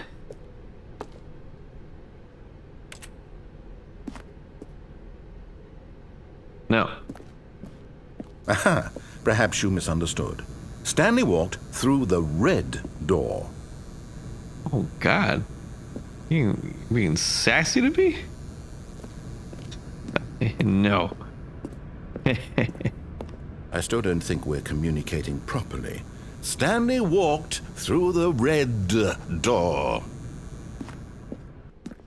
Aha, perhaps you misunderstood. Stanley walked through the red door.
Oh, God. You being sassy to me? No.
I still don't think we're communicating properly. Stanley walked through the red door.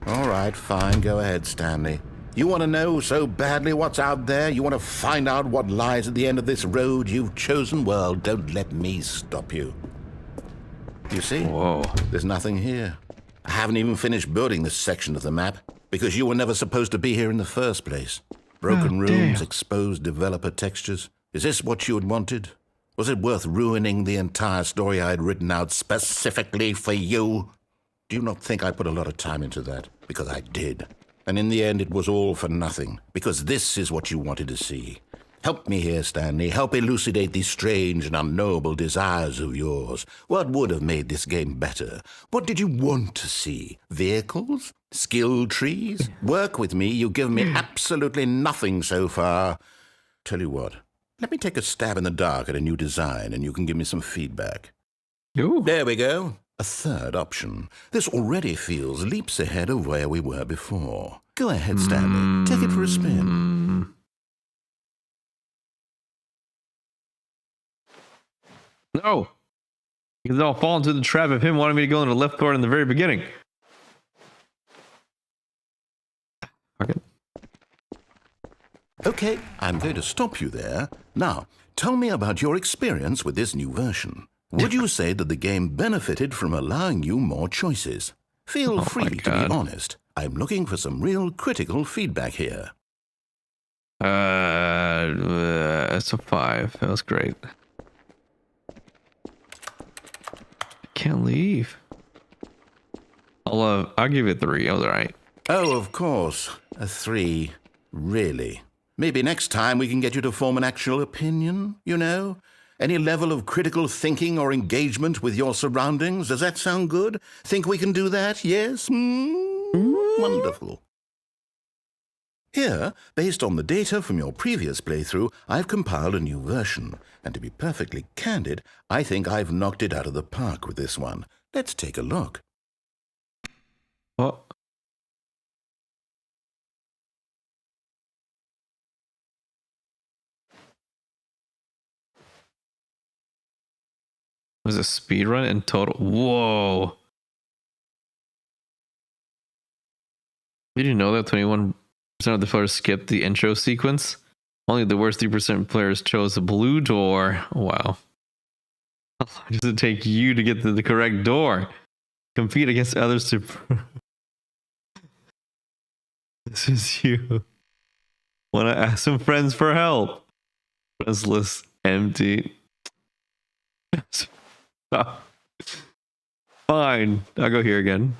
All right, fine. Go ahead, Stanley. You want to know so badly what's out there? You want to find out what lies at the end of this road you've chosen? Well, don't let me stop you. You see?
Whoa.
There's nothing here. I haven't even finished building this section of the map because you were never supposed to be here in the first place. Broken rooms, exposed developer textures. Is this what you had wanted? Was it worth ruining the entire story I had written out specifically for you? Do you not think I put a lot of time into that? Because I did. And in the end, it was all for nothing, because this is what you wanted to see. Help me here, Stanley. Help elucidate these strange and unknowable desires of yours. What would have made this game better? What did you want to see? Vehicles? Skill trees? Work with me. You've given me absolutely nothing so far. Tell you what, let me take a stab in the dark at a new design, and you can give me some feedback.
Ooh.
There we go. A third option. This already feels leaps ahead of where we were before. Go ahead, Stanley. Take it for a spin.
No. Because I'll fall into the trap of him wanting me to go in the left door in the very beginning. Okay.
Okay, I'm going to stop you there. Now, tell me about your experience with this new version. Would you say that the game benefited from allowing you more choices? Feel free to be honest. I'm looking for some real critical feedback here.
It's a 5. That was great. I can't leave. I'll give it 3. That was alright.
Oh, of course. A 3. Really? Maybe next time we can get you to form an actual opinion, you know? Any level of critical thinking or engagement with your surroundings? Does that sound good? Think we can do that? Yes? Wonderful. Here, based on the data from your previous playthrough, I've compiled a new version. And to be perfectly candid, I think I've knocked it out of the park with this one. Let's take a look.
What? Was a speed run in total? Whoa. Did you know that 21% of the players skipped the intro sequence? Only the worst 3% of players chose the blue door. Wow. How long does it take you to get to the correct door? Compete against others to... This is you. Want to ask some friends for help? Friends list empty. Fine, I'll go here again.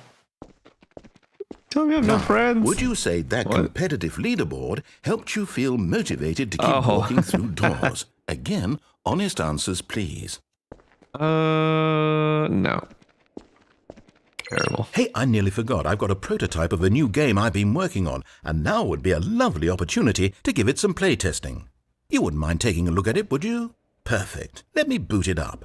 Tell me I have no friends.
Would you say that competitive leaderboard helped you feel motivated to keep walking through doors? Again, honest answers, please.
No. Terrible.
Hey, I nearly forgot. I've got a prototype of a new game I've been working on, and now would be a lovely opportunity to give it some playtesting. You wouldn't mind taking a look at it, would you? Perfect. Let me boot it up.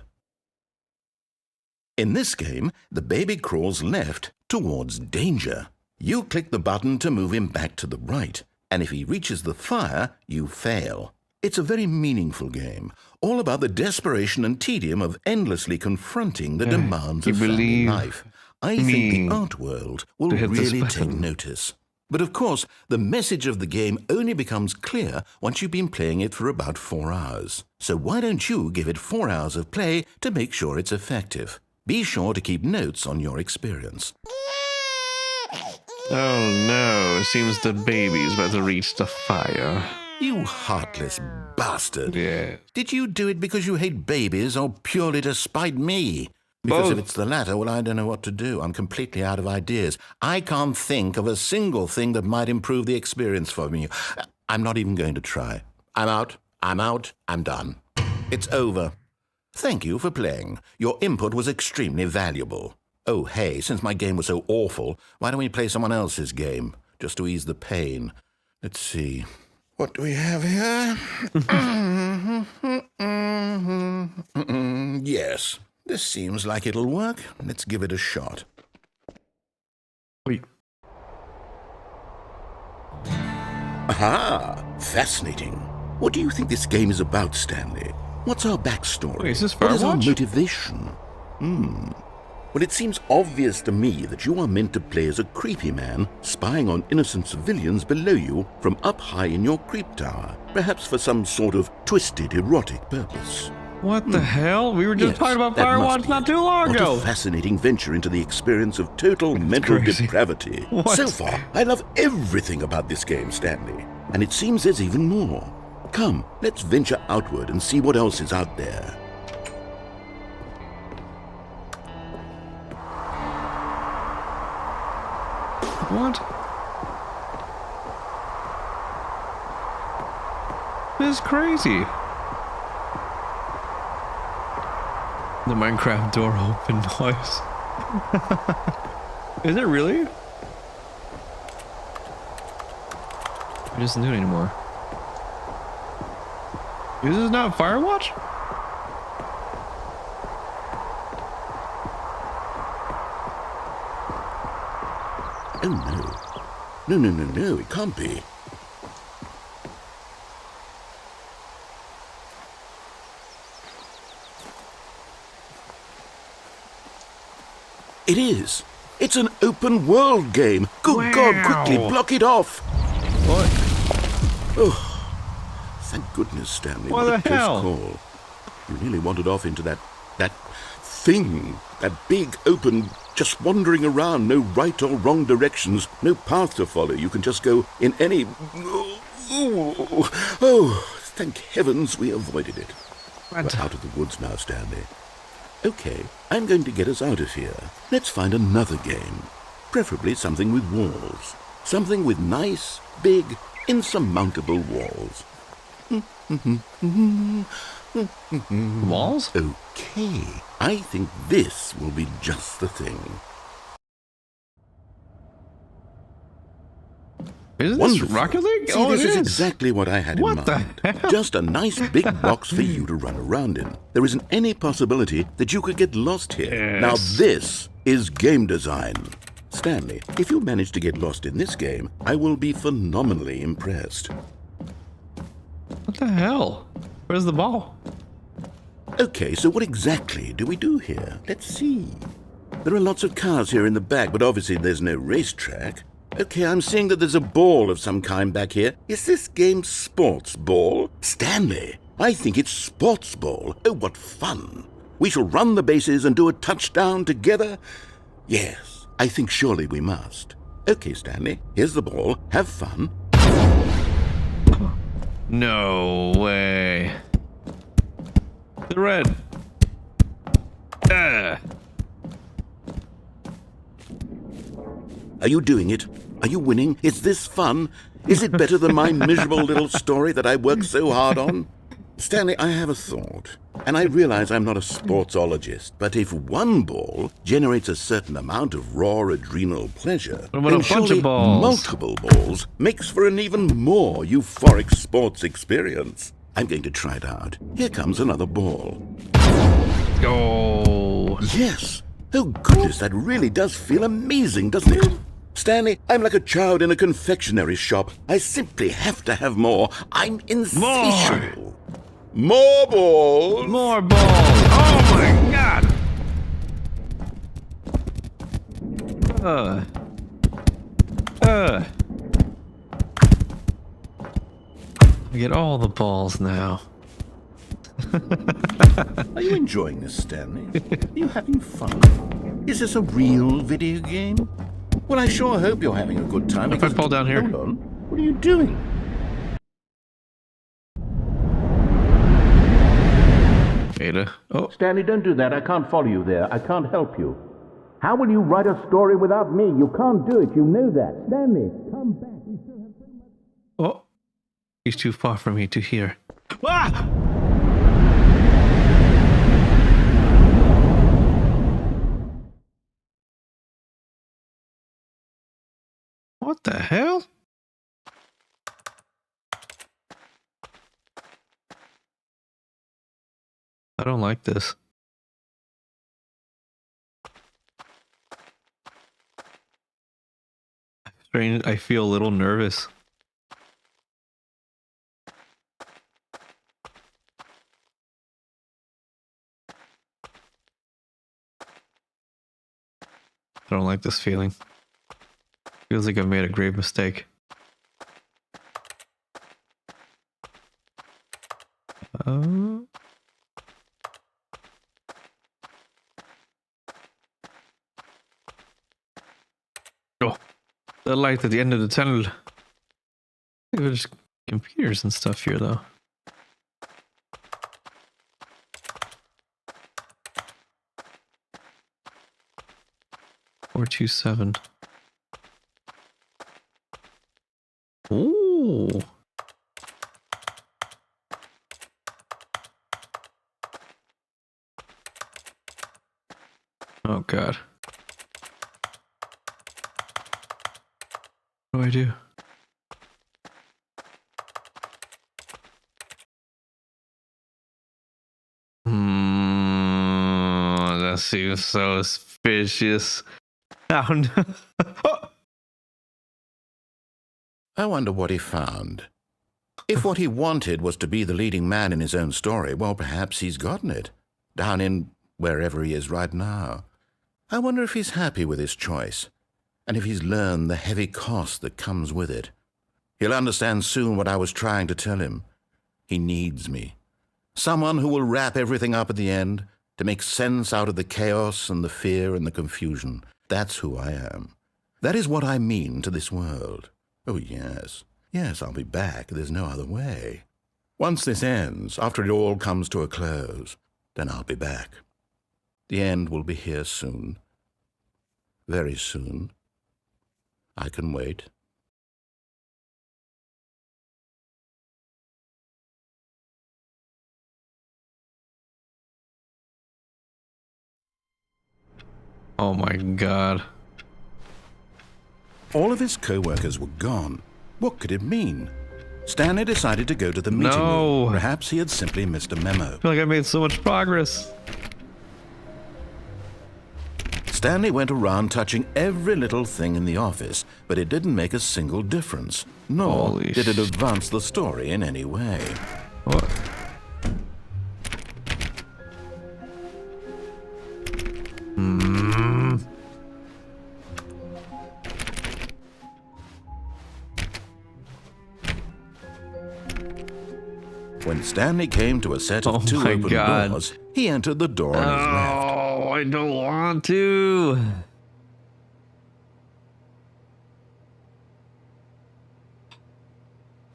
In this game, the baby crawls left towards danger. You click the button to move him back to the right, and if he reaches the fire, you fail. It's a very meaningful game, all about the desperation and tedium of endlessly confronting the demands of family life. I think the art world will really take notice. But of course, the message of the game only becomes clear once you've been playing it for about 4 hours. So why don't you give it 4 hours of play to make sure it's effective? Be sure to keep notes on your experience.
Oh no, it seems the baby's about to reach the fire.
You heartless bastard.
Yeah.
Did you do it because you hate babies or purely to spite me? Because if it's the latter, well, I don't know what to do. I'm completely out of ideas. I can't think of a single thing that might improve the experience for me. I'm not even going to try. I'm out. I'm done. It's over. Thank you for playing. Your input was extremely valuable. Oh, hey, since my game was so awful, why don't we play someone else's game, just to ease the pain? Let's see. What do we have here? Yes, this seems like it'll work. Let's give it a shot.
Wait.
Aha! Fascinating. What do you think this game is about, Stanley? What's our backstory?
Wait, is this
what is our
Firewatch?
motivation? Well, it seems obvious to me that you are meant to play as a creepy man spying on innocent civilians below you from up high in your creep tower, perhaps for some sort of twisted erotic purpose.
What the hell? We were just talking about Firewatch not too long ago.
What a fascinating venture into the experience of total mental depravity.
What?
So far, I love everything about this game, Stanley. And it seems there's even more. Come, let's venture outward and see what else is out there.
What? This is crazy. The Minecraft door open noise. Is it really? It doesn't do it anymore. Is this not Firewatch?
Oh no. No, it can't be. It is. It's an open world game. Good God, quickly block it off.
What?
Oh, thank goodness, Stanley.
What
a
the
close
hell?
call. You nearly wandered off into that thing. That big, open, just wandering around. No right or wrong directions. No path to follow. You can just go in any... Oh, thank heavens we avoided it. We're out of the woods now, Stanley. Okay, I'm going to get us out of here. Let's find another game. Preferably something with walls. Something with nice, big, insurmountable walls.
Walls?
Okay, I think this will be just the thing.
Is this
Wonderful.
Rocket League?
See,
Oh,
this
it
is
is.
exactly what I had in
What
mind.
the hell?
Just a nice big box for you to run around in. There isn't any possibility that you could get lost here.
Yes.
Now this is game design. Stanley, if you manage to get lost in this game, I will be phenomenally impressed.
What the hell? Where's the ball?
Okay, so what exactly do we do here? Let's see. There are lots of cars here in the back, but obviously there's no racetrack. Okay, I'm seeing that there's a ball of some kind back here. Is this game sports ball? Stanley, I think it's sports ball. Oh, what fun. We shall run the bases and do a touchdown together? Yes, I think surely we must. Okay, Stanley, here's the ball. Have fun.
No way. The red.
Are you doing it? Are you winning? Is this fun? Is it better than my miserable little story that I worked so hard on? Stanley, I have a thought, and I realize I'm not a sportsologist, but if one ball generates a certain amount of raw adrenal pleasure,
What about
then
a bunch
surely
of balls?
multiple balls makes for an even more euphoric sports experience. I'm going to try it out. Here comes another ball.
Oh.
Yes. Oh, goodness, that really does feel amazing, doesn't it? Stanley, I'm like a child in a confectionery shop. I simply have to have more. I'm insatiable. More balls.
More balls. Oh, my God. I get all the balls now.
Are you enjoying this, Stanley? Are you having fun? Is this a real video game? Well, I sure hope you're having a good time.
If I fall down here?
Hold on. What are you doing?
Ada. Oh.
Stanley, don't do that. I can't follow you there. I can't help you. How will you write a story without me? You can't do it. You know that. Stanley, come back. We still have so much...
Oh. He's too far from me to hear. Ah! What the hell? I don't like this. Strange, I feel a little nervous. I don't like this feeling. Feels like I've made a grave mistake. Oh, the light at the end of the tunnel. There's computers and stuff here, though. Four 2-7. Ooh. Oh God. What do I do? That seems so suspicious. Oh no. Oh.
I wonder what he found. If what he wanted was to be the leading man in his own story, well, perhaps he's gotten it. Down in wherever he is right now. I wonder if he's happy with his choice, and if he's learned the heavy cost that comes with it. He'll understand soon what I was trying to tell him. He needs me. Someone who will wrap everything up at the end, to make sense out of the chaos and the fear and the confusion. That's who I am. That is what I mean to this world. Oh, yes. Yes, I'll be back. There's no other way. Once this ends, after it all comes to a close, then I'll be back. The end will be here soon. Very soon. I can wait.
Oh my God.
All of his co-workers were gone. What could it mean? Stanley decided to go to the meeting room. Perhaps he had simply missed a memo.
I feel like I made so much progress.
Stanley went around touching every little thing in the office, but it didn't make a single difference. Nor did it advance the story in any way.
What?
When Stanley came to a set of two open doors, he entered the door on his left.
Oh, I don't want to.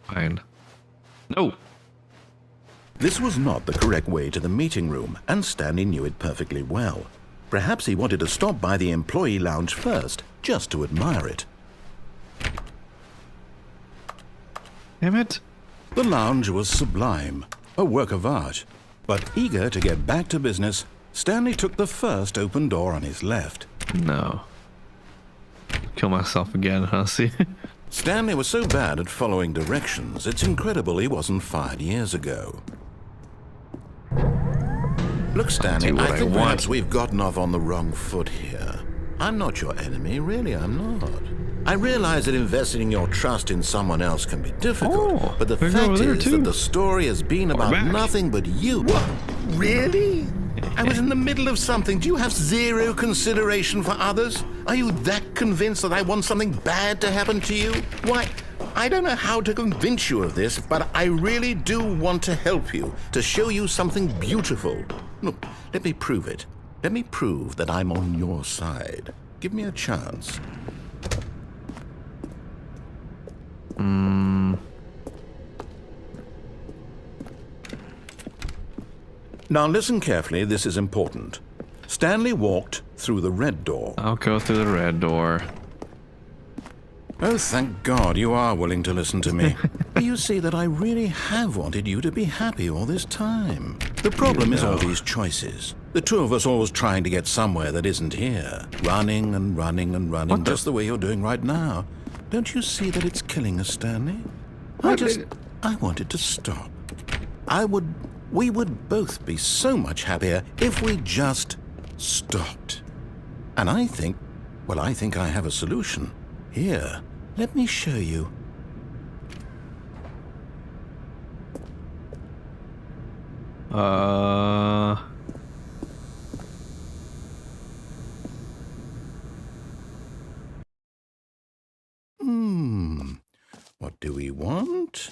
Fine. No.
This was not the correct way to the meeting room, and Stanley knew it perfectly well. Perhaps he wanted to stop by the employee lounge first, just to admire it.
Damn it.
The lounge was sublime, a work of art. But eager to get back to business, Stanley took the first open door on his left.
No. Kill myself again, huh? See?
Stanley was so bad at following directions, it's incredible he wasn't fired years ago. Look, Stanley, I think perhaps we've gotten off on the wrong foot here. I'm not your enemy, really, I'm not. I realize that investing your trust in someone else can be difficult, but the fact is that the story has been about nothing but you. What? Really? I was in the middle of something. Do you have zero consideration for others? Are you that convinced that I want something bad to happen to you? Why, I don't know how to convince you of this, but I really do want to help you, to show you something beautiful. Look, let me prove it. Let me prove that I'm on your side. Give me a chance. Now listen carefully, this is important. Stanley walked through the red door.
I'll go through the red door.
Oh, thank God you are willing to listen to me. You see that I really have wanted you to be happy all this time. The problem is all these choices. The two of us always trying to get somewhere that isn't here. Running and running and running, just the way you're doing right now. Don't you see that it's killing us, Stanley? I wanted to stop. We would both be so much happier if we just stopped. And I think I have a solution. Here, let me show you. What do we want?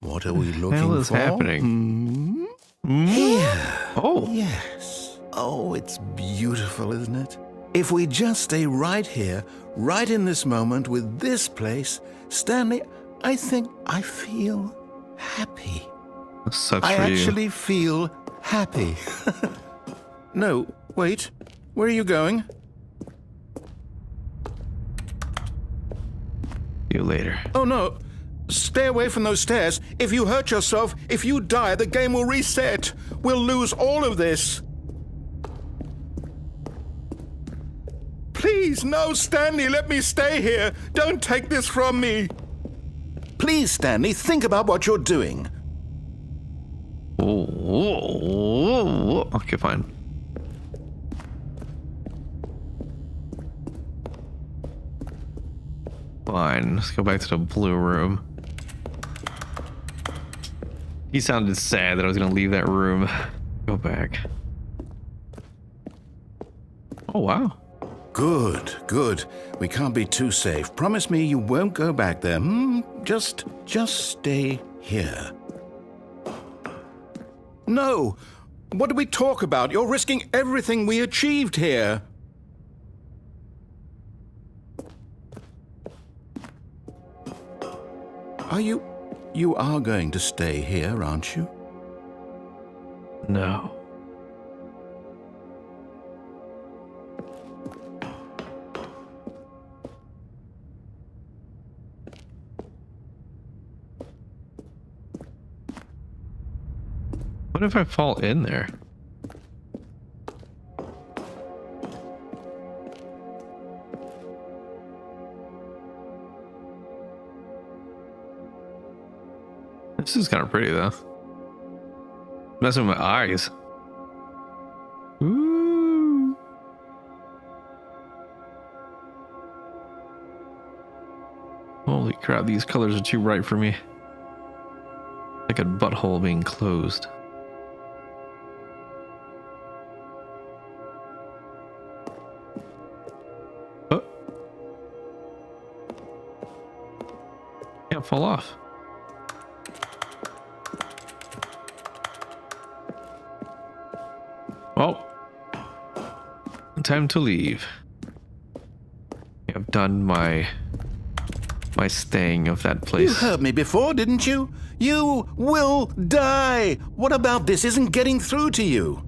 What are we looking for?
What the hell is happening?
Here.
Oh.
Yes. Oh, it's beautiful, isn't it? If we just stay right here, right in this moment with this place, Stanley, I think I feel happy.
That sucks
I
for you.
actually feel happy. No, wait. Where are you going?
See you later.
Oh, no. Stay away from those stairs. If you hurt yourself, if you die, the game will reset. We'll lose all of this. Please, no, Stanley, let me stay here. Don't take this from me. Please, Stanley, think about what you're doing.
Okay, fine. Fine, let's go back to the blue room. He sounded sad that I was gonna leave that room. Go back. Oh, wow.
Good, good. We can't be too safe. Promise me you won't go back there. Just stay here. No! What do we talk about? You're risking everything we achieved here. You are going to stay here, aren't you?
No. What if I fall in there? This is kind of pretty though. Messing with my eyes. Ooh. Holy crap, these colors are too bright for me. Like a butthole being closed. Oh. Can't fall off. Well, time to leave. I've done my staying of that place.
You heard me before, didn't you? You will die. What about this isn't getting through to you?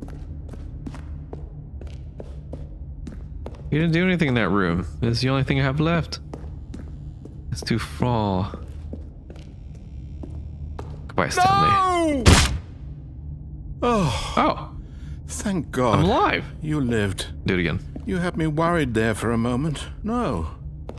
You didn't do anything in that room. It's the only thing I have left. It's to fall. Goodbye, Stanley.
No!
Oh.
Thank God.
I'm alive.
You lived.
Do it again.
You had me worried there for a moment. No.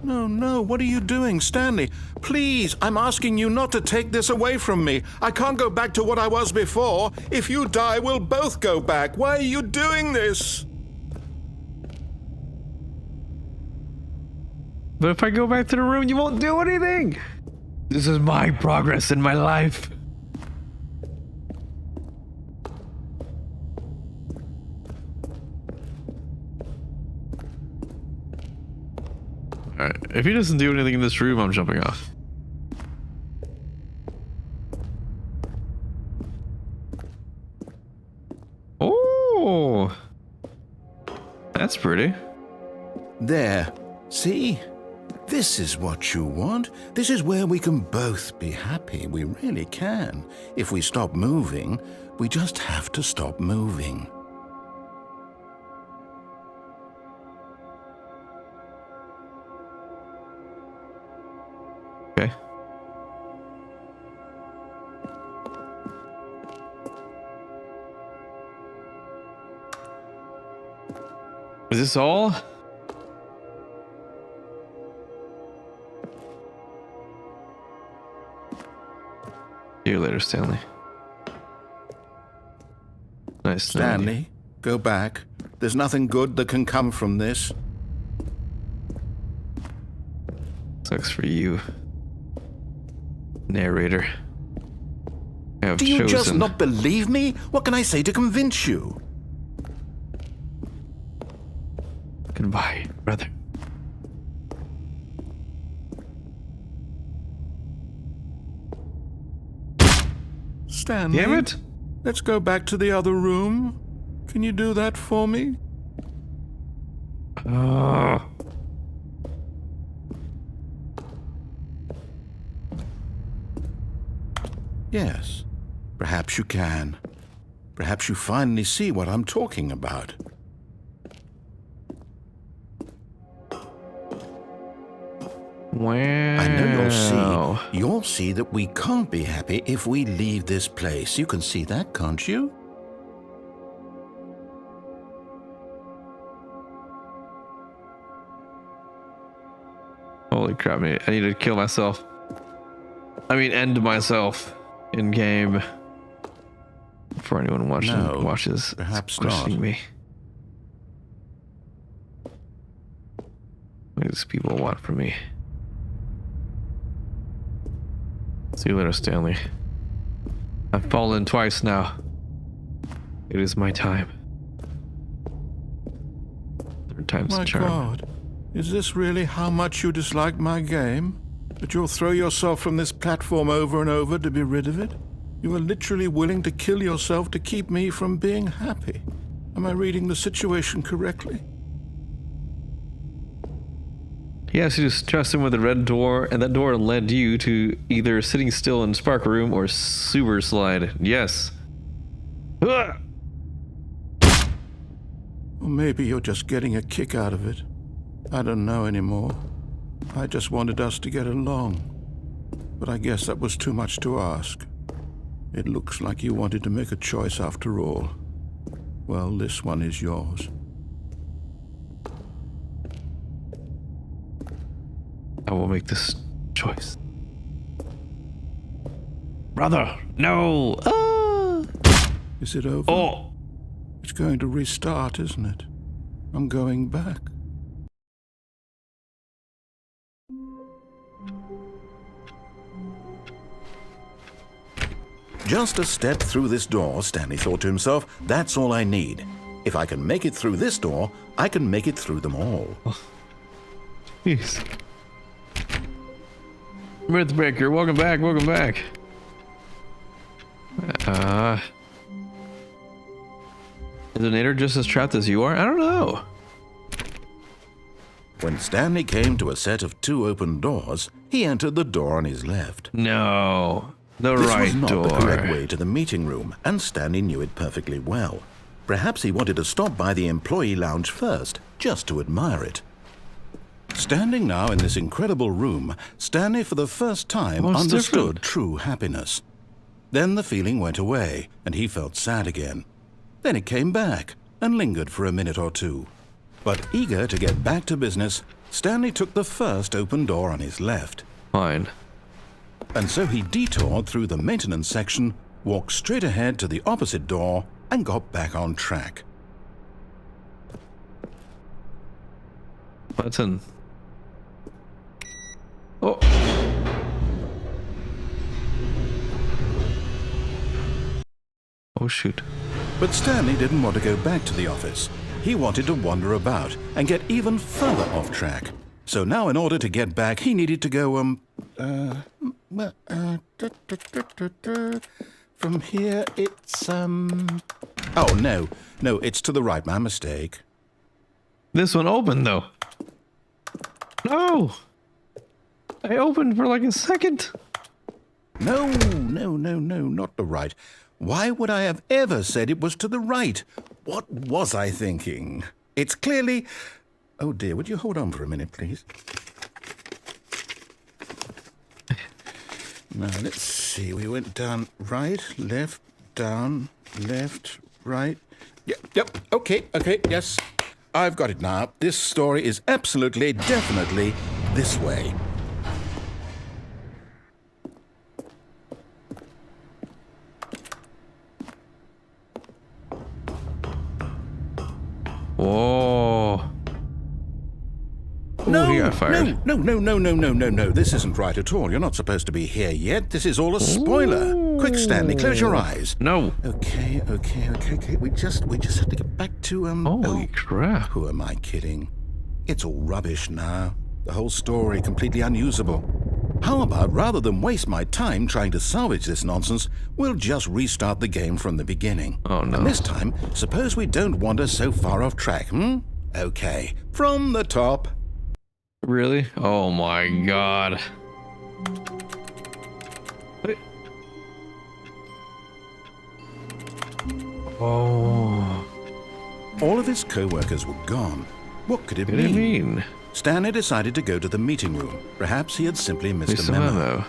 No, what are you doing, Stanley? Please, I'm asking you not to take this away from me. I can't go back to what I was before. If you die, we'll both go back. Why are you doing this?
But if I go back to the room, you won't do anything. This is my progress in my life. Alright, if he doesn't do anything in this room, I'm jumping off. Oh! That's pretty.
There. See? This is what you want. This is where we can both be happy. We really can. If we stop moving, we just have to stop moving.
Okay. Is this all? See you later, Stanley. Nice,
Stanley, go back. There's nothing good that can come from this.
Sucks for you, narrator. I have
Do you just
chosen.
not believe me? What can I say to convince you?
Goodbye, brother.
Stanley,
Damn it!
Let's go back to the other room. Can you do that for me? Yes, perhaps you can. Perhaps you finally see what I'm talking about.
Wow.
I know you'll see that we can't be happy if we leave this place. You can see that, can't you?
Holy crap, man. I need to kill myself. I mean, end myself in game. Before anyone watches
perhaps
questioning
not.
me. What does people want from me? See you later, Stanley. I've fallen twice now. It is my time. Third time's
My
the charm.
God, is this really how much you dislike my game? That you'll throw yourself from this platform over and over to be rid of it? You are literally willing to kill yourself to keep me from being happy. Am I reading the situation correctly?
Yes, you just trust him with a red door, and that door led you to either sitting still in Spark Room or Sewer Slide. Yes.
Or maybe you're just getting a kick out of it. I don't know anymore. I just wanted us to get along. But I guess that was too much to ask. It looks like you wanted to make a choice after all. Well, this one is yours.
I will make this choice. Brother, no!
Is it over?
Oh!
It's going to restart, isn't it? I'm going back. Just a step through this door, Stanley thought to himself. That's all I need. If I can make it through this door, I can make it through them all.
Jeez. Mythbreaker, welcome back, welcome back. Is the Nader just as trapped as you are? I don't know.
When Stanley came to a set of 2 open doors, he entered the door on his left.
No, the
This
right
was not
door.
the correct way to the meeting room, and Stanley knew it perfectly well. Perhaps he wanted to stop by the employee lounge first, just to admire it. Standing now in this incredible room, Stanley for the first time
What's
understood
different?
true happiness. Then the feeling went away, and he felt sad again. Then it came back, and lingered for a minute or two. But eager to get back to business, Stanley took the first open door on his left.
Fine.
And so he detoured through the maintenance section, walked straight ahead to the opposite door, and got back on track.
Button. Oh. Oh, shoot.
But Stanley didn't want to go back to the office. He wanted to wander about and get even further off track. So now in order to get back, he needed to go, from here it's, oh, no, it's to the right, my mistake.
This one opened, though. No! I opened for like a second.
No, not the right. Why would I have ever said it was to the right? What was I thinking? It's clearly... Oh dear, would you hold on for a minute, please? Now, let's see. We went down right, left, down, left, right. Yep, okay, yes. I've got it now. This story is absolutely, definitely this way.
Whoa.
No,
he got fired.
No. This isn't right at all. You're not supposed to be here yet. This is all a spoiler. Ooh. Quick, Stanley, close your eyes.
No.
Okay. We just have to get back to,
Holy crap.
Who am I kidding? It's all rubbish now. The whole story completely unusable. How about, rather than waste my time trying to salvage this nonsense, we'll just restart the game from the beginning.
Oh, no.
And this time, suppose we don't wander so far off track, Okay, from the top.
Really? Oh my god. Oh.
All of his co-workers were gone. What could it mean? Stanley decided to go to the meeting room. Perhaps he had simply missed a memo.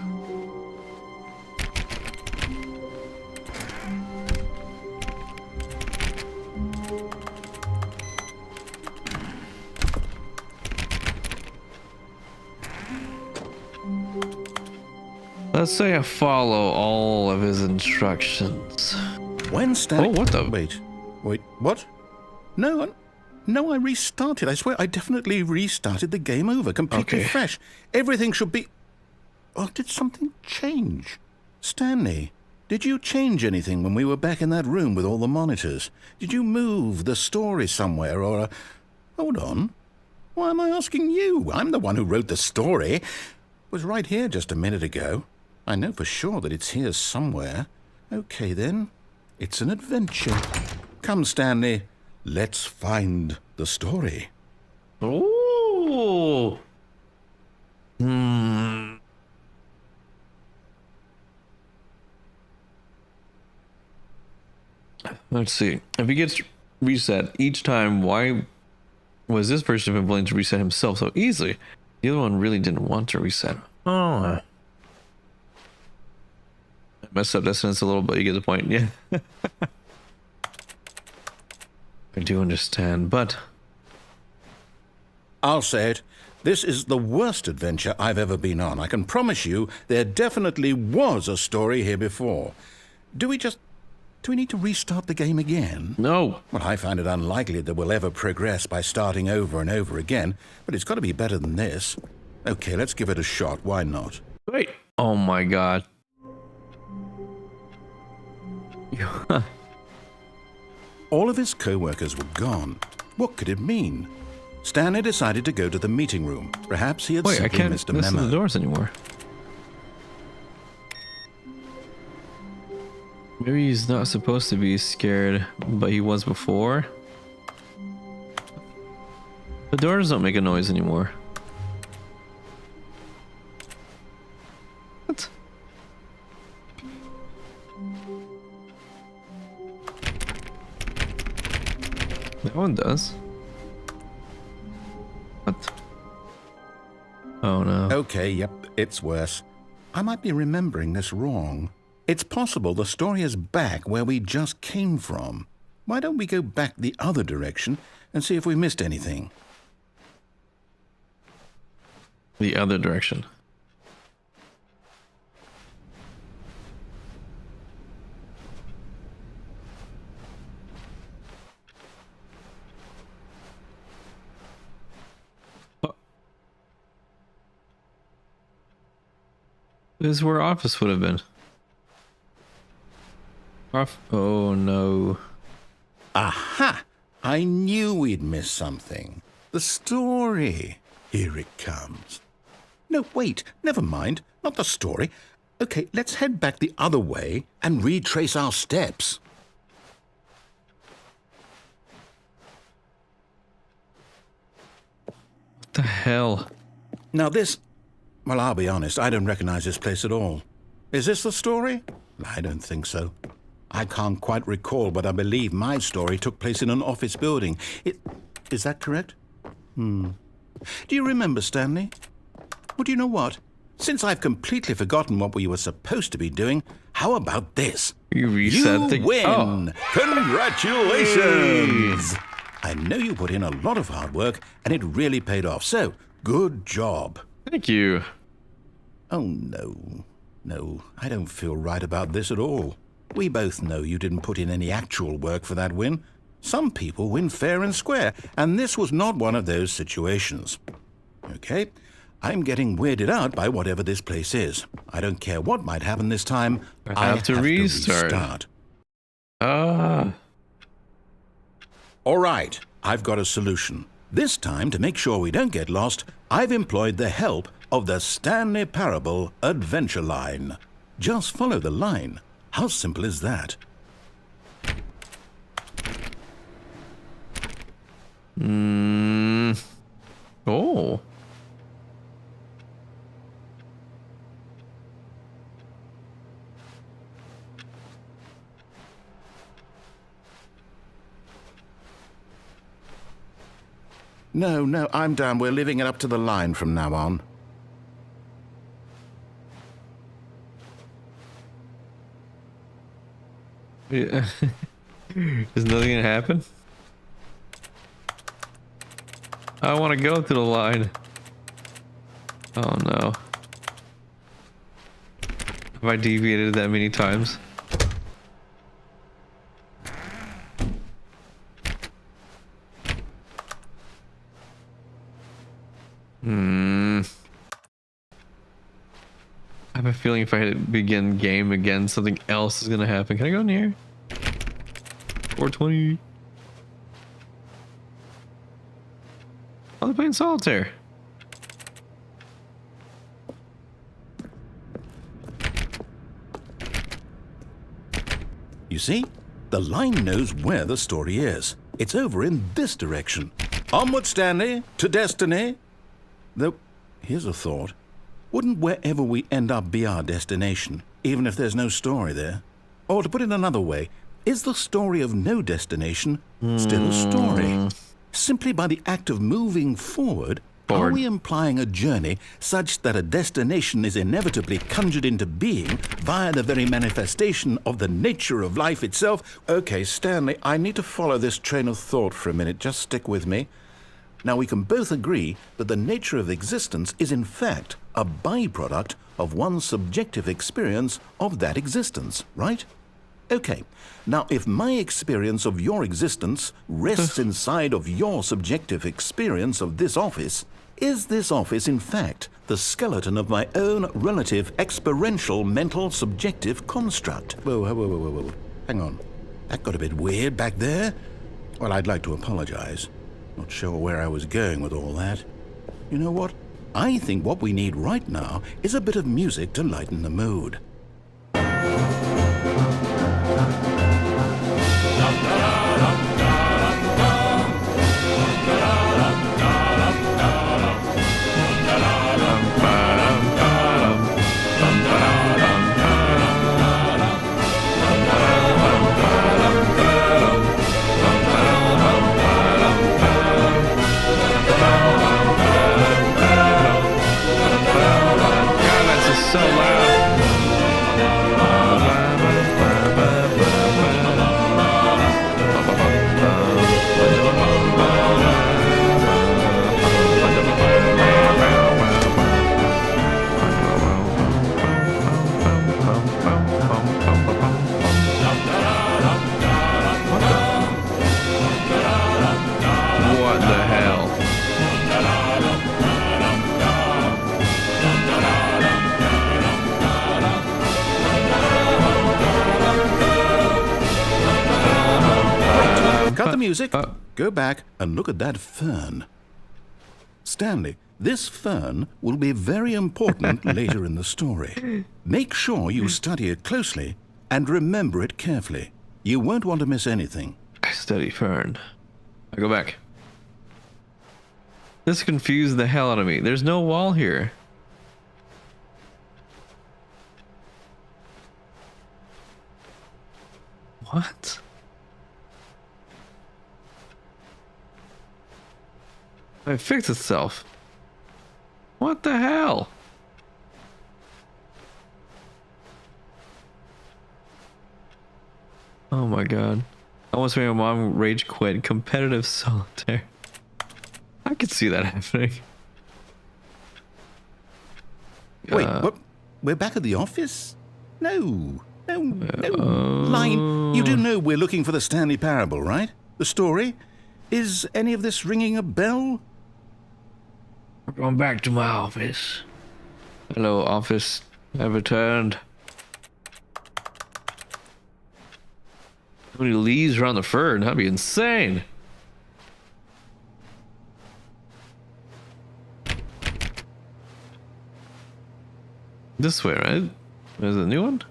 Let's say I follow all of his instructions.
When Stanley...
Oh, what the...
Wait, what? No, I restarted. I swear, I definitely restarted the game over, completely fresh. Everything should be... Oh, did something change? Stanley, did you change anything when we were back in that room with all the monitors? Did you move the story somewhere, or... Hold on. Why am I asking you? I'm the one who wrote the story. It was right here just a minute ago. I know for sure that it's here somewhere. Okay, then. It's an adventure. Come, Stanley. Let's find the story.
Ooh. Let's see. If he gets reset each time, why was this person been willing to reset himself so easily? The other one really didn't want to reset. Oh. I messed up that sentence a little bit. You get the point. Yeah. I do understand, but...
I'll say it. This is the worst adventure I've ever been on. I can promise you there definitely was a story here before. Do we need to restart the game again?
No.
Well, I find it unlikely that we'll ever progress by starting over and over again, but it's got to be better than this. Okay, let's give it a shot. Why not?
Wait. Oh my god.
All of his co-workers were gone. What could it mean? Stanley decided to go to the meeting room. Perhaps he had simply missed a memo.
Wait, I can't listen to the doors anymore. Maybe he's not supposed to be scared, but he was before. The doors don't make a noise anymore. What? That one does. What? Oh no.
Okay, yep, it's worse. I might be remembering this wrong. It's possible the story is back where we just came from.
Why don't we go back the other direction and see if we missed anything?
The other direction. This is where office would have been. Oh no.
Aha! I knew we'd miss something. The story. Here it comes. No, wait, never mind. Not the story. Okay, let's head back the other way and retrace our steps.
What the hell?
Now this... Well, I'll be honest, I don't recognize this place at all. Is this the story? I don't think so. I can't quite recall, but I believe my story took place in an office building. Is that correct? Do you remember, Stanley? Well, do you know what? Since I've completely forgotten what we were supposed to be doing, how about this?
You reset
You win! Congratulations! Hey. I know you put in a lot of hard work, and it really paid off, so good job.
Thank you.
Oh, no. No, I don't feel right about this at all. We both know you didn't put in any actual work for that win. Some people win fair and square, and this was not one of those situations. Okay, I'm getting weirded out by whatever this place is. I don't care what might happen this time.
I have to restart.
All right, I've got a solution. This time, to make sure we don't get lost, I've employed the help of the Stanley Parable Adventure Line. Just follow the line. How simple is that?
Oh.
No, I'm down. We're leaving it up to the line from now on.
Yeah. Is nothing gonna happen? I want to go to the line. Oh no. Have I deviated that many times? I have a feeling if I hit begin game again, something else is gonna happen. Can I go in here? 420. Oh, they're playing solitaire.
You see? The line knows where the story is. It's over in this direction. Onward, Stanley, to destiny. Though, here's a thought. Wouldn't wherever we end up be our destination, even if there's no story there? Or to put it another way, is the story of no destination still a story? Simply by the act of moving forward, are we implying a journey such that a destination is inevitably conjured into being via the very manifestation of the nature of life itself? Okay, Stanley, I need to follow this train of thought for a minute. Just stick with me. Now, we can both agree that the nature of existence is in fact a byproduct of one's subjective experience of that existence, right? Okay, now if my experience of your existence rests inside of your subjective experience of this office, is this office in fact the skeleton of my own relative experiential mental subjective construct? Whoa. Hang on. That got a bit weird back there. Well, I'd like to apologize. Not sure where I was going with all that. You know what? I think what we need right now is a bit of music to lighten the mood.
So loud.
Cut the music. Go back and look at that fern. Stanley, this fern will be very important later in the story. Make sure you study it closely and remember it carefully. You won't want to miss anything.
I study fern. I go back. This confused the hell out of me. There's no wall here. What? It fixed itself. What the hell? Oh my god. I almost made my mom rage quit competitive solitaire. I could see that happening.
Wait, what? We're back at the office? No. Line, you do know we're looking for the Stanley Parable, right? The story? Is any of this ringing a bell?
We're going back to my office. Hello, office. I've returned. How many leaves around the fern? That'd be insane. This way, right? Is it a new one?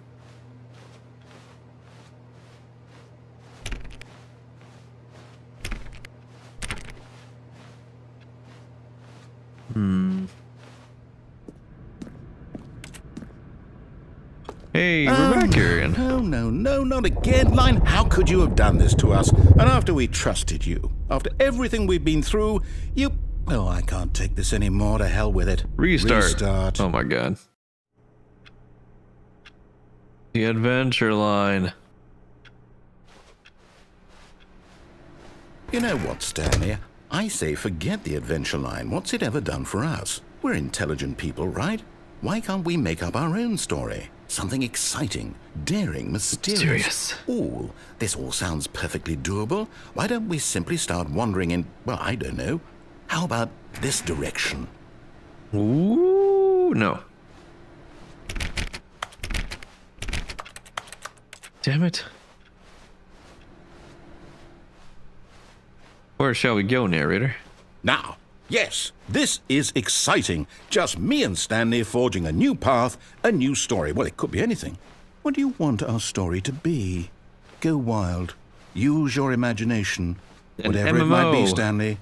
Hey, we're back here again.
No, not again, Line. How could you have done this to us? And after we trusted you, after everything we've been through, you... Oh, I can't take this anymore. To hell with it.
Restart. Oh my god. The adventure line.
You know what, Stanley? I say forget the adventure line. What's it ever done for us? We're intelligent people, right? Why can't we make up our own story? Something exciting, daring, mysterious. Ooh, this all sounds perfectly doable. Why don't we simply start wandering in, well, I don't know. How about this direction?
Ooh, no. Damn it. Where shall we go, narrator?
Now, yes, this is exciting. Just me and Stanley forging a new path, a new story. Well, it could be anything. What do you want our story to be? Go wild. Use your imagination. Whatever it might be, Stanley,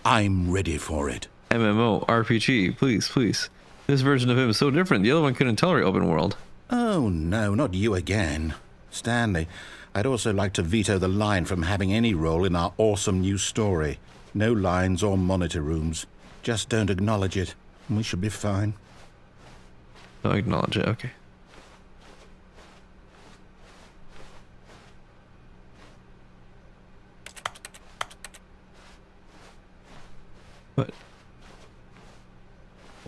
I'm ready for it.
MMO, RPG, please, please. This version of him is so different. The other one couldn't tolerate open world.
Oh, no, not you again. Stanley, I'd also like to veto the line from having any role in our awesome new story. No lines or monitor rooms. Just don't acknowledge it, and we should be fine.
I'll acknowledge it, okay. What?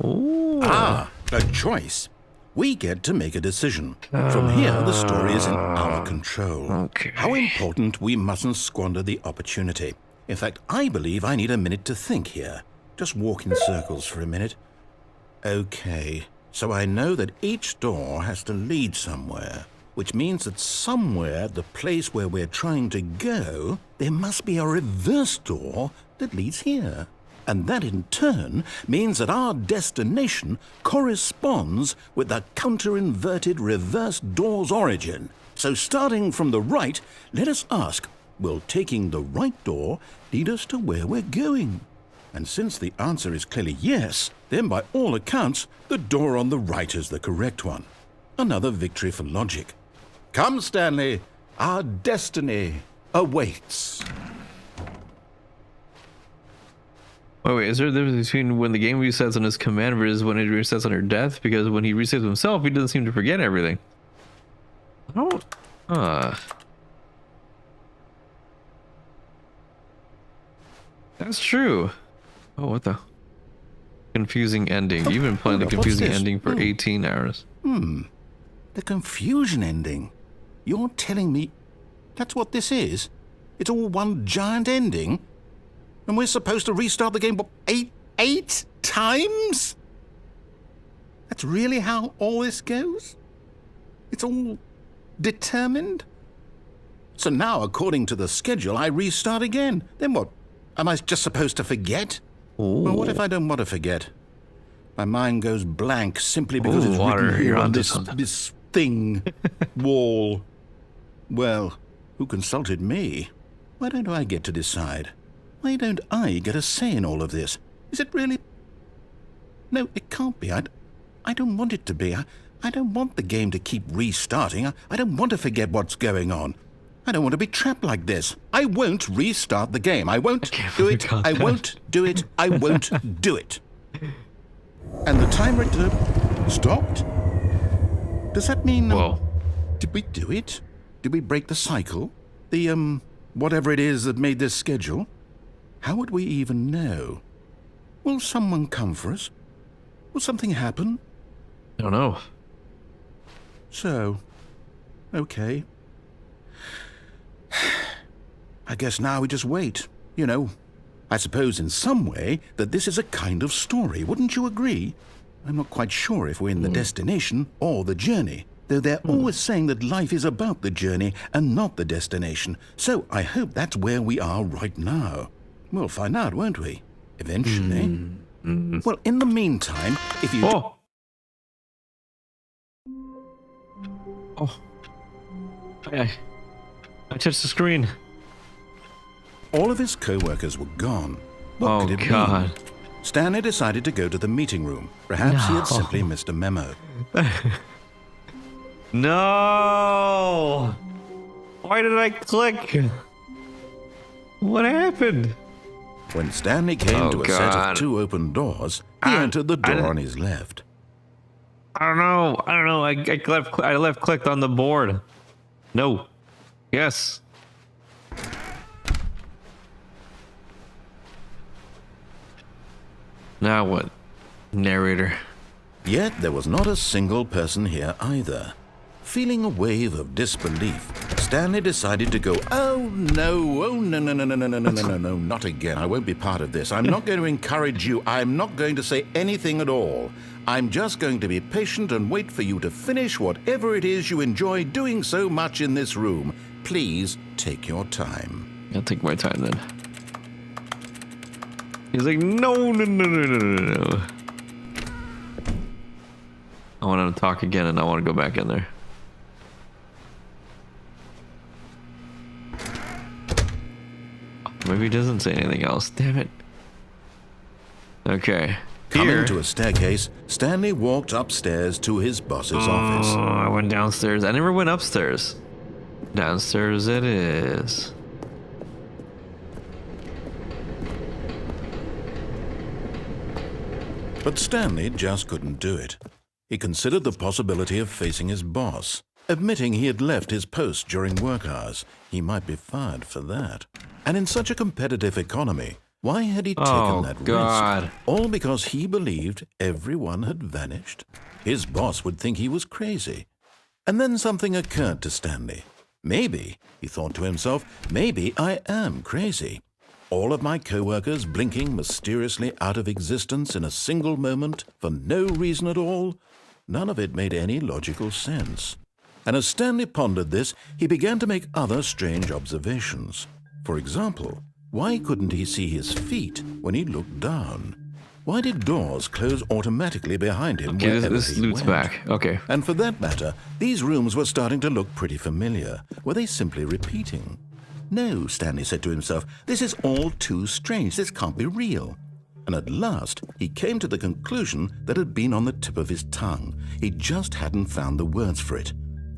Oh.
Ah, a choice. We get to make a decision. From here, the story is in our control.
Okay.
How important we mustn't squander the opportunity. In fact, I believe I need a minute to think here. Just walk in circles for a minute. Okay, so I know that each door has to lead somewhere, which means that somewhere, the place where we're trying to go, there must be a reverse door that leads here. And that in turn means that our destination corresponds with the counter-inverted reverse door's origin. So starting from the right, let us ask, will taking the right door lead us to where we're going? And since the answer is clearly yes, then by all accounts, the door on the right is the correct one. Another victory for logic. Come, Stanley, our destiny awaits.
Wait, is there a difference between when the game resets on his command versus when it resets on her death? Because when he resets himself, he doesn't seem to forget everything. I don't... That's true. Oh, what the... Confusing ending. You've been playing the confusing ending for 18 hours.
The confusion ending. You're telling me that's what this is? It's all one giant ending? And we're supposed to restart the game, what, eight times? That's really how all this goes? It's all determined? So now, according to the schedule, I restart again. Then what? Am I just supposed to forget? Well, what if I don't want to forget? My mind goes blank simply because it's written here on this thing, wall. Well, who consulted me? Why don't I get to decide? Why don't I get a say in all of this? Is it really? No, it can't be. I don't want it to be. I don't want the game to keep restarting. I don't want to forget what's going on. I don't want to be trapped like this. I won't restart the game. I won't do it. I won't do it. I won't do it. And the timer stopped? Does that mean...
Whoa.
Did we do it? Did we break the cycle? The, whatever it is that made this schedule? How would we even know? Will someone come for us? Will something happen?
I don't know.
So, okay. I guess now we just wait, you know. I suppose in some way that this is a kind of story, wouldn't you agree? I'm not quite sure if we're in the destination or the journey, though they're always saying that life is about the journey and not the destination. So I hope that's where we are right now. We'll find out, won't we? Eventually. Well, in the meantime, if you...
Oh. I touched the screen.
All of his co-workers were gone. What could it
God.
mean? Stanley decided to go to the meeting room. Perhaps he had simply missed a memo.
No! Why did I click? What happened?
When Stanley came to a set of 2 open doors, he entered the door on his left.
I don't know. I left clicked on the board. No. Yes. Now what? Narrator.
Yet there was not a single person here either. Feeling a wave of disbelief, Stanley decided to go, oh no, not again. I won't be part of this. I'm not going to encourage you. I'm not going to say anything at all. I'm just going to be patient and wait for you to finish whatever it is you enjoy doing so much in this room. Please take your time.
I'll take my time then. He's like, no. I want him to talk again and I want to go back in there. Maybe he doesn't say anything else. Damn it. Okay.
Coming to a staircase, Stanley walked upstairs to his boss's office.
Oh, I went downstairs. I never went upstairs. Downstairs it is.
But Stanley just couldn't do it. He considered the possibility of facing his boss. Admitting he had left his post during work hours, he might be fired for that. And in such a competitive economy, why had he taken that risk? All because he believed everyone had vanished? His boss would think he was crazy. And then something occurred to Stanley. Maybe, he thought to himself, maybe I am crazy. All of my co-workers blinking mysteriously out of existence in a single moment for no reason at all? None of it made any logical sense. And as Stanley pondered this, he began to make other strange observations. For example, why couldn't he see his feet when he looked down? Why did doors close automatically behind him wherever
this
he
loops
went?
back. Okay.
And for that matter, these rooms were starting to look pretty familiar. Were they simply repeating? No, Stanley said to himself, this is all too strange. This can't be real. And at last, he came to the conclusion that had been on the tip of his tongue. He just hadn't found the words for it.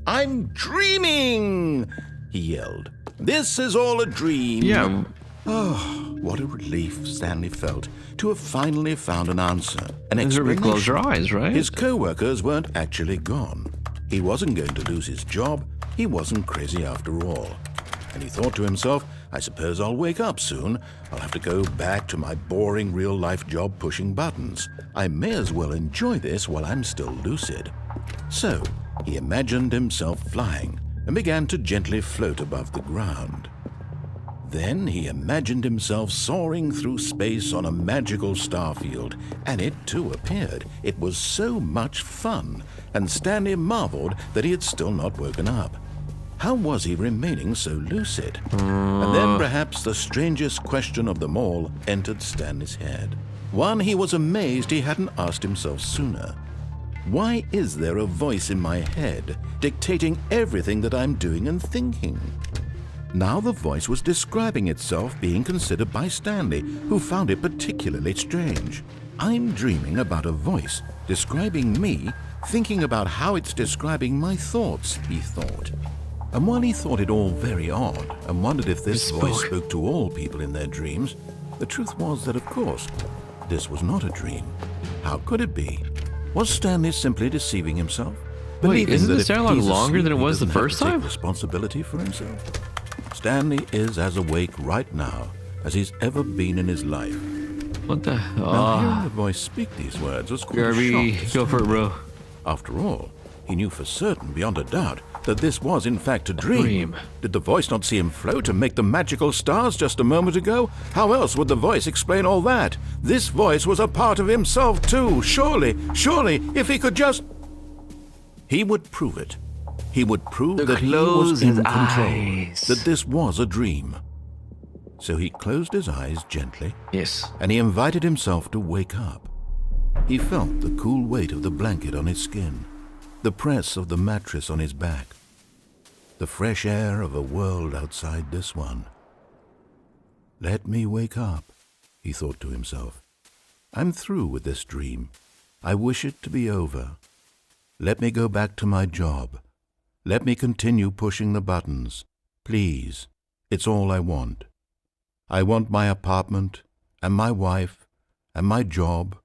I'm dreaming, he yelled. This is all a dream.
Yeah.
Oh, what a relief Stanley felt to have finally found an answer, an
Everybody
explanation.
close your eyes, right?
His co-workers weren't actually gone. He wasn't going to lose his job. He wasn't crazy after all. And he thought to himself, I suppose I'll wake up soon. I'll have to go back to my boring real-life job pushing buttons. I may as well enjoy this while I'm still lucid. So, he imagined himself flying and began to gently float above the ground. Then he imagined himself soaring through space on a magical starfield, and it too appeared. It was so much fun, and Stanley marveled that he had still not woken up. How was he remaining so lucid? And then perhaps the strangest question of them all entered Stanley's head. One he was amazed he hadn't asked himself sooner. Why is there a voice in my head dictating everything that I'm doing and thinking? Now the voice was describing itself being considered by Stanley, who found it particularly strange. I'm dreaming about a voice describing me, thinking about how it's describing my thoughts, he thought. And while he thought it all very odd and wondered if this voice spoke to all people in their dreams, the truth was that, of course, this was not a dream. How could it be? Was Stanley simply deceiving himself?
Wait, isn't
that
this
if
dialogue
he's
longer
asleep,
than it
he
was the
doesn't have
first
to take
time?
responsibility for himself? Stanley is as awake right now as he's ever been in his life.
What the?
Now, hearing the voice speak these words was quite a shock.
Go for it, bro.
After all, he knew for certain, beyond a doubt, that this was in fact a dream. Did the voice not see him float and make the magical stars just a moment ago? How else would the voice explain all that? This voice was a part of himself too. Surely, if he could just... He would prove it. He would prove that he was in control, that this was a dream. So he closed his eyes gently.
Yes.
And he invited himself to wake up. He felt the cool weight of the blanket on his skin, the press of the mattress on his back, the fresh air of a world outside this one. Let me wake up, he thought to himself. I'm through with this dream. I wish it to be over. Let me go back to my job. Let me continue pushing the buttons. Please, it's all I want. I want my apartment, and my wife, and my job.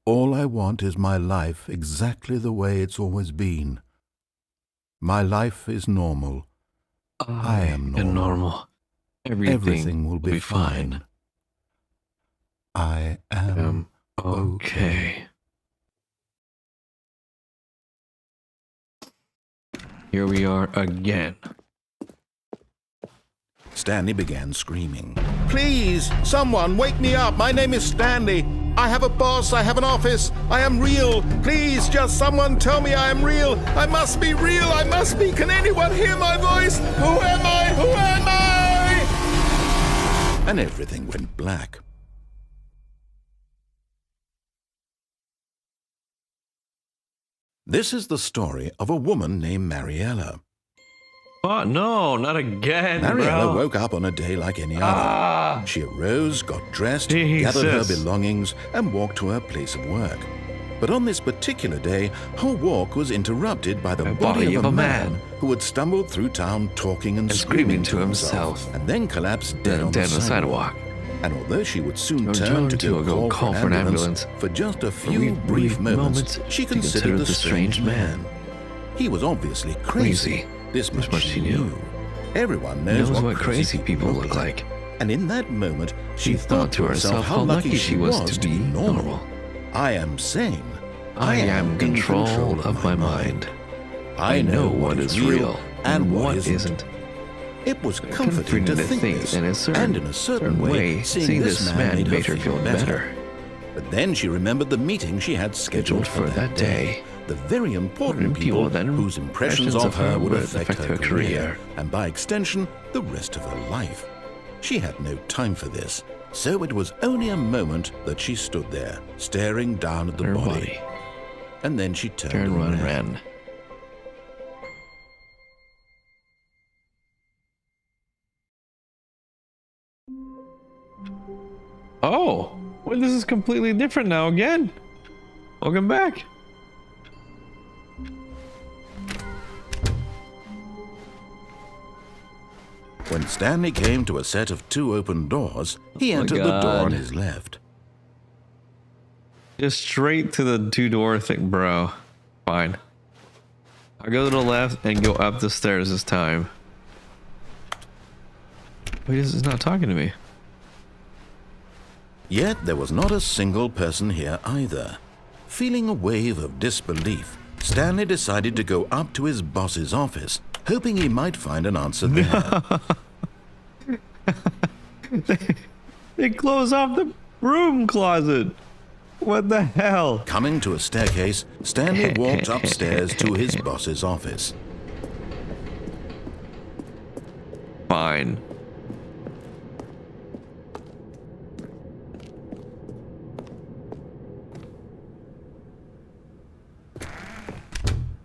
All I want is my life exactly the way it's always been. My life is normal. I am normal. Everything will be fine. I am okay.
Here we are again.
Stanley began screaming. Please, someone, wake me up. My name is Stanley. I have a boss. I have an office. I am real. Please, just someone tell me I am real. I must be real. I must be. Can anyone hear my voice? Who am I? Who am I? And everything went black. This is the story of a woman named Mariella.
Oh, no, not again,
Mariella
bro.
woke up on a day like any other. She arose, got dressed, gathered her belongings, and walked to her place of work. But on this particular day, her walk was interrupted by the body of a man who had stumbled through town talking and screaming to himself, and then collapsed dead on the sidewalk. And although she would soon turn to go call for an ambulance, for just a few brief moments, she considered the strange man. He was obviously crazy. This much she knew. Everyone knows what crazy people look like. And in that moment, she thought to herself how lucky she was to be normal. I am sane.
I am in control of my mind. I know what is real and what isn't.
It was comforting to think this, and in a certain way, seeing this man made her feel better. But then she remembered the meeting she had scheduled for that day. The very important people whose impressions of her would affect her career, and by extension, the rest of her life. She had no time for this, so it was only a moment that she stood there, staring down at the body. And then she turned and ran.
Oh, well, this is completely different now again. Welcome back.
When Stanley came to a set of 2 open doors, he entered the door on his left.
Just straight to the 2-door thing, bro. Fine. I'll go to the left and go up the stairs this time. Wait, this is not talking to me.
Yet there was not a single person here either. Feeling a wave of disbelief, Stanley decided to go up to his boss's office, hoping he might find an answer there.
They close off the broom closet. What the hell?
Coming to a staircase, Stanley walked upstairs to his boss's office.
Fine.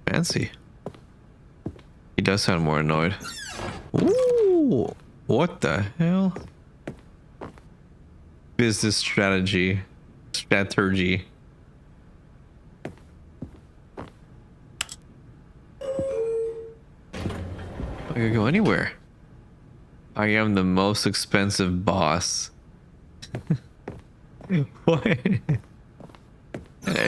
Fancy. He does sound more annoyed. Ooh, what the hell? Business strategy. Strategy. I could go anywhere. I am the most expensive boss. What? Hey.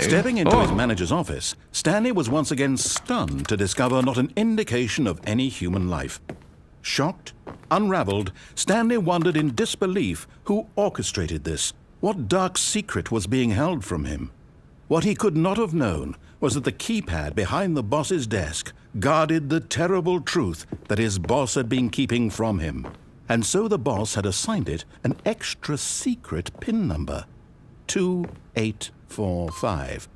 Stepping into his manager's office, Stanley was once again stunned to discover not an indication of any human life. Shocked, unraveled, Stanley wondered in disbelief who orchestrated this. What dark secret was being held from him? What he could not have known was that the keypad behind the boss's desk guarded the terrible truth that his boss had been keeping from him. And so the boss had assigned it an extra secret PIN number, 2845.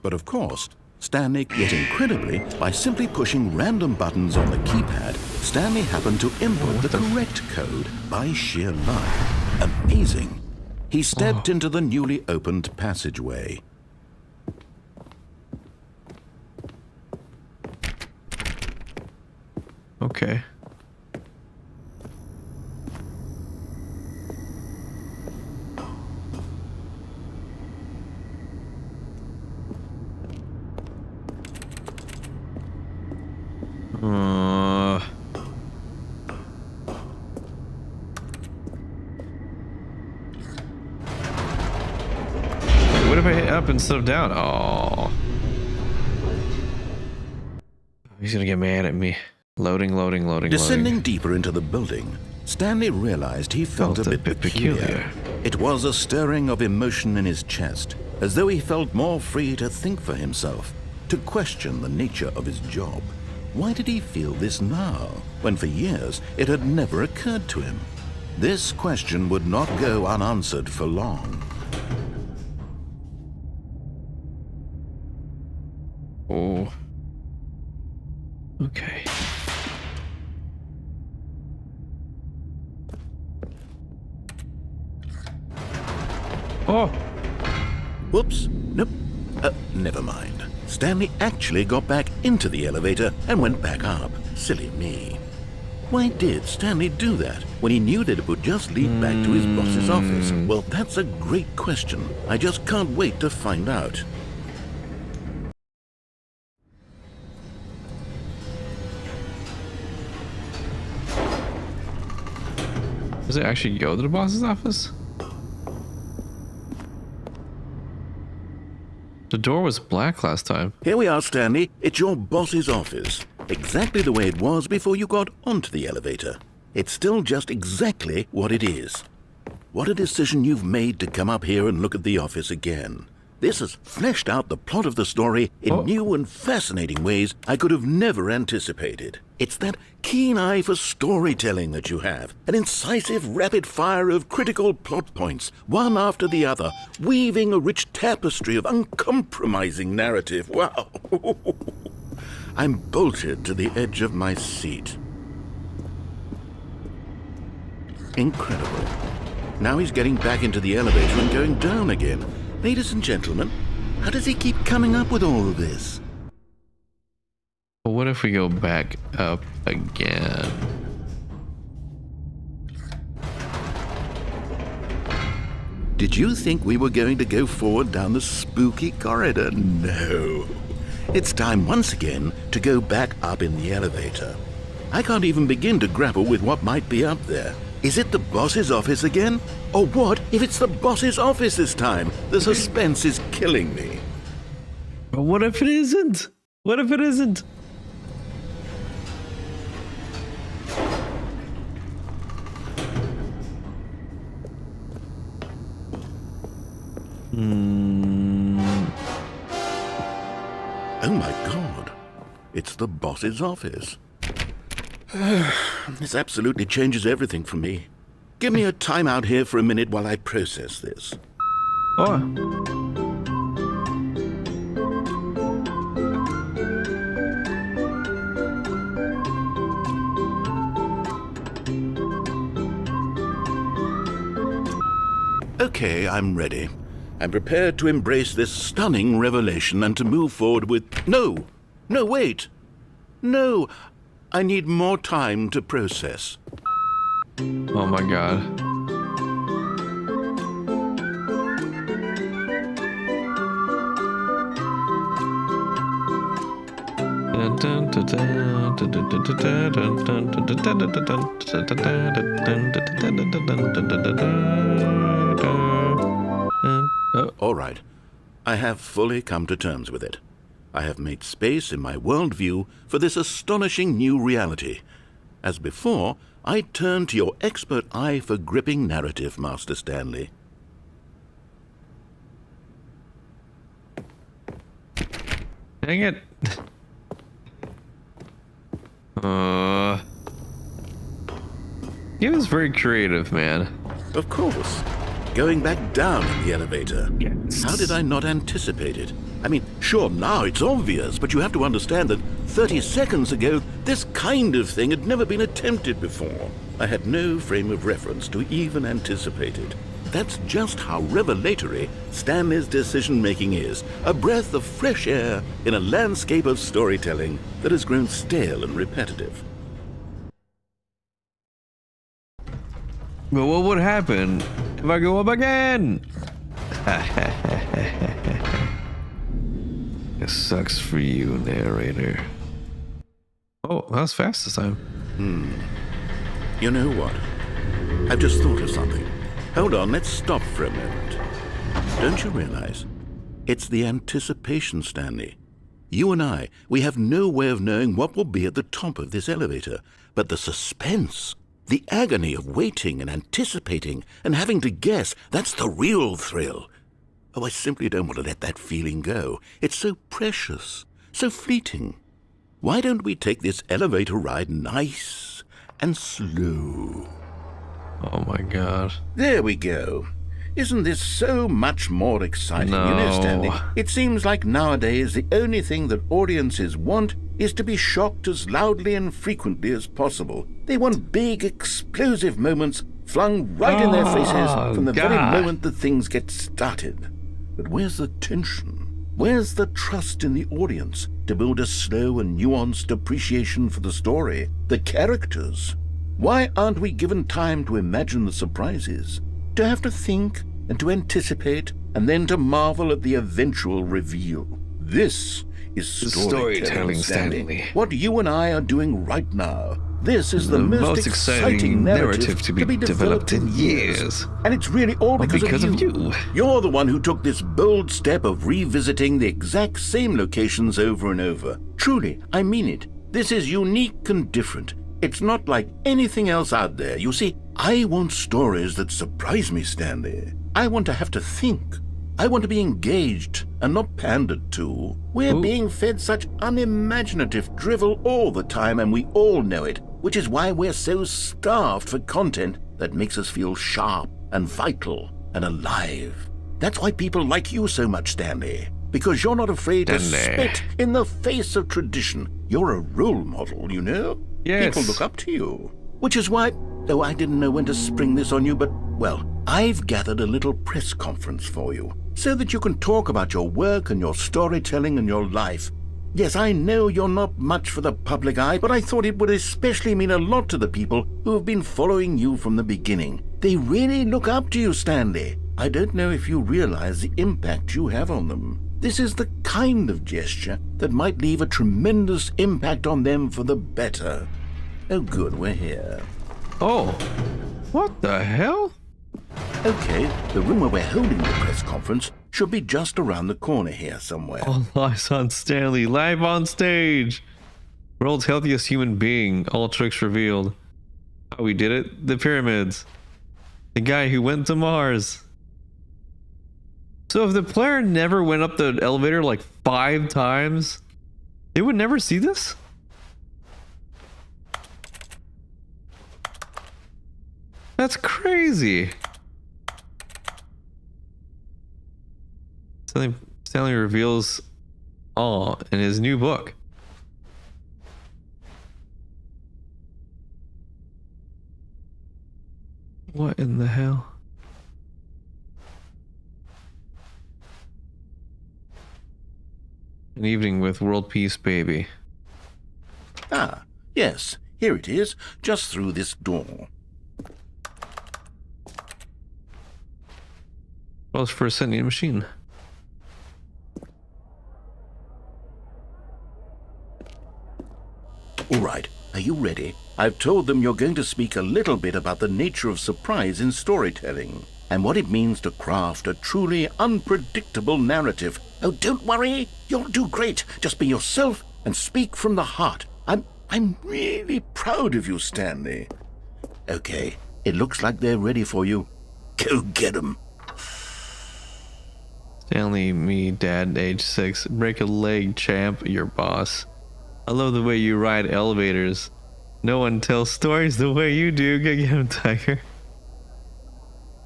But of course, Stanley, yet incredibly, by simply pushing random buttons on the keypad, Stanley happened to input the correct code by sheer luck. Amazing. He stepped into the newly opened passageway.
Okay. What if I hit up instead of down? Oh. He's gonna get mad at me. Loading.
Descending deeper into the building, Stanley realized he felt a bit peculiar. It was a stirring of emotion in his chest, as though he felt more free to think for himself, to question the nature of his job. Why did he feel this now, when for years it had never occurred to him? This question would not go unanswered for long.
Oh. Okay. Oh!
Whoops. Nope. Never mind. Stanley actually got back into the elevator and went back up. Silly me. Why did Stanley do that when he knew that it would just lead back to his boss's office? Well, that's a great question. I just can't wait to find out.
Does it actually go to the boss's office? The door was black last time.
Here we are, Stanley. It's your boss's office. Exactly the way it was before you got onto the elevator. It's still just exactly what it is. What a decision you've made to come up here and look at the office again. This has fleshed out the plot of the story in new and fascinating ways I could have never anticipated. It's that keen eye for storytelling that you have, an incisive rapid fire of critical plot points, one after the other, weaving a rich tapestry of uncompromising narrative. Wow! I'm bolted to the edge of my seat. Incredible. Now he's getting back into the elevator and going down again. Ladies and gentlemen, how does he keep coming up with all of this?
Well, what if we go back up again?
Did you think we were going to go forward down the spooky corridor? No. It's time once again to go back up in the elevator. I can't even begin to grapple with what might be up there. Is it the boss's office again? Or what if it's the boss's office this time? The suspense is killing me.
But what if it isn't? What if it isn't?
Oh my God. It's the boss's office. This absolutely changes everything for me. Give me a time out here for a minute while I process this.
Oh.
Okay, I'm ready. I'm prepared to embrace this stunning revelation and to move forward with... No! No, wait! No! I need more time to process.
Oh my god.
All right. I have fully come to terms with it. I have made space in my worldview for this astonishing new reality. As before, I turn to your expert eye for gripping narrative, Master Stanley.
Dang it. He was very creative, man.
Of course. Going back down in the elevator.
Yes.
How did I not anticipate it? I mean, sure, now it's obvious, but you have to understand that 30 seconds ago, this kind of thing had never been attempted before. I had no frame of reference to even anticipate it. That's just how revelatory Stanley's decision-making is. A breath of fresh air in a landscape of storytelling that has grown stale and repetitive.
But what would happen if I go up again? It sucks for you, narrator. Oh, that was fast this time.
You know what? I've just thought of something. Hold on, let's stop for a moment. Don't you realize? It's the anticipation, Stanley. You and I, we have no way of knowing what will be at the top of this elevator. But the suspense, the agony of waiting and anticipating and having to guess, that's the real thrill. Oh, I simply don't want to let that feeling go. It's so precious, so fleeting. Why don't we take this elevator ride nice and slow?
Oh my god.
There we go. Isn't this so much more exciting?
No.
You know, Stanley, it seems like nowadays the only thing that audiences want is to be shocked as loudly and frequently as possible. They want big, explosive moments flung right in their faces from the very moment that things get started. But where's the tension? Where's the trust in the audience to build a slow and nuanced appreciation for the story, the characters? Why aren't we given time to imagine the surprises, to have to think and to anticipate, and then to marvel at the eventual reveal? This is storytelling, Stanley. What you and I are doing right now. This is the most exciting narrative to be developed in years. And it's really all because of you. You're the one who took this bold step of revisiting the exact same locations over and over. Truly, I mean it. This is unique and different. It's not like anything else out there. You see, I want stories that surprise me, Stanley. I want to have to think. I want to be engaged and not pandered to. We're being fed such unimaginative drivel all the time, and we all know it, which is why we're so starved for content that makes us feel sharp and vital and alive. That's why people like you so much, Stanley. Because you're not afraid to spit in the face of tradition. You're a role model, you know?
Yes.
People look up to you. Which is why, though I didn't know when to spring this on you, but, well, I've gathered a little press conference for you, so that you can talk about your work and your storytelling and your life. Yes, I know you're not much for the public eye, but I thought it would especially mean a lot to the people who have been following you from the beginning. They really look up to you, Stanley. I don't know if you realize the impact you have on them. This is the kind of gesture that might leave a tremendous impact on them for the better. Oh good, we're here.
Oh, what the hell?
Okay, the room where we're holding the press conference should be just around the corner here somewhere.
All eyes on Stanley, live on stage. World's healthiest human being, all tricks revealed. Oh, we did it? The pyramids. The guy who went to Mars. So if the player never went up the elevator like 5 times, they would never see this? That's crazy. Stanley reveals all in his new book. What in the hell? An evening with world peace, baby.
Ah, yes, here it is, just through this door.
Well, it's for a sending machine.
All right, are you ready? I've told them you're going to speak a little bit about the nature of surprise in storytelling and what it means to craft a truly unpredictable narrative. Oh, don't worry, you'll do great. Just be yourself and speak from the heart. I'm really proud of you, Stanley. Okay, it looks like they're ready for you. Go get 'em.
Stanley, me, dad, age 6. Break a leg, champ, your boss. I love the way you ride elevators. No one tells stories the way you do. Go get him, Tiger.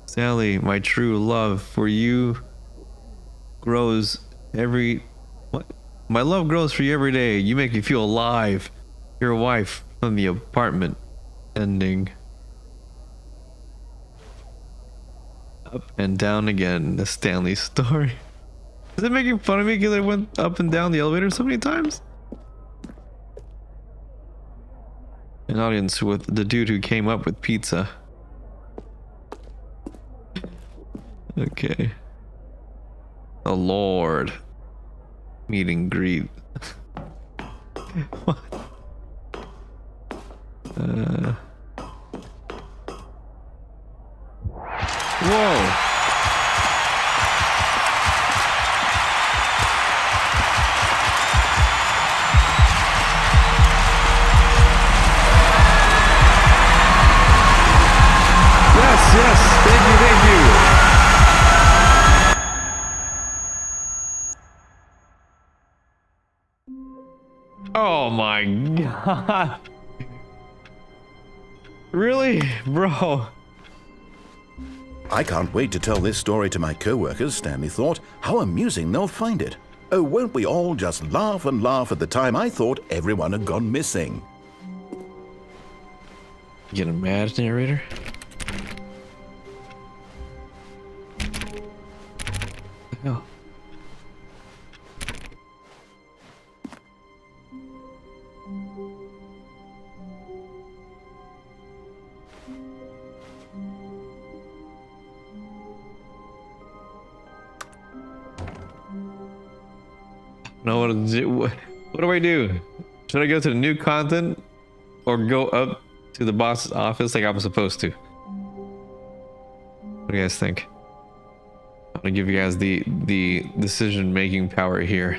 Stanley, my true love for you grows every... What? My love grows for you every day. You make me feel alive. Your wife from the apartment. Ending. Up and down again. The Stanley story. Is it making fun of me because I went up and down the elevator so many times? An audience with the dude who came up with pizza. Okay. The Lord. Meet and greet. What? Whoa. Yes, thank you. Oh my god. Really? Bro.
I can't wait to tell this story to my co-workers, Stanley thought. How amusing they'll find it. Oh, won't we all just laugh and laugh at the time I thought everyone had gone missing.
Get a mad narrator? Hell. Know what to do. What do I do? Should I go to the new content or go up to the boss's office like I'm supposed to? What do you guys think? I'm gonna give you guys the decision-making power here.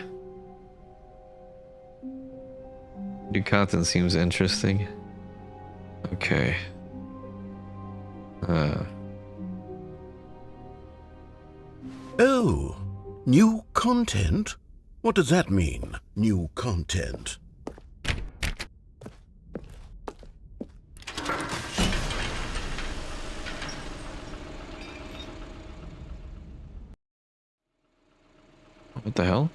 New content seems interesting. Okay.
Oh, new content? What does that mean, new content?
What the hell?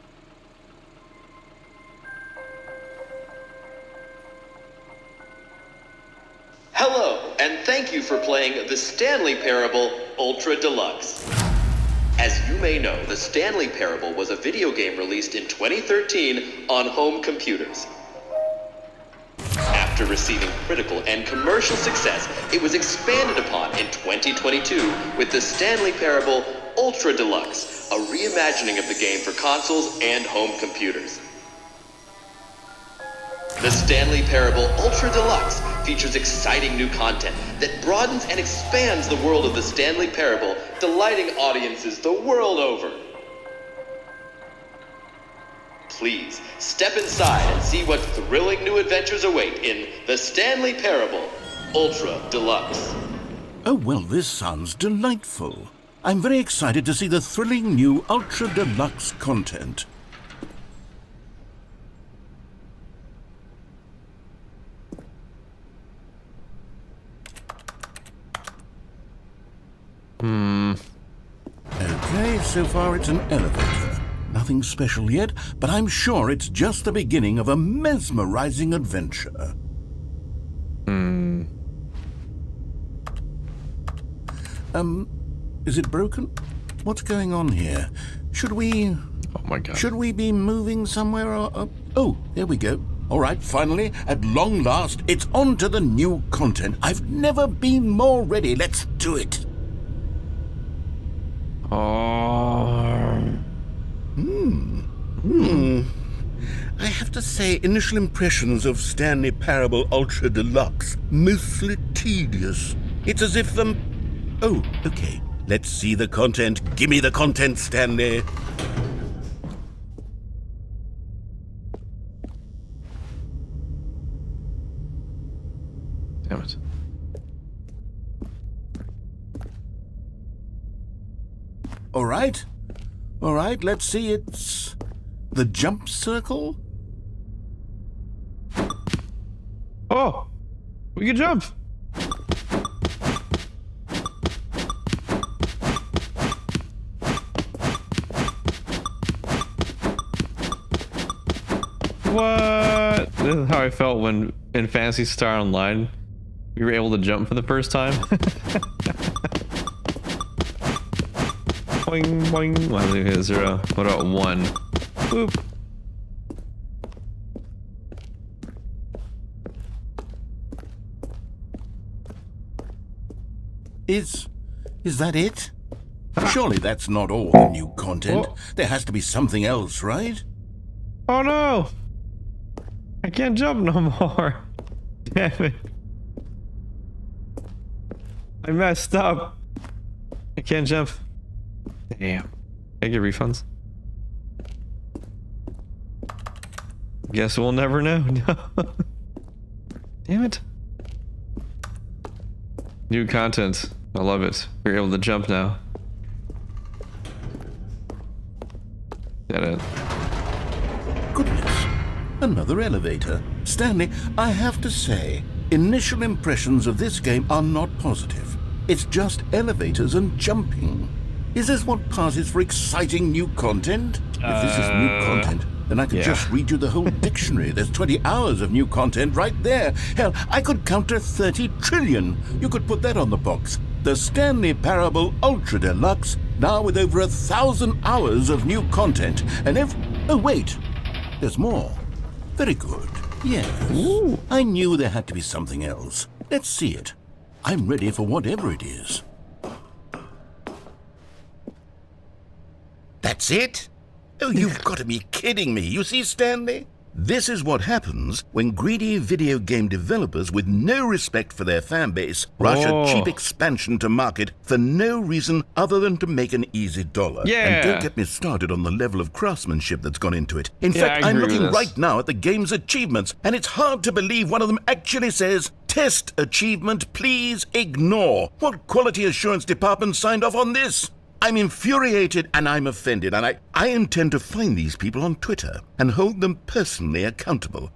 Hello, and thank you for playing the Stanley Parable Ultra Deluxe. As you may know, the Stanley Parable was a video game released in 2013 on home computers. After receiving critical and commercial success, it was expanded upon in 2022 with the Stanley Parable Ultra Deluxe, a reimagining of the game for consoles and home computers. The Stanley Parable Ultra Deluxe features exciting new content that broadens and expands the world of the Stanley Parable, delighting audiences the world over. Please, step inside and see what thrilling new adventures await in the Stanley Parable Ultra Deluxe.
Oh, well, this sounds delightful. I'm very excited to see the thrilling new Ultra Deluxe content. Okay, so far it's an elevator. Nothing special yet, but I'm sure it's just the beginning of a mesmerizing adventure. Is it broken? What's going on here? Should we
Oh my god.
Should we be moving somewhere or... Oh, there we go. All right, finally, at long last, it's on to the new content. I've never been more ready. Let's do it. I have to say, initial impressions of Stanley Parable Ultra Deluxe, mostly tedious. It's as if Oh, okay. Let's see the content. Give me the content, Stanley.
Damn it.
All right, let's see. It's the jump circle.
Oh, we can jump. What? This is how I felt when in Phantasy Star Online we were able to jump for the first time. Boing, boing. Well, leave it at 0. What about 1? Boop.
Is that it? Surely that's not all the new content. There has to be something else, right?
Oh no! I can't jump no more. Damn it. I messed up. I can't jump. Damn. Can I get refunds? Guess we'll never know. No. Damn it. New content. I love it. We're able to jump now. Get it.
Goodness. Another elevator. Stanley, I have to say, initial impressions of this game are not positive. It's just elevators and jumping. Is this what passes for exciting new content? If this is new content, then I could just read you the whole dictionary. There's 20 hours of new content right there. Hell, I could count to 30 trillion. You could put that on the box. The Stanley Parable Ultra Deluxe, now with over 1,000 hours of new content. And oh wait, there's more. Very good. Yes. Ooh. I knew there had to be something else. Let's see it. I'm ready for whatever it is. That's it? Oh, you've got to be kidding me. You see, Stanley? This is what happens when greedy video game developers with no respect for their fan base rush a cheap expansion to market for no reason other than to make an easy dollar.
Yeah.
And don't get me started on the level of craftsmanship that's gone into it. In fact, I'm looking right now at the game's achievements, and it's hard to believe one of them actually says, "Test achievement, please ignore." What quality assurance department signed off on this? I'm infuriated and I'm offended, and I intend to find these people on Twitter and hold them personally accountable.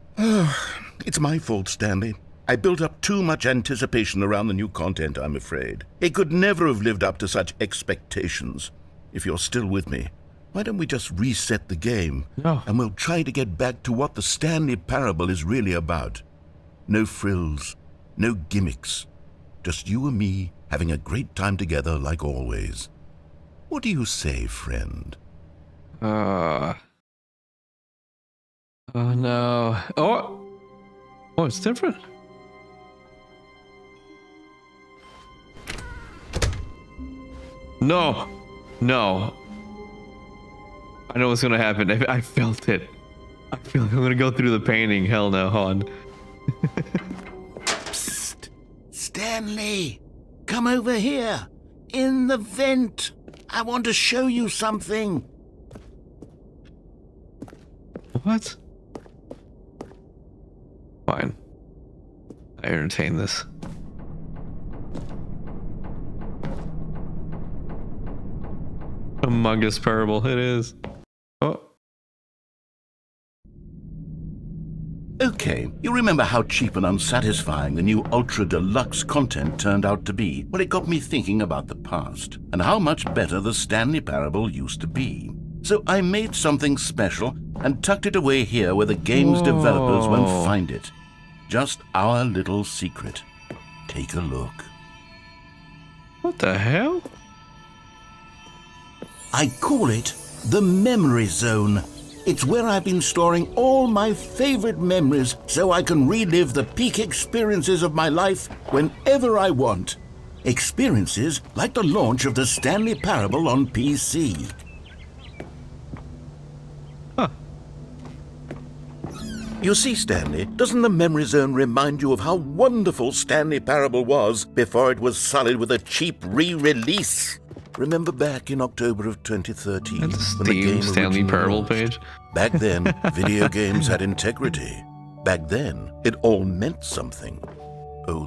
It's my fault, Stanley. I built up too much anticipation around the new content, I'm afraid. It could never have lived up to such expectations. If you're still with me, why don't we just reset the game? And we'll try to get back to what the Stanley Parable is really about. No frills, no gimmicks. Just you and me having a great time together like always. What do you say, friend?
Oh no. Oh, it's different. No. I know what's gonna happen. I felt it. I feel like I'm gonna go through the painting. Hell no, hold on.
Psst. Stanley, come over here. In the vent. I want to show you something.
What? Fine. I entertain this. Among Us Parable, it is. Oh.
Okay, you remember how cheap and unsatisfying the new Ultra Deluxe content turned out to be? Well, it got me thinking about the past, and how much better the Stanley Parable used to be. So I made something special and tucked it away here where the game's developers won't find it. Just our little secret. Take a look.
What the hell?
I call it The Memory Zone. It's where I've been storing all my favorite memories so I can relive the peak experiences of my life whenever I want. Experiences like the launch of the Stanley Parable on PC. You see, Stanley, doesn't the Memory Zone remind you of how wonderful Stanley Parable was before it was sullied with a cheap re-release? Remember back in October of 2013 when the game
Stanley Parable
launched?
page.
Back then, video games had integrity. Back then, it all meant something. Oh,